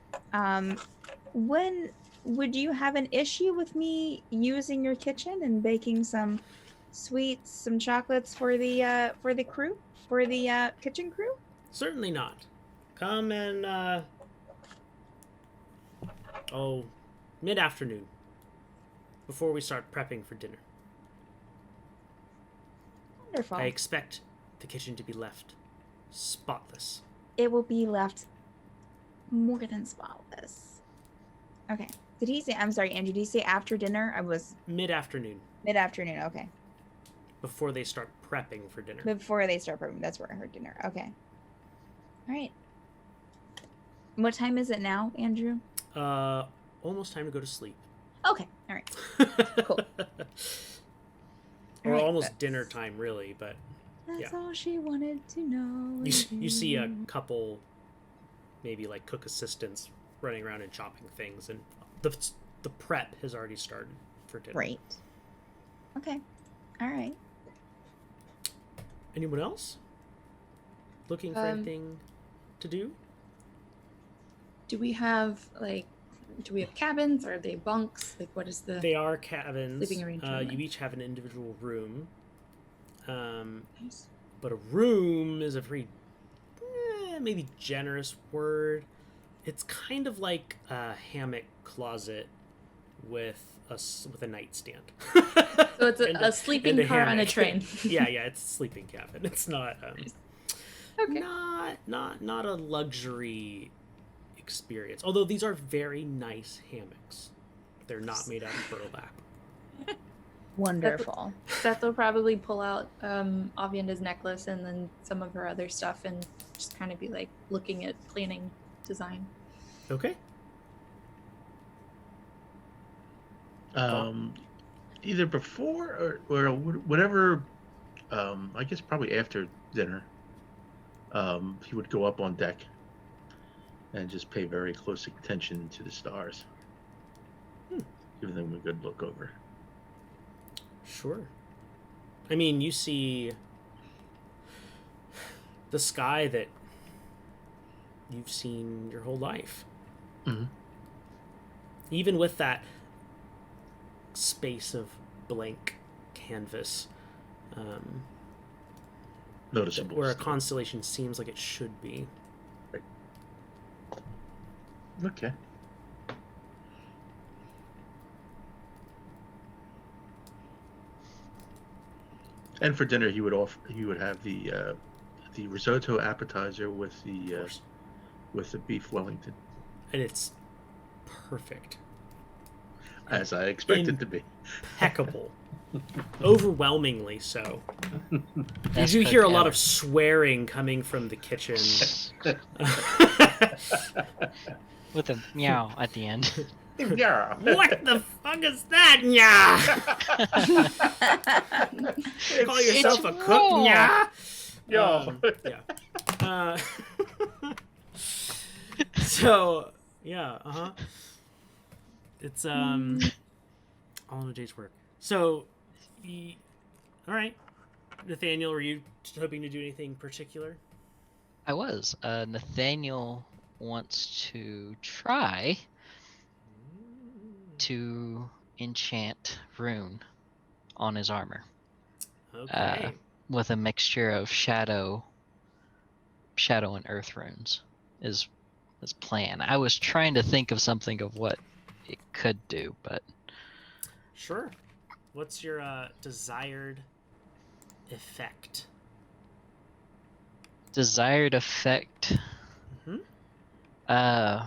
When would you have an issue with me using your kitchen and baking some sweets, some chocolates for the crew, for the kitchen crew? Certainly not. Come and, mid-afternoon, before we start prepping for dinner. Wonderful. I expect the kitchen to be left spotless. It will be left more than spotless. Okay. Did he say, I'm sorry, Andrew, did he say after dinner? I was... Mid-afternoon. Mid-afternoon, okay. Before they start prepping for dinner. Before they start prepping, that's where I heard dinner. Okay. All right. What time is it now, Andrew? Almost time to go to sleep. Okay, all right. Cool. Or Alright, almost dinner time, really, but that's all she wanted to know. you see a couple, maybe like cook assistants running around and chopping things, and the prep has already started for dinner. Great. Okay. All right. Anyone else looking for anything to do? Do we have cabins? Are they bunks? Like, what is the... They are cabins. Sleeping arrangement. You each have an individual room. Nice. But a room is a very, maybe generous word. It's kind of like a hammock closet with a nightstand. So it's a sleeping car on a train. yeah, it's a sleeping cabin. It's not okay. not a luxury experience. Although these are very nice hammocks. They're not made out of burlap. Wonderful. Ceth will probably pull out Avienda's necklace and then some of her other stuff and just kind of be like looking at planning design. Okay. Either before or whatever, I guess probably after dinner, he would go up on deck and just pay very close attention to the stars. Give them a good look over. Sure. I mean, you see the sky that you've seen your whole life. Mm-hmm. Even with that space of blank canvas, Noticeable. where a constellation seems like it should be. Right. Okay. And for dinner, he would have the risotto appetizer with the beef Wellington, And it's perfect. as I expected to be. Impeccable. Overwhelmingly so. You Best do cook hear a lot ever. of swearing coming from the kitchen. With a meow at the end. Yeah. What the fuck is that, nya? You call yourself a cook, raw. nya? Yeah. So, yeah, It's, all in a day's work. So, all right. Nathaniel, were you hoping to do anything particular? I was. Nathaniel wants to try to enchant rune on his armor. Okay. With a mixture of shadow and earth runes is his plan. I was trying to think of something of what it could do, but Sure. What's your desired effect? desired effect. Mm-hmm.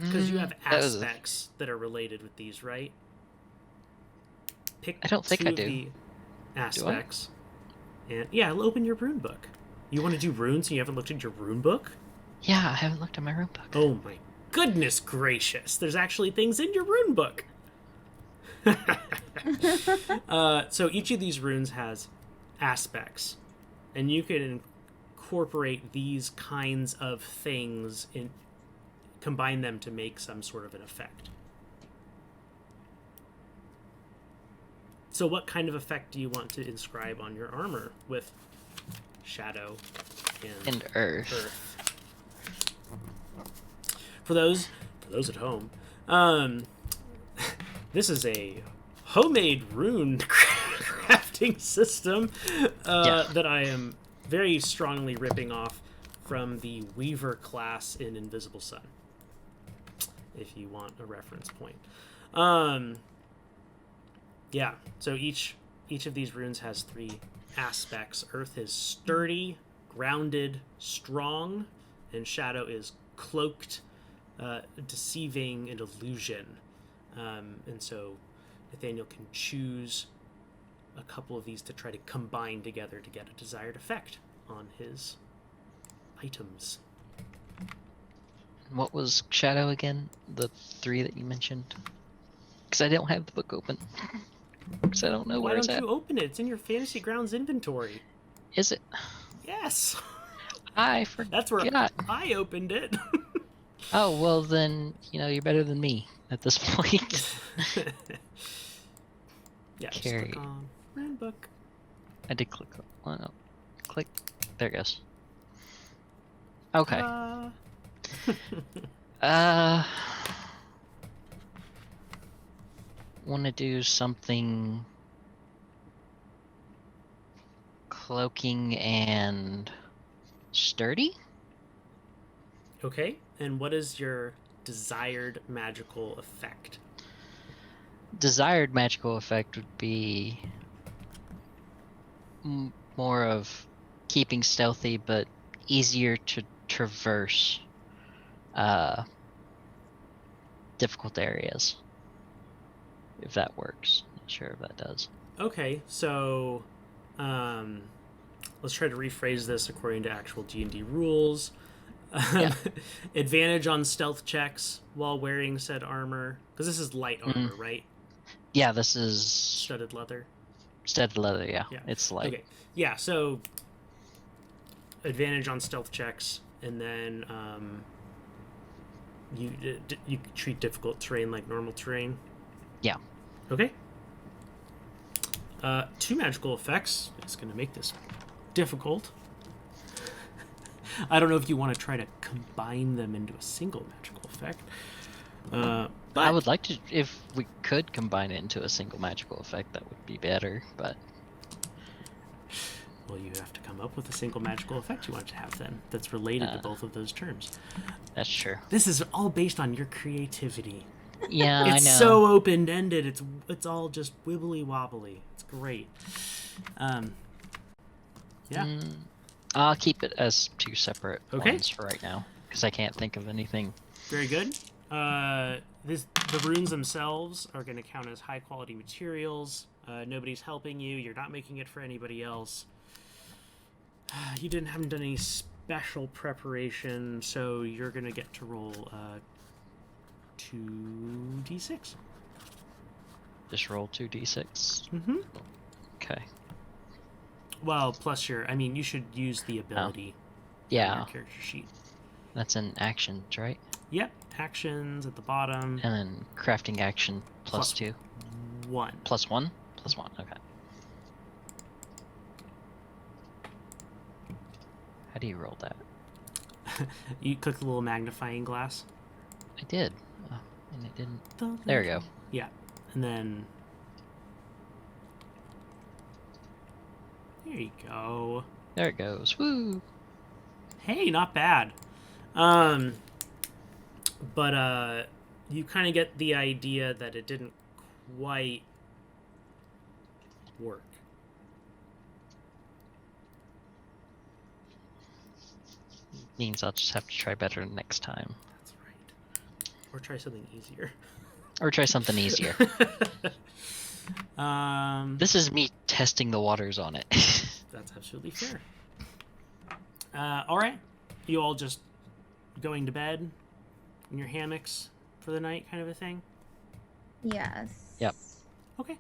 Because you have aspects that are related with these, right? Pick I don't think two I of do. the aspects. And yeah, open your rune book. You want to do runes and you haven't looked at your rune book? Yeah, I haven't looked at my rune book. Oh my goodness gracious. There's actually things in your rune book. So each of these runes has aspects. And you can incorporate these kinds of things in, combine them to make some sort of an effect. So what kind of effect do you want to inscribe on your armor with shadow and earth? For those at home, this is a homemade rune crafting system that I am very strongly ripping off from the Weaver class in Invisible Sun, if you want a reference point. Yeah, so each of these runes has 3 aspects. Earth is sturdy, grounded, strong, and shadow is cloaked, deceiving, and illusion. And so Nathaniel can choose a couple of these to try to combine together to get a desired effect on his items. What was shadow again? The 3 that you mentioned? Because I don't have the book open. Because I don't know where it's at. Why don't you open it? It's in your Fantasy Grounds inventory. Is it? Yes. I forgot. That's where I opened it. Oh, well then, you're better than me at this point. Yeah, Carry. just click on rune book. I did click on it. Click. There it goes. Okay. Want to do something cloaking and sturdy? Okay, and what is your desired magical effect? Desired magical effect would be more of keeping stealthy, but easier to traverse difficult areas. If that works. Not sure if that does. Okay, so let's try to rephrase this according to actual D&D rules. Yeah. Advantage on stealth checks while wearing said armor. Because this is light armor, right? Yeah, this is... Studded leather. Studded leather, yeah. It's light. Okay, yeah, so advantage on stealth checks, and then you treat difficult terrain like normal terrain. Yeah. Okay. 2 magical effects. It's going to make this difficult. I don't know if you want to try to combine them into a single magical effect. But I would like to, if we could combine it into a single magical effect, that would be better, but... Well, you have to come up with a single magical effect you want to have then, that's related to both of those terms. That's true. This is all based on your creativity. Yeah, I know. It's so open-ended. It's all just wibbly-wobbly. It's great. Yeah. I'll keep it as 2 separate ones for right now, because I can't think of anything. Very good. The runes themselves are going to count as high-quality materials. Nobody's helping you. You're not making it for anybody else. You haven't done any special preparation, so you're going to get to roll 2d6. Just roll 2d6? Mm-hmm. Okay. Well, plus you should use the ability on your character sheet. That's an action, right? Yep. Actions at the bottom. And then crafting action plus 2. 1. Plus 1? Plus 1, okay. How do you roll that? You click the little magnifying glass. I did. And it didn't... There we go. Yeah. And then... There you go. There it goes. Woo! Hey, not bad. But you kind of get the idea that it didn't quite work. Means I'll just have to try better next time. That's right. Or try something easier. Or try something easier. This is me testing the waters on it. That's absolutely fair. All right. You all just going to bed in your hammocks for the night kind of a thing? Yes. Yep. Okay.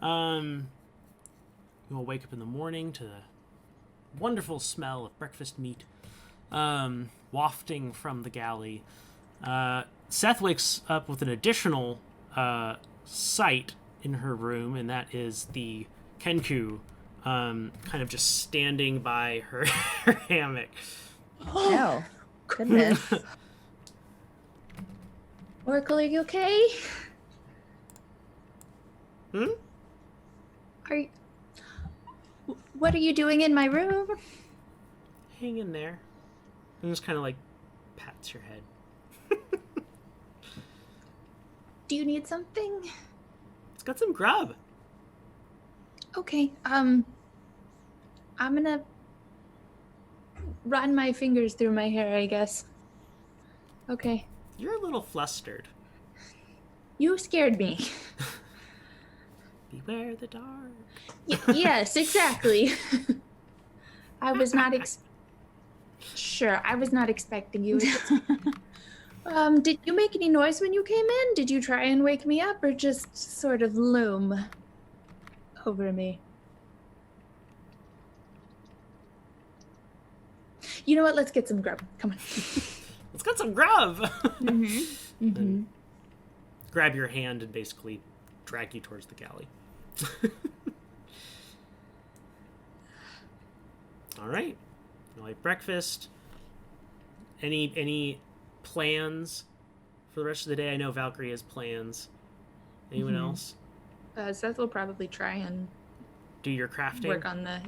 You will wake up in the morning to the wonderful smell of breakfast meat wafting from the galley. Ceth wakes up with an additional sight in her room, and that is the Kenku kind of just standing by her, her hammock. Oh, goodness. Oracle, are you okay? What are you doing in my room? Hang in there. And just kind of like pats your head. Do you need something? It's got some grub. Okay, I'm gonna run my fingers through my hair, I guess. Okay. You're a little flustered. You scared me. Beware the dark. Yes, exactly. I was not I was not expecting you. Did you make any noise when you came in? Did you try and wake me up or just sort of loom over me? You know what? Let's get some grub. Come on. Let's get some grub. Mm-hmm. Mm-hmm. Grab your hand and basically drag you towards the galley. All right. You like breakfast? Any plans for the rest of the day? I know Valkyrie has plans. Anyone else? Ceth will probably try and Do your crafting? work on the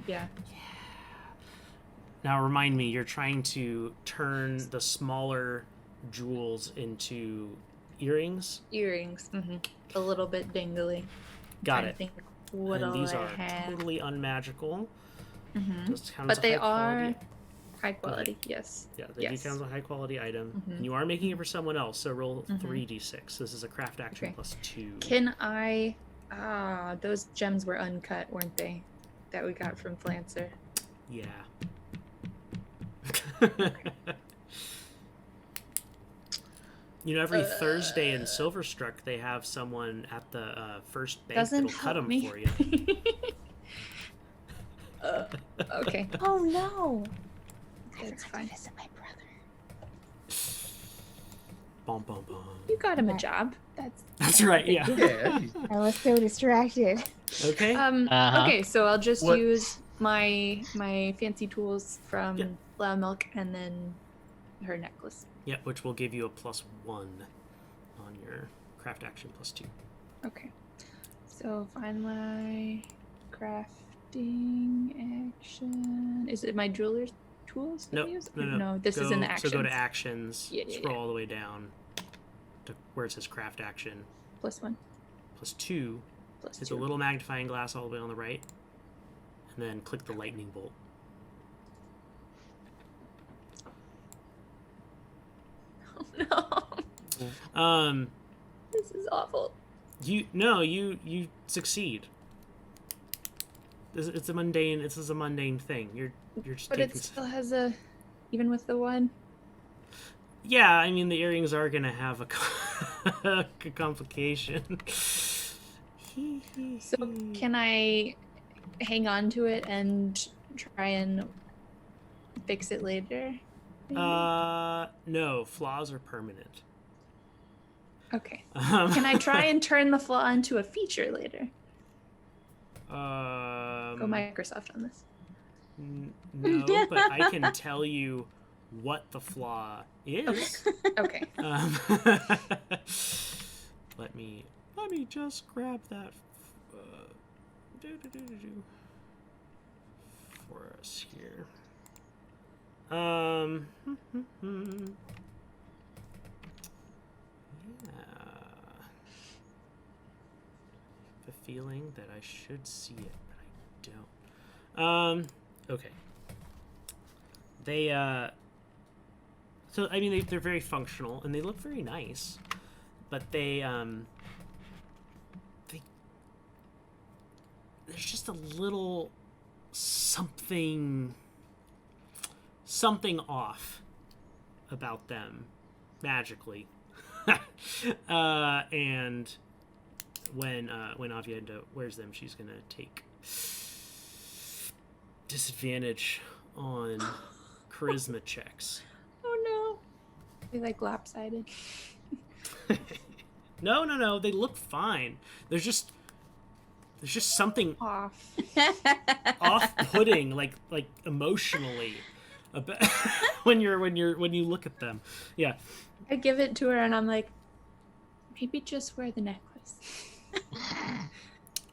Now remind me, you're trying to turn the smaller jewels into earrings? earrings. A little bit dingly. Got Trying it. to think what And all these I are have. totally unmagical. Just count But as a they high quality. are high quality. Yes. Yeah, they do count as a high quality item. And you are making it for someone else, so roll 3d6. This is a craft action Okay. plus 2. Can I? Those gems were uncut, weren't they? That we got from Flancer. Yeah. You know, every Thursday in Silverstruck, they have someone at the first bank Doesn't that'll cut help them me. for you. Okay. Oh no! It's fine. Visit my brother. Bum, bum, bum. You got him a Right. job. That's right, yeah. Yeah. I was so distracted. Okay. Okay, so I'll just What- use my fancy tools from Yep. Flower Milk and then her necklace. Yeah, which will give you a +1 on your craft action plus 2. Okay. So find my crafting action. Is it my jeweler's tools that I No, use? no. This is in the actions. So go to actions, Yeah, yeah, scroll yeah. all the way down to where it says craft action, +1. plus 2. Plus Hit 2. the little magnifying glass all the way on the right, and then click the lightning bolt. Oh no. Um, This is awful. you succeed. This is a mundane thing. You're just But taking. it still has a, even with the 1. Yeah, I mean the earrings are gonna have a a complication. So can I hang on to it and try and fix it later? maybe? No, flaws are permanent. Okay. Can I try and turn the flaw into a feature later? Go Microsoft on this. No, but I can tell you what the flaw is. Okay. Let me just grab that for us here. Yeah. The feeling that I should see it, but I don't. Okay. They so I mean they're very functional and they look very nice, but there's just a little something off about them magically. And when Avienda wears them, she's gonna take disadvantage on charisma checks. Oh no. They like lopsided. No. They look fine. There's just something Off. off-putting, like emotionally, about when you look at them. Yeah. I give it to her and I'm like, maybe just wear the necklace.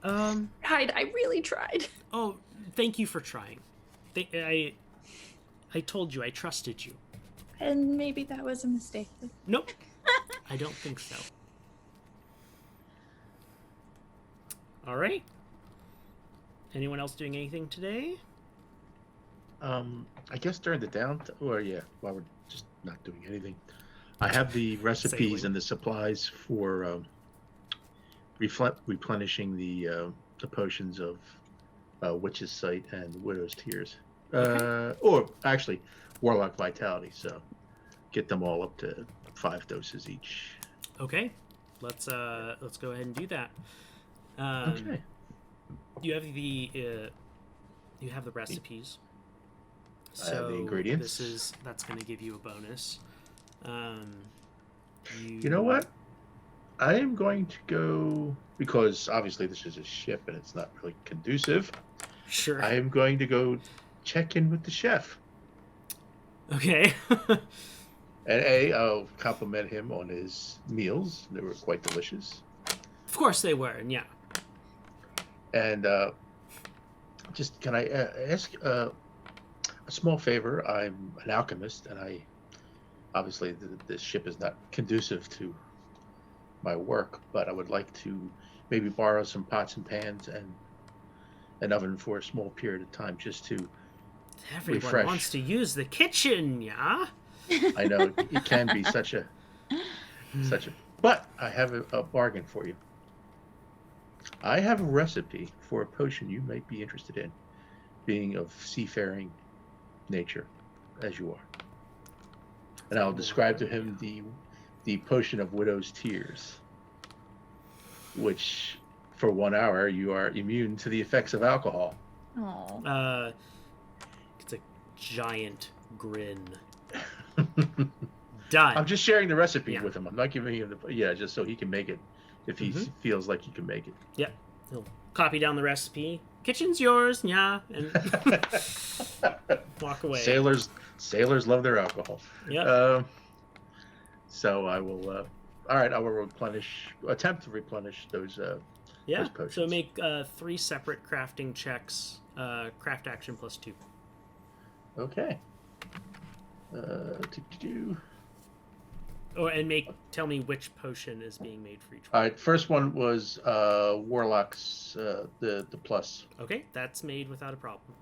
I really tried. Oh, thank you for trying. I told you I trusted you. And maybe that was a mistake. Nope. I don't think so. All right. Anyone else doing anything today? I guess during the downtime, while we're just not doing anything, I have the recipes Sailing. and the supplies for replenishing the potions of Witch's Sight and Widow's Tears. Okay. Or actually, Warlock Vitality. So get them all up to 5 doses each. Okay. Let's go ahead and do that. Okay. You have the recipes. I have the ingredients. That's going to give you a bonus. You know what? I am going to go, because obviously this is a ship and it's not really conducive. Sure. I am going to go check in with the chef. Okay. And I'll compliment him on his meals. They were quite delicious. Of course they were, and yeah. And just can I ask a small favor? I'm an alchemist, and obviously the ship is not conducive to my work, but I would like to maybe borrow some pots and pans and an oven for a small period of time, just to Everyone refresh. wants to use the kitchen, yeah. I know it can be such a, but I have a bargain for you. I have a recipe for a potion you might be interested in, being of seafaring nature, as you are. And I'll describe to him the potion of Widow's Tears, which, for 1 hour, you are immune to the effects of alcohol. Oh. It's a giant grin. Done. I'm just sharing the recipe with him. I'm not giving him just so he can make it if he feels like he can make it. Yeah. He'll copy down the recipe. Kitchen's yours, yeah, and walk away. Sailors love their alcohol. Yeah. So I will. All right, I will attempt to replenish those. Yeah. Those potions. So make 3 separate crafting checks. Craft action +2. Okay. Oh, and tell me which potion is being made for each one. All right. First one was Warlock's the plus. Okay, that's made without a problem.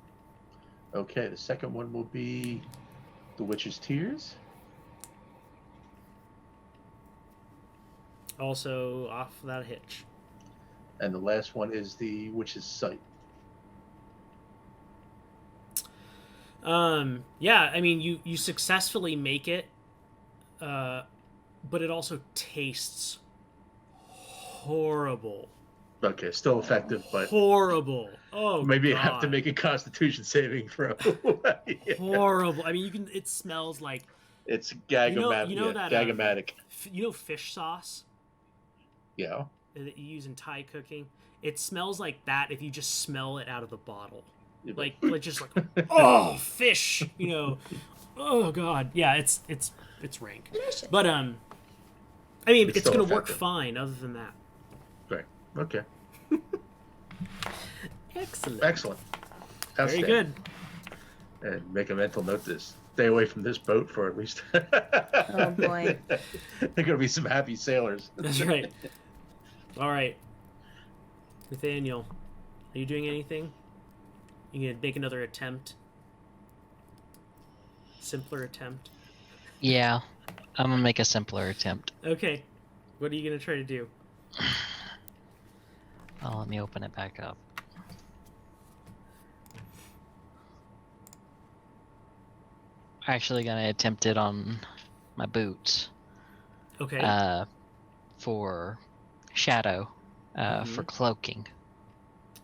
Okay. The second one will be the Witch's Tears. Also off without a hitch. And the last one is the Witch's Sight. Yeah, I mean, you successfully make it, but it also tastes horrible. Okay, still effective, but horrible. Oh, maybe God. I have to make a Constitution saving throw. Yeah. Horrible. I mean, it smells like it's gag-o-matic. Gag-o-matic. Fish sauce. Yeah. That you use in Thai cooking. It smells like that if you just smell it out of the bottle. Like oh, fish, oh God, yeah, it's rank. Delicious. But I mean, it's gonna work effective. fine. Other than that, Right. Okay. excellent. Very Outstanding. good. And make a mental note to stay away from this boat for at least. Oh boy. They're gonna be some happy sailors. That's right. All right, Nathaniel, are you doing anything? You gonna make another attempt? Simpler attempt? Yeah, I'm gonna make a simpler attempt. Okay. What are you gonna try to do? Oh, let me open it back up. Actually gonna attempt it on my boots. Okay. For shadow, for cloaking.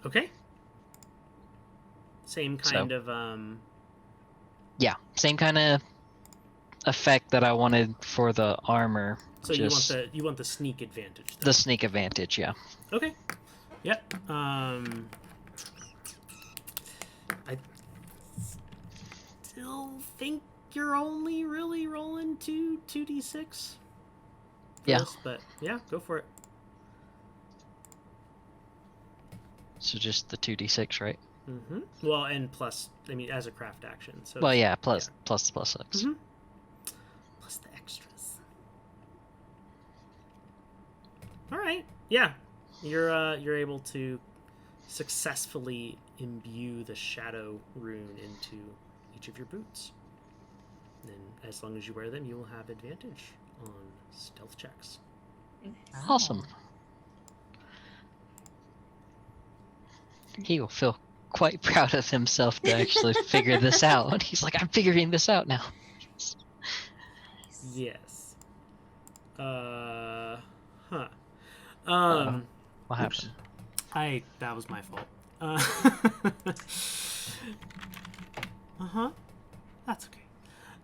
Okay. Same kind of Yeah, same kind of effect that I wanted for the armor. So just you want the sneak advantage. Then. The sneak advantage, yeah. Okay. Yep. I still think you're only really rolling 2d6. Yeah. This, but yeah, go for it. So just the 2d6, right? Mm-hmm. Well, and plus, I mean, as a craft action. So Well, yeah, plus 6. Mm-hmm. Plus the extras. All right. Yeah, you're able to successfully imbue the shadow rune into each of your boots. And as long as you wear them, you will have advantage on stealth checks. Awesome. He will feel quite proud of himself to actually figure this out. He's like, I'm figuring this out now. Yes. Huh. What happened? That was my fault. That's okay.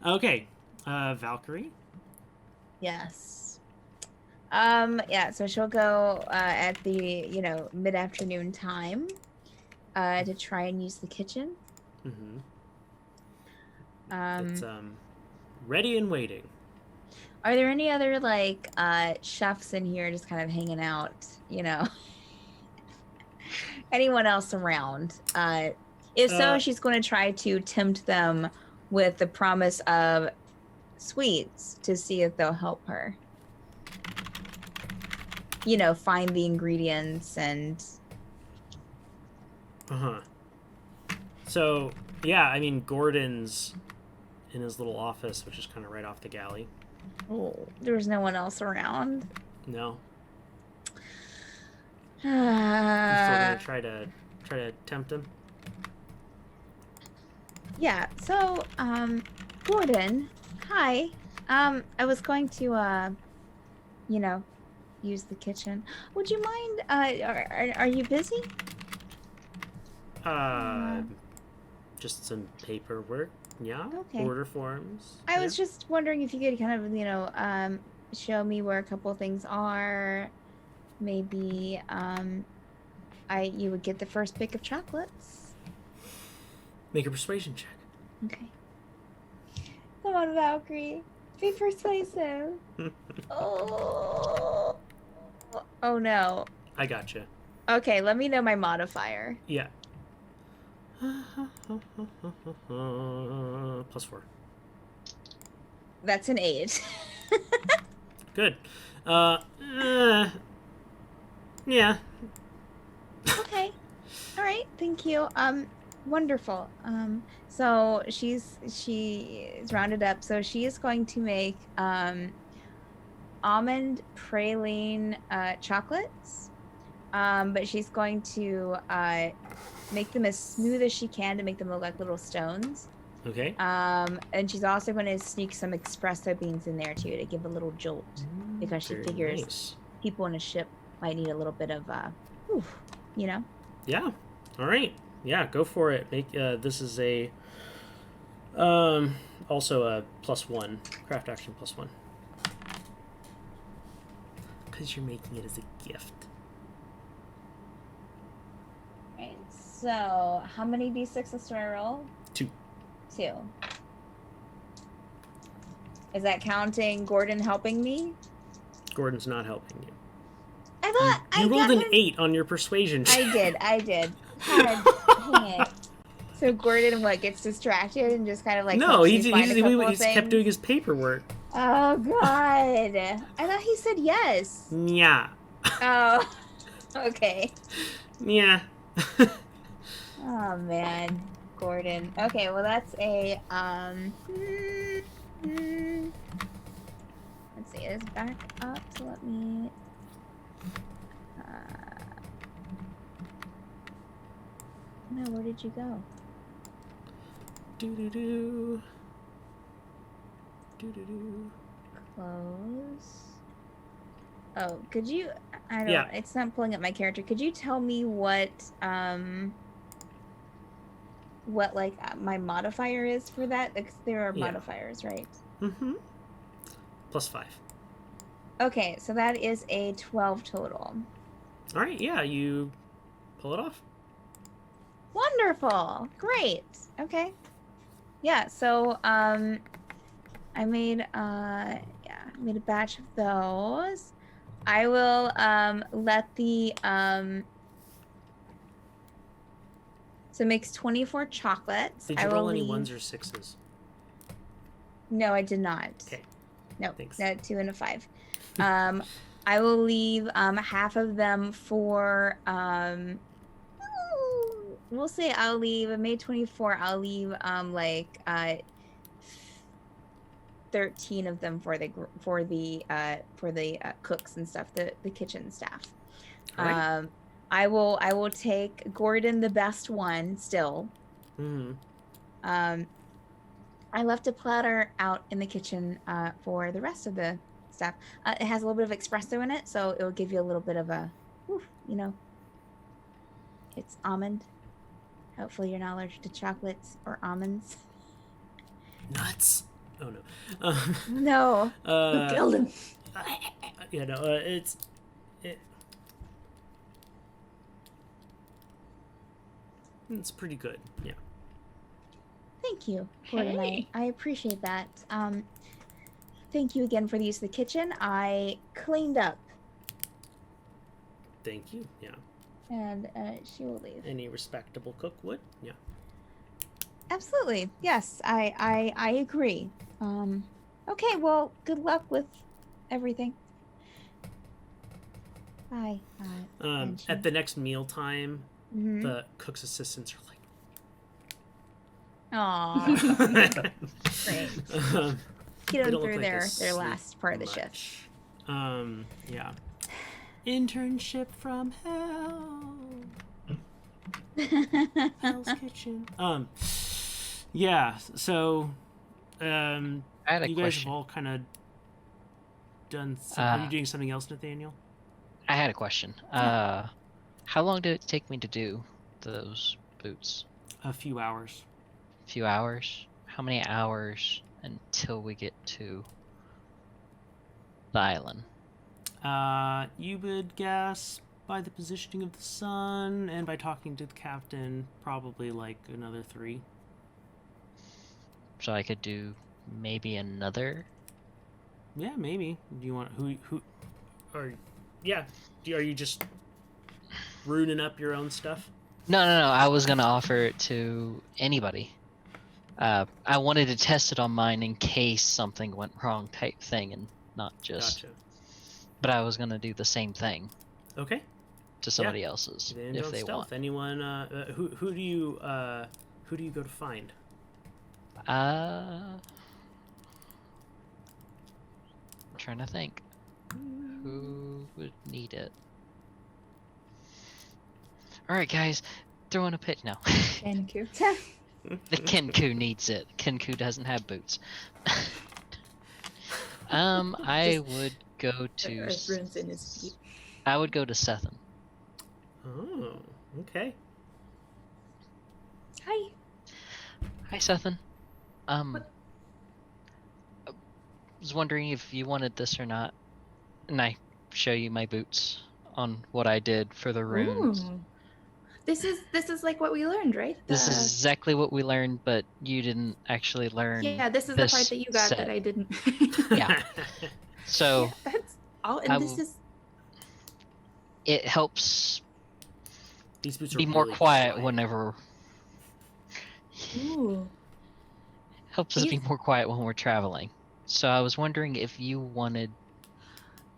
Okay. Valkyrie. Yes. Yeah, so she'll go at the, mid-afternoon time to try and use the kitchen. Mm-hmm. It's ready and waiting. Are there any other chefs in here just kind of hanging out, Anyone else around? If so, she's going to try to tempt them with the promise of sweets to see if they'll help her. Find the ingredients and... So, yeah, I mean, Gordon's in his little office, which is kind of right off the galley. Oh, there's no one else around? No. You still gonna try to tempt him? Yeah, so, Gordon, hi. I was going to, use the kitchen. Would you mind, are you busy? Just some paperwork, yeah? Okay. Order forms. I was just wondering if you could kind of, show me where a couple things are. Maybe, you would get the first pick of chocolates. Make a persuasion check. Okay. Come on, Valkyrie. Be persuasive. Oh no. I gotcha. Okay, let me know my modifier. Yeah. +4. That's an 8. Good. Yeah. Okay. All right. Thank you. Wonderful. So she is rounded up. So she is going to make almond praline chocolates. But she's going to make them as smooth as she can to make them look like little stones. Okay. And she's also going to sneak some espresso beans in there too to give a little jolt, because she figures people in a ship might need a little bit of Yeah. All right. Yeah, go for it. Make this is a also a +1 craft action +1 because you're making it as a gift. Right. So how many d6s do I roll? 2. 2. Is that counting Gordon helping me? Gordon's not helping you. I thought you rolled an 8 on your persuasion check. I did. God dang it. So Gordon gets distracted and just kind of no, he's kept doing his paperwork. Oh God! I thought he said yes. Yeah. Oh, okay. Yeah. Oh man, Gordon. Okay, well that's a Let's see, it's back up. So let me. No, where did you go? Do. Close. Oh, could you? I don't. Yeah. It's not pulling up my character. Could you tell me what what like my modifier is for that? Because there are Yeah. modifiers, right? Mm-hmm. +5. Okay, so that is a 12 total. All right, yeah, you pull it off. Wonderful. Great. Okay. Yeah, so I made made a batch of those. I will let the so it makes 24 chocolates. Did you roll any 1s or 6s? No, I did not. Okay. No, Thanks. no, 2 and a 5. I will leave half of them for we'll say I'll leave. I made 24. I'll leave 13 of them for the cooks and stuff, the kitchen staff. All right. I will take Gordon, the best one, still. Mm-hmm. I left a platter out in the kitchen for the rest of the stuff. It has a little bit of espresso in it, so it will give you a little bit of a, it's almond. Hopefully you're not allergic to chocolates or almonds. Nuts. Oh no. No. Killed him. Yeah, no. It's pretty good. Yeah. Thank you, Gordon. Hey. I appreciate that. Thank you again for the use of the kitchen. I cleaned up. Thank you. Yeah. And she will leave. Any respectable cook would. Yeah. Absolutely. Yes, I agree. Okay, well, good luck with everything. Bye. At the next mealtime, Mm-hmm. the cook's assistants are like, Aw. Great. Get them through their last part of the shift. Yeah. Internship from hell. Hell's Kitchen. Yeah. So, I had a you guys question. have all kind of done. Are you doing something else, Nathaniel? I had a question. How long did it take me to do those boots? A few hours. A few hours? How many hours until we get to the island? You would guess by the positioning of the sun and by talking to the captain, probably like another 3. So I could do maybe another? Yeah, maybe. Do you want who or yeah? Are you just ruining up your own stuff? No. I was gonna offer it to anybody. I wanted to test it on mine in case something went wrong, type thing, and not just. Gotcha. But I was gonna do the same thing Okay. to somebody else's if they stealth. want. Anyone? Who do you go to find? I'm trying to think. Who would need it? Alright, guys, throw in a pitch now. Kenku. The Kenku needs it. Kenku doesn't have boots. I would go to. Runes in his feet. I would go to Cethan. Oh, okay. Hi. Hi, Cethan. What? I was wondering if you wanted this or not, and I show you my boots on what I did for the runes. Ooh. This is like what we learned, right? This is exactly what we learned, but you didn't actually learn. Yeah, this is the part that you got set. that I didn't. Yeah. So Yeah, that's all. And this is. it helps These boots are be more really quiet whenever. Ooh. Helps us be more quiet when we're traveling. So I was wondering if you wanted.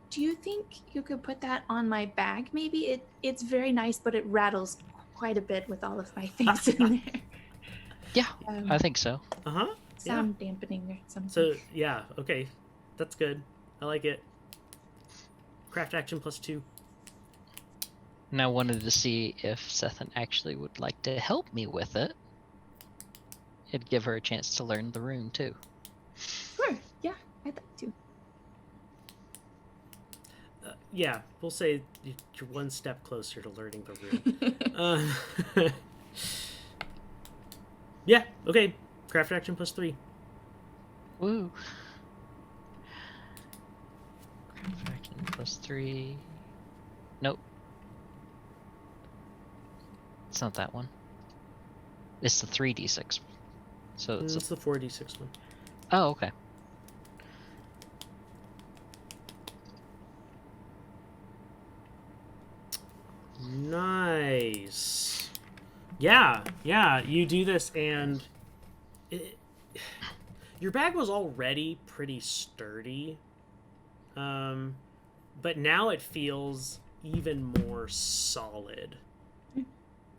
Do you think you could put that on my bag? Maybe it's very nice, but it rattles quite a bit with all of my things in there. Yeah, I think so. Sound dampening or something. So yeah, okay, that's good. I like it. Craft action +2. And I wanted to see if Cethan actually would like to help me with it. It'd give her a chance to learn the rune too. Sure. Yeah, I'd like to. Yeah, we'll say you're one step closer to learning the rune. Yeah. Okay. Craft action +3. Woo. Craft action +3. Nope. It's not that one. It's the 3d6. So it's the 4d6 one. Oh, okay. Nice. Yeah, you do this, and your bag was already pretty sturdy, but now it feels even more solid,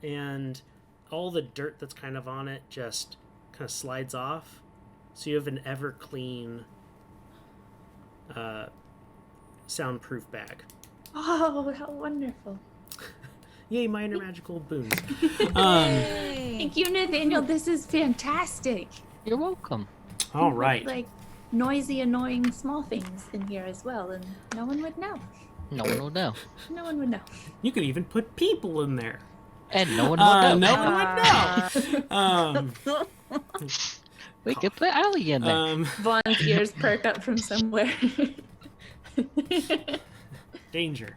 and all the dirt that's kind of on it just kind of slides off, so you have an ever clean, soundproof bag. Oh, how wonderful. Yay, minor magical boons. Thank you, Nathaniel. This is fantastic. You're welcome. All right. Like noisy, annoying small things in here as well, and no one would know. No one will know. No one would know. You could even put people in there. And no one will know. No one would know. We could put Alie in there. Vaughn's ears perk up from somewhere. Danger.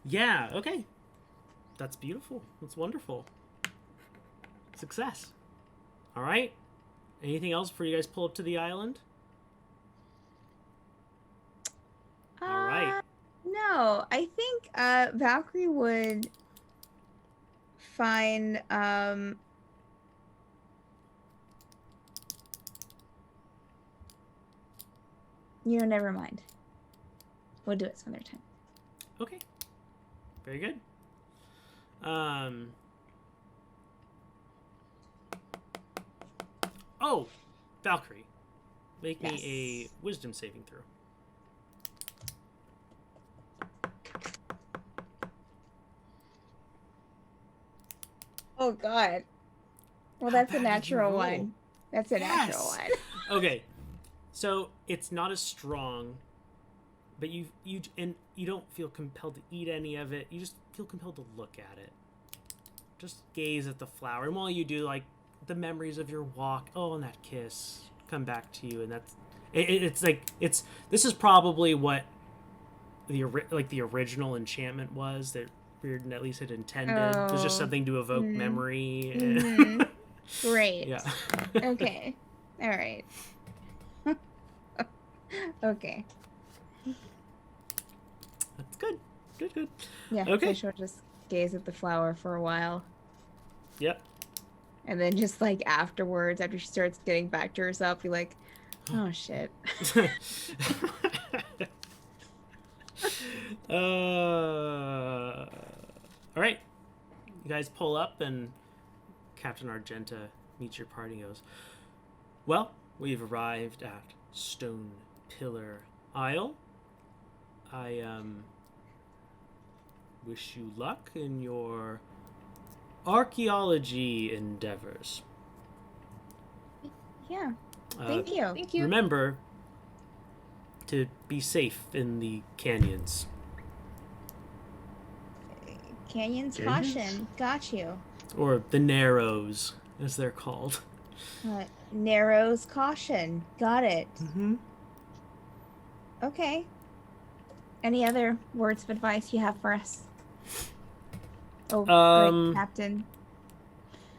Yeah, okay. That's beautiful. That's wonderful. Success. All right. Anything else before you guys pull up to the island? All right. No, I think Valkyrie would find never mind. We'll do it some other time. Okay. Very good. Oh, Valkyrie. Make me a wisdom saving throw. Oh God. Well, that's How a bad did you natural roll? one. That's a natural Yes. one. Okay. So it's not as strong, but you don't feel compelled to eat any of it. You just feel compelled to look at it. Just gaze at the flower, and while you do, like, the memories of your walk, and that kiss, come back to you, and that's this is probably what the original enchantment was that Reardon at least had intended. It was just something to evoke memory. Mm-hmm. Great. Yeah. Okay. All right. Okay. That's good. Good. Yeah. Okay. Fish will just gaze at the flower for a while, Yep. and then just like afterwards, after she starts getting back to herself, be like, "Oh shit." All right. You guys pull up, and Captain Argenta meets your party and goes, well, we've arrived at Stone Pillar Isle. I wish you luck in your archaeology endeavors. Yeah. Thank you. Thank you. Remember to be safe in the canyons. Canyons, Canyons? caution. Got you. Or the Narrows, as they're called. Narrows, caution. Got it. Mm-hmm. Okay. Any other words of advice you have for us? Oh, great, Captain.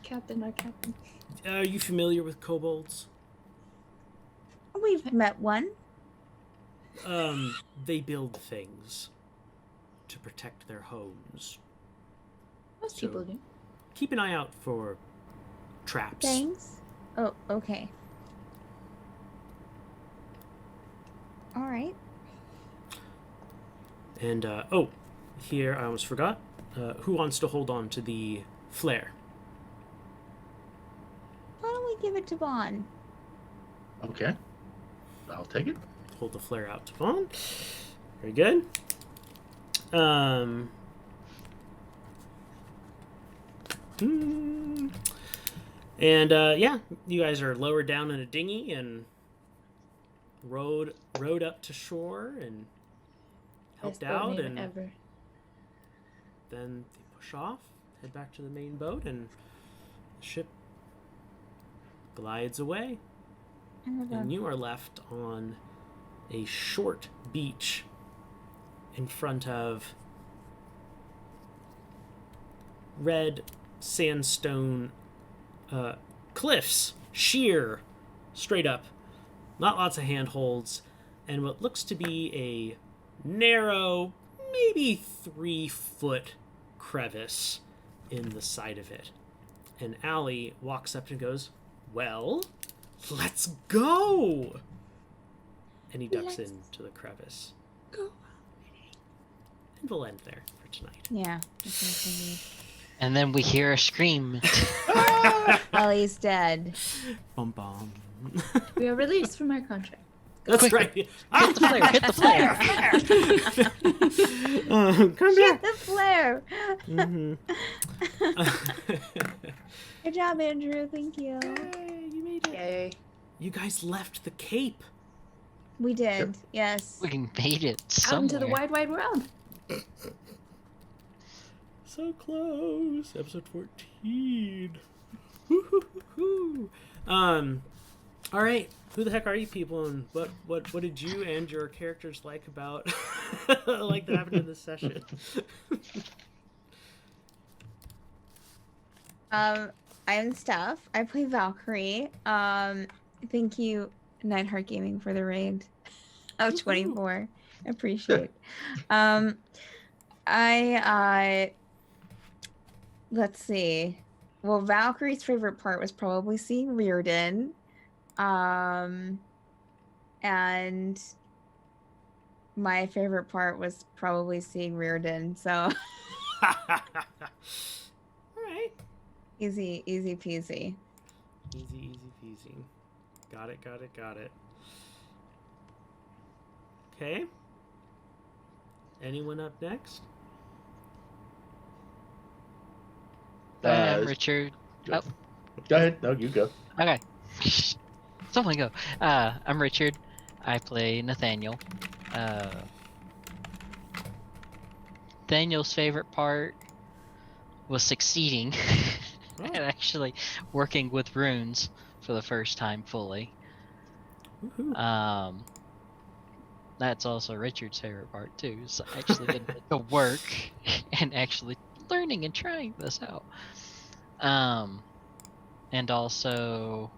Captain, our captain. Are you familiar with kobolds? We've met one. They build things to protect their homes. Most So- people do. Keep an eye out for traps. Things? Oh, okay. All right. And, here, I almost forgot. Who wants to hold on to the flare? Why don't we give it to Vaughn? Okay. I'll take it. Hold the flare out to Vaughn. Very good. And yeah, you guys are lowered down in a dinghy and rowed up to shore and helped Best boat out, name and ever. then they push off, head back to the main boat, and The ship glides away, and you are left on a short beach in front of red sandstone cliffs, sheer, straight up, not lots of handholds, and what looks to be a narrow, maybe 3-foot crevice in the side of it. And Alie walks up and goes, "Well, let's go!" And he ducks into the crevice. Go. And we'll end there for tonight. Yeah. That's what I need. And then we hear a scream. Allie's dead. Bum bum. We are released from our contract. That's Quick. right. Hit the flare! Hit the flare! Come Shit, back. the flare. Mhm. Good job, Andrew. Thank you. Yay, you made it. Yay. You guys left the Cape. We did. Yes. We made it Out somewhere. into the wide, wide world. So close. Episode 14. Woo-hoo-hoo-hoo. All right. Who the heck are you people, and what did you and your characters like about like that happened in this session? I'm Steph. I play Valkyrie. Thank you, Nightheart Gaming, for the raid of 24. Appreciate. Let's see. Well, Valkyrie's favorite part was probably seeing Reardon. And my favorite part was probably seeing Reardon. So All right. easy peasy. Easy peasy. Got it. Okay. Anyone up next? Richard. Go ahead. No, you go. Okay. Someone go. I'm Richard. I play Nathaniel. Nathaniel's favorite part was succeeding and actually working with runes for the first time fully. Woohoo. That's also Richard's favorite part too. So actually getting to work and actually learning and trying this out. And also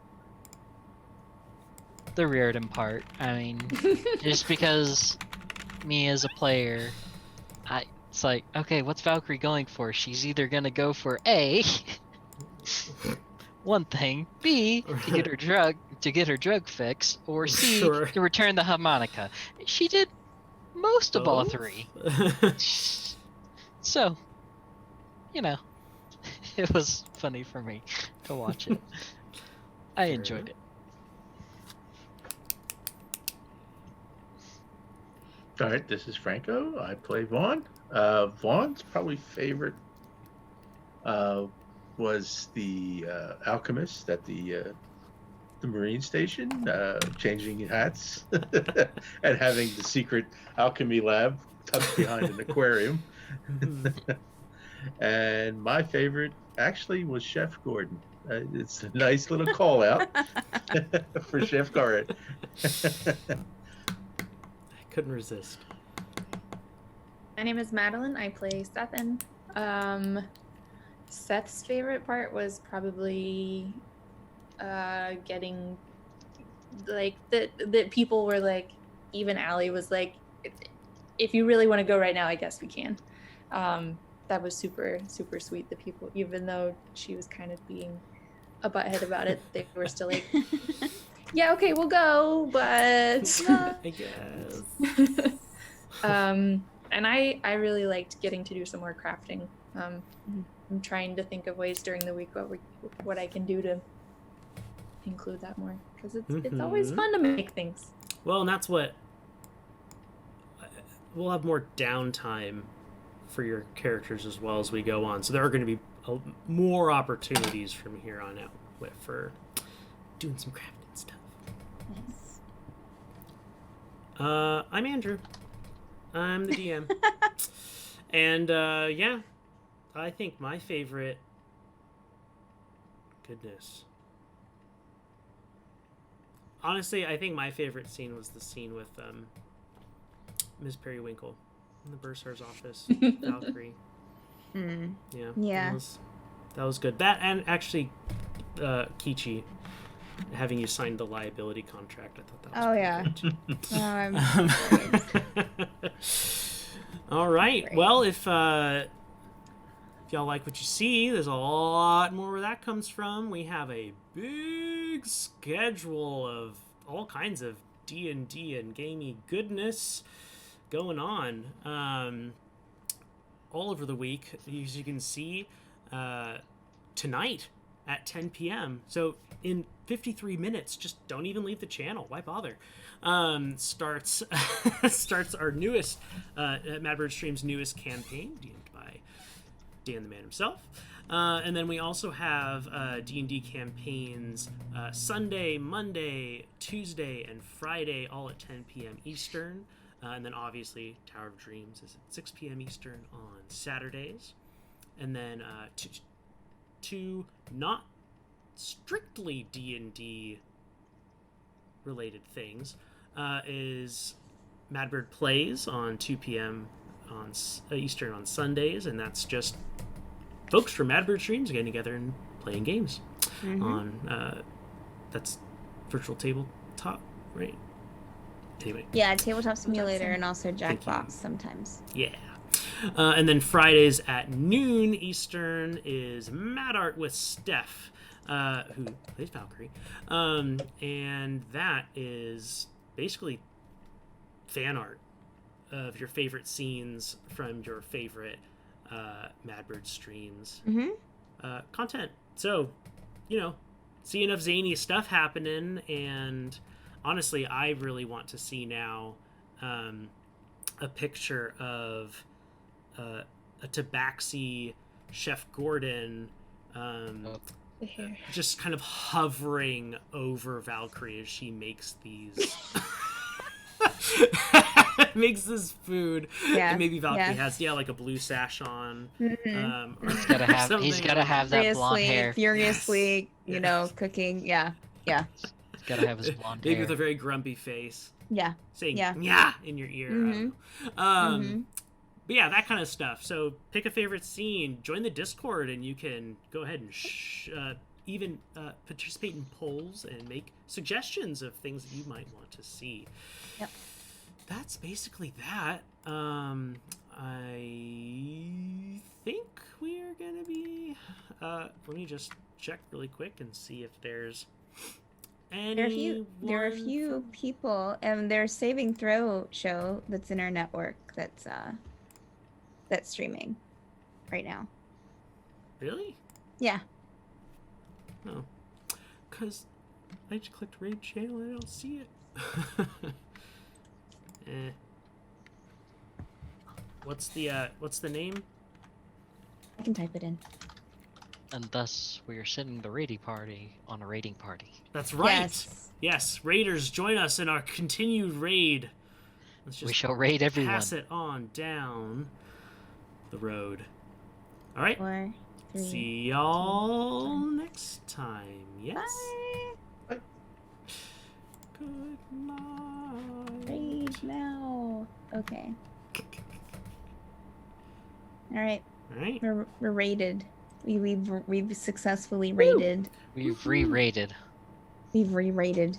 the Reardon part. I mean, just because me as a player, it's like, okay, what's Valkyrie going for? She's either gonna go for A, one thing, B, to get her drug fix, or C, Sure. to return the harmonica. She did most of all Both? three. So, it was funny for me to watch it. I enjoyed it. All right, this is Franco. I play Vaughn. Vaughn's probably favorite was the alchemist at the marine station, changing hats and having the secret alchemy lab tucked behind an aquarium. And my favorite actually was Chef Gordon. It's a nice little call out for Chef Gordon. I couldn't resist. My name is Madeline. I play Ceth. Seth's favorite part was probably getting like that people were like, even Alie was like, if you really want to go right now, I guess we can. That was super sweet. The people, even though she was kind of being a butthead about it, they were still like, yeah, okay, we'll go, but I guess. And I really liked getting to do some more crafting. I'm trying to think of ways during the week what I can do to include that more, because it's always fun to make things. Well, and that's what we'll have more downtime for your characters as well as we go on. So there are going to be more opportunities from here on out for doing some crafting stuff. Nice. I'm Andrew. I'm the DM. And yeah, I think my favorite goodness. Honestly, I think my favorite scene was the scene with Ms. Periwinkle in the Bursar's office. Valkyrie. Yeah. Yeah. That was good. That, and actually, Kichi, having you sign the liability contract, I thought that was I'm all right. Great. Well, if y'all like what you see, there's a lot more where that comes from. We have a big schedule of all kinds of D&D and gamey goodness going on all over the week. As you can see, tonight at 10 p.m. So in 53 minutes, just don't even leave the channel. Why bother? Starts our newest Madbird Stream's newest campaign, DM'd by Dan the Man himself. And then we also have D&D campaigns Sunday, Monday, Tuesday, and Friday, all at 10 p.m. Eastern. And then obviously Tower of Dreams is at 6 p.m. Eastern on Saturdays. And then two not strictly D&D related things is Madbird Plays on 2 p.m. on Eastern on Sundays, and that's just folks from Madbird Streams getting together and playing games on that's virtual tabletop, right? Anyway. Yeah, Tabletop Simulator and also Jackbox sometimes. Yeah. And then Fridays at noon Eastern is Mad Art with Steph, who plays Valkyrie. And that is basically fan art of your favorite scenes from your favorite Madbird streams content. So, see enough zany stuff happening, and honestly, I really want to see now a picture of a Tabaxi Chef Gordon just kind of hovering over Valkyrie as she makes these makes this food. Yeah. And maybe Valkyrie has like a blue sash on. He's gotta have that blonde hair. Furiously, cooking. Yeah. He's gotta have his blonde hair. Maybe with a very grumpy face. Yeah. Saying "yeah" in your ear. But yeah, that kind of stuff. So pick a favorite scene, join the Discord, and you can go ahead and even participate in polls and make suggestions of things that you might want to see. Yep. That's basically that. I think we are going to be... let me just check really quick and see if there's any... There are a few people, and there's Saving Throw show that's in our network that's streaming right now. Really? Yeah. Oh. Because I just clicked raid channel and I don't see it. What's the name? I can type it in. And thus we are sending the raiding party on a raiding party. That's right. Yes, raiders, join us in our continued raid. Let's just we shall raid everyone. Pass it on down the road. All right. 4, 3, see y'all next time. Yes. Bye. Good night. Raid now. Okay. All right. We're raided. We've successfully raided. We've re-raided. We've re-raided.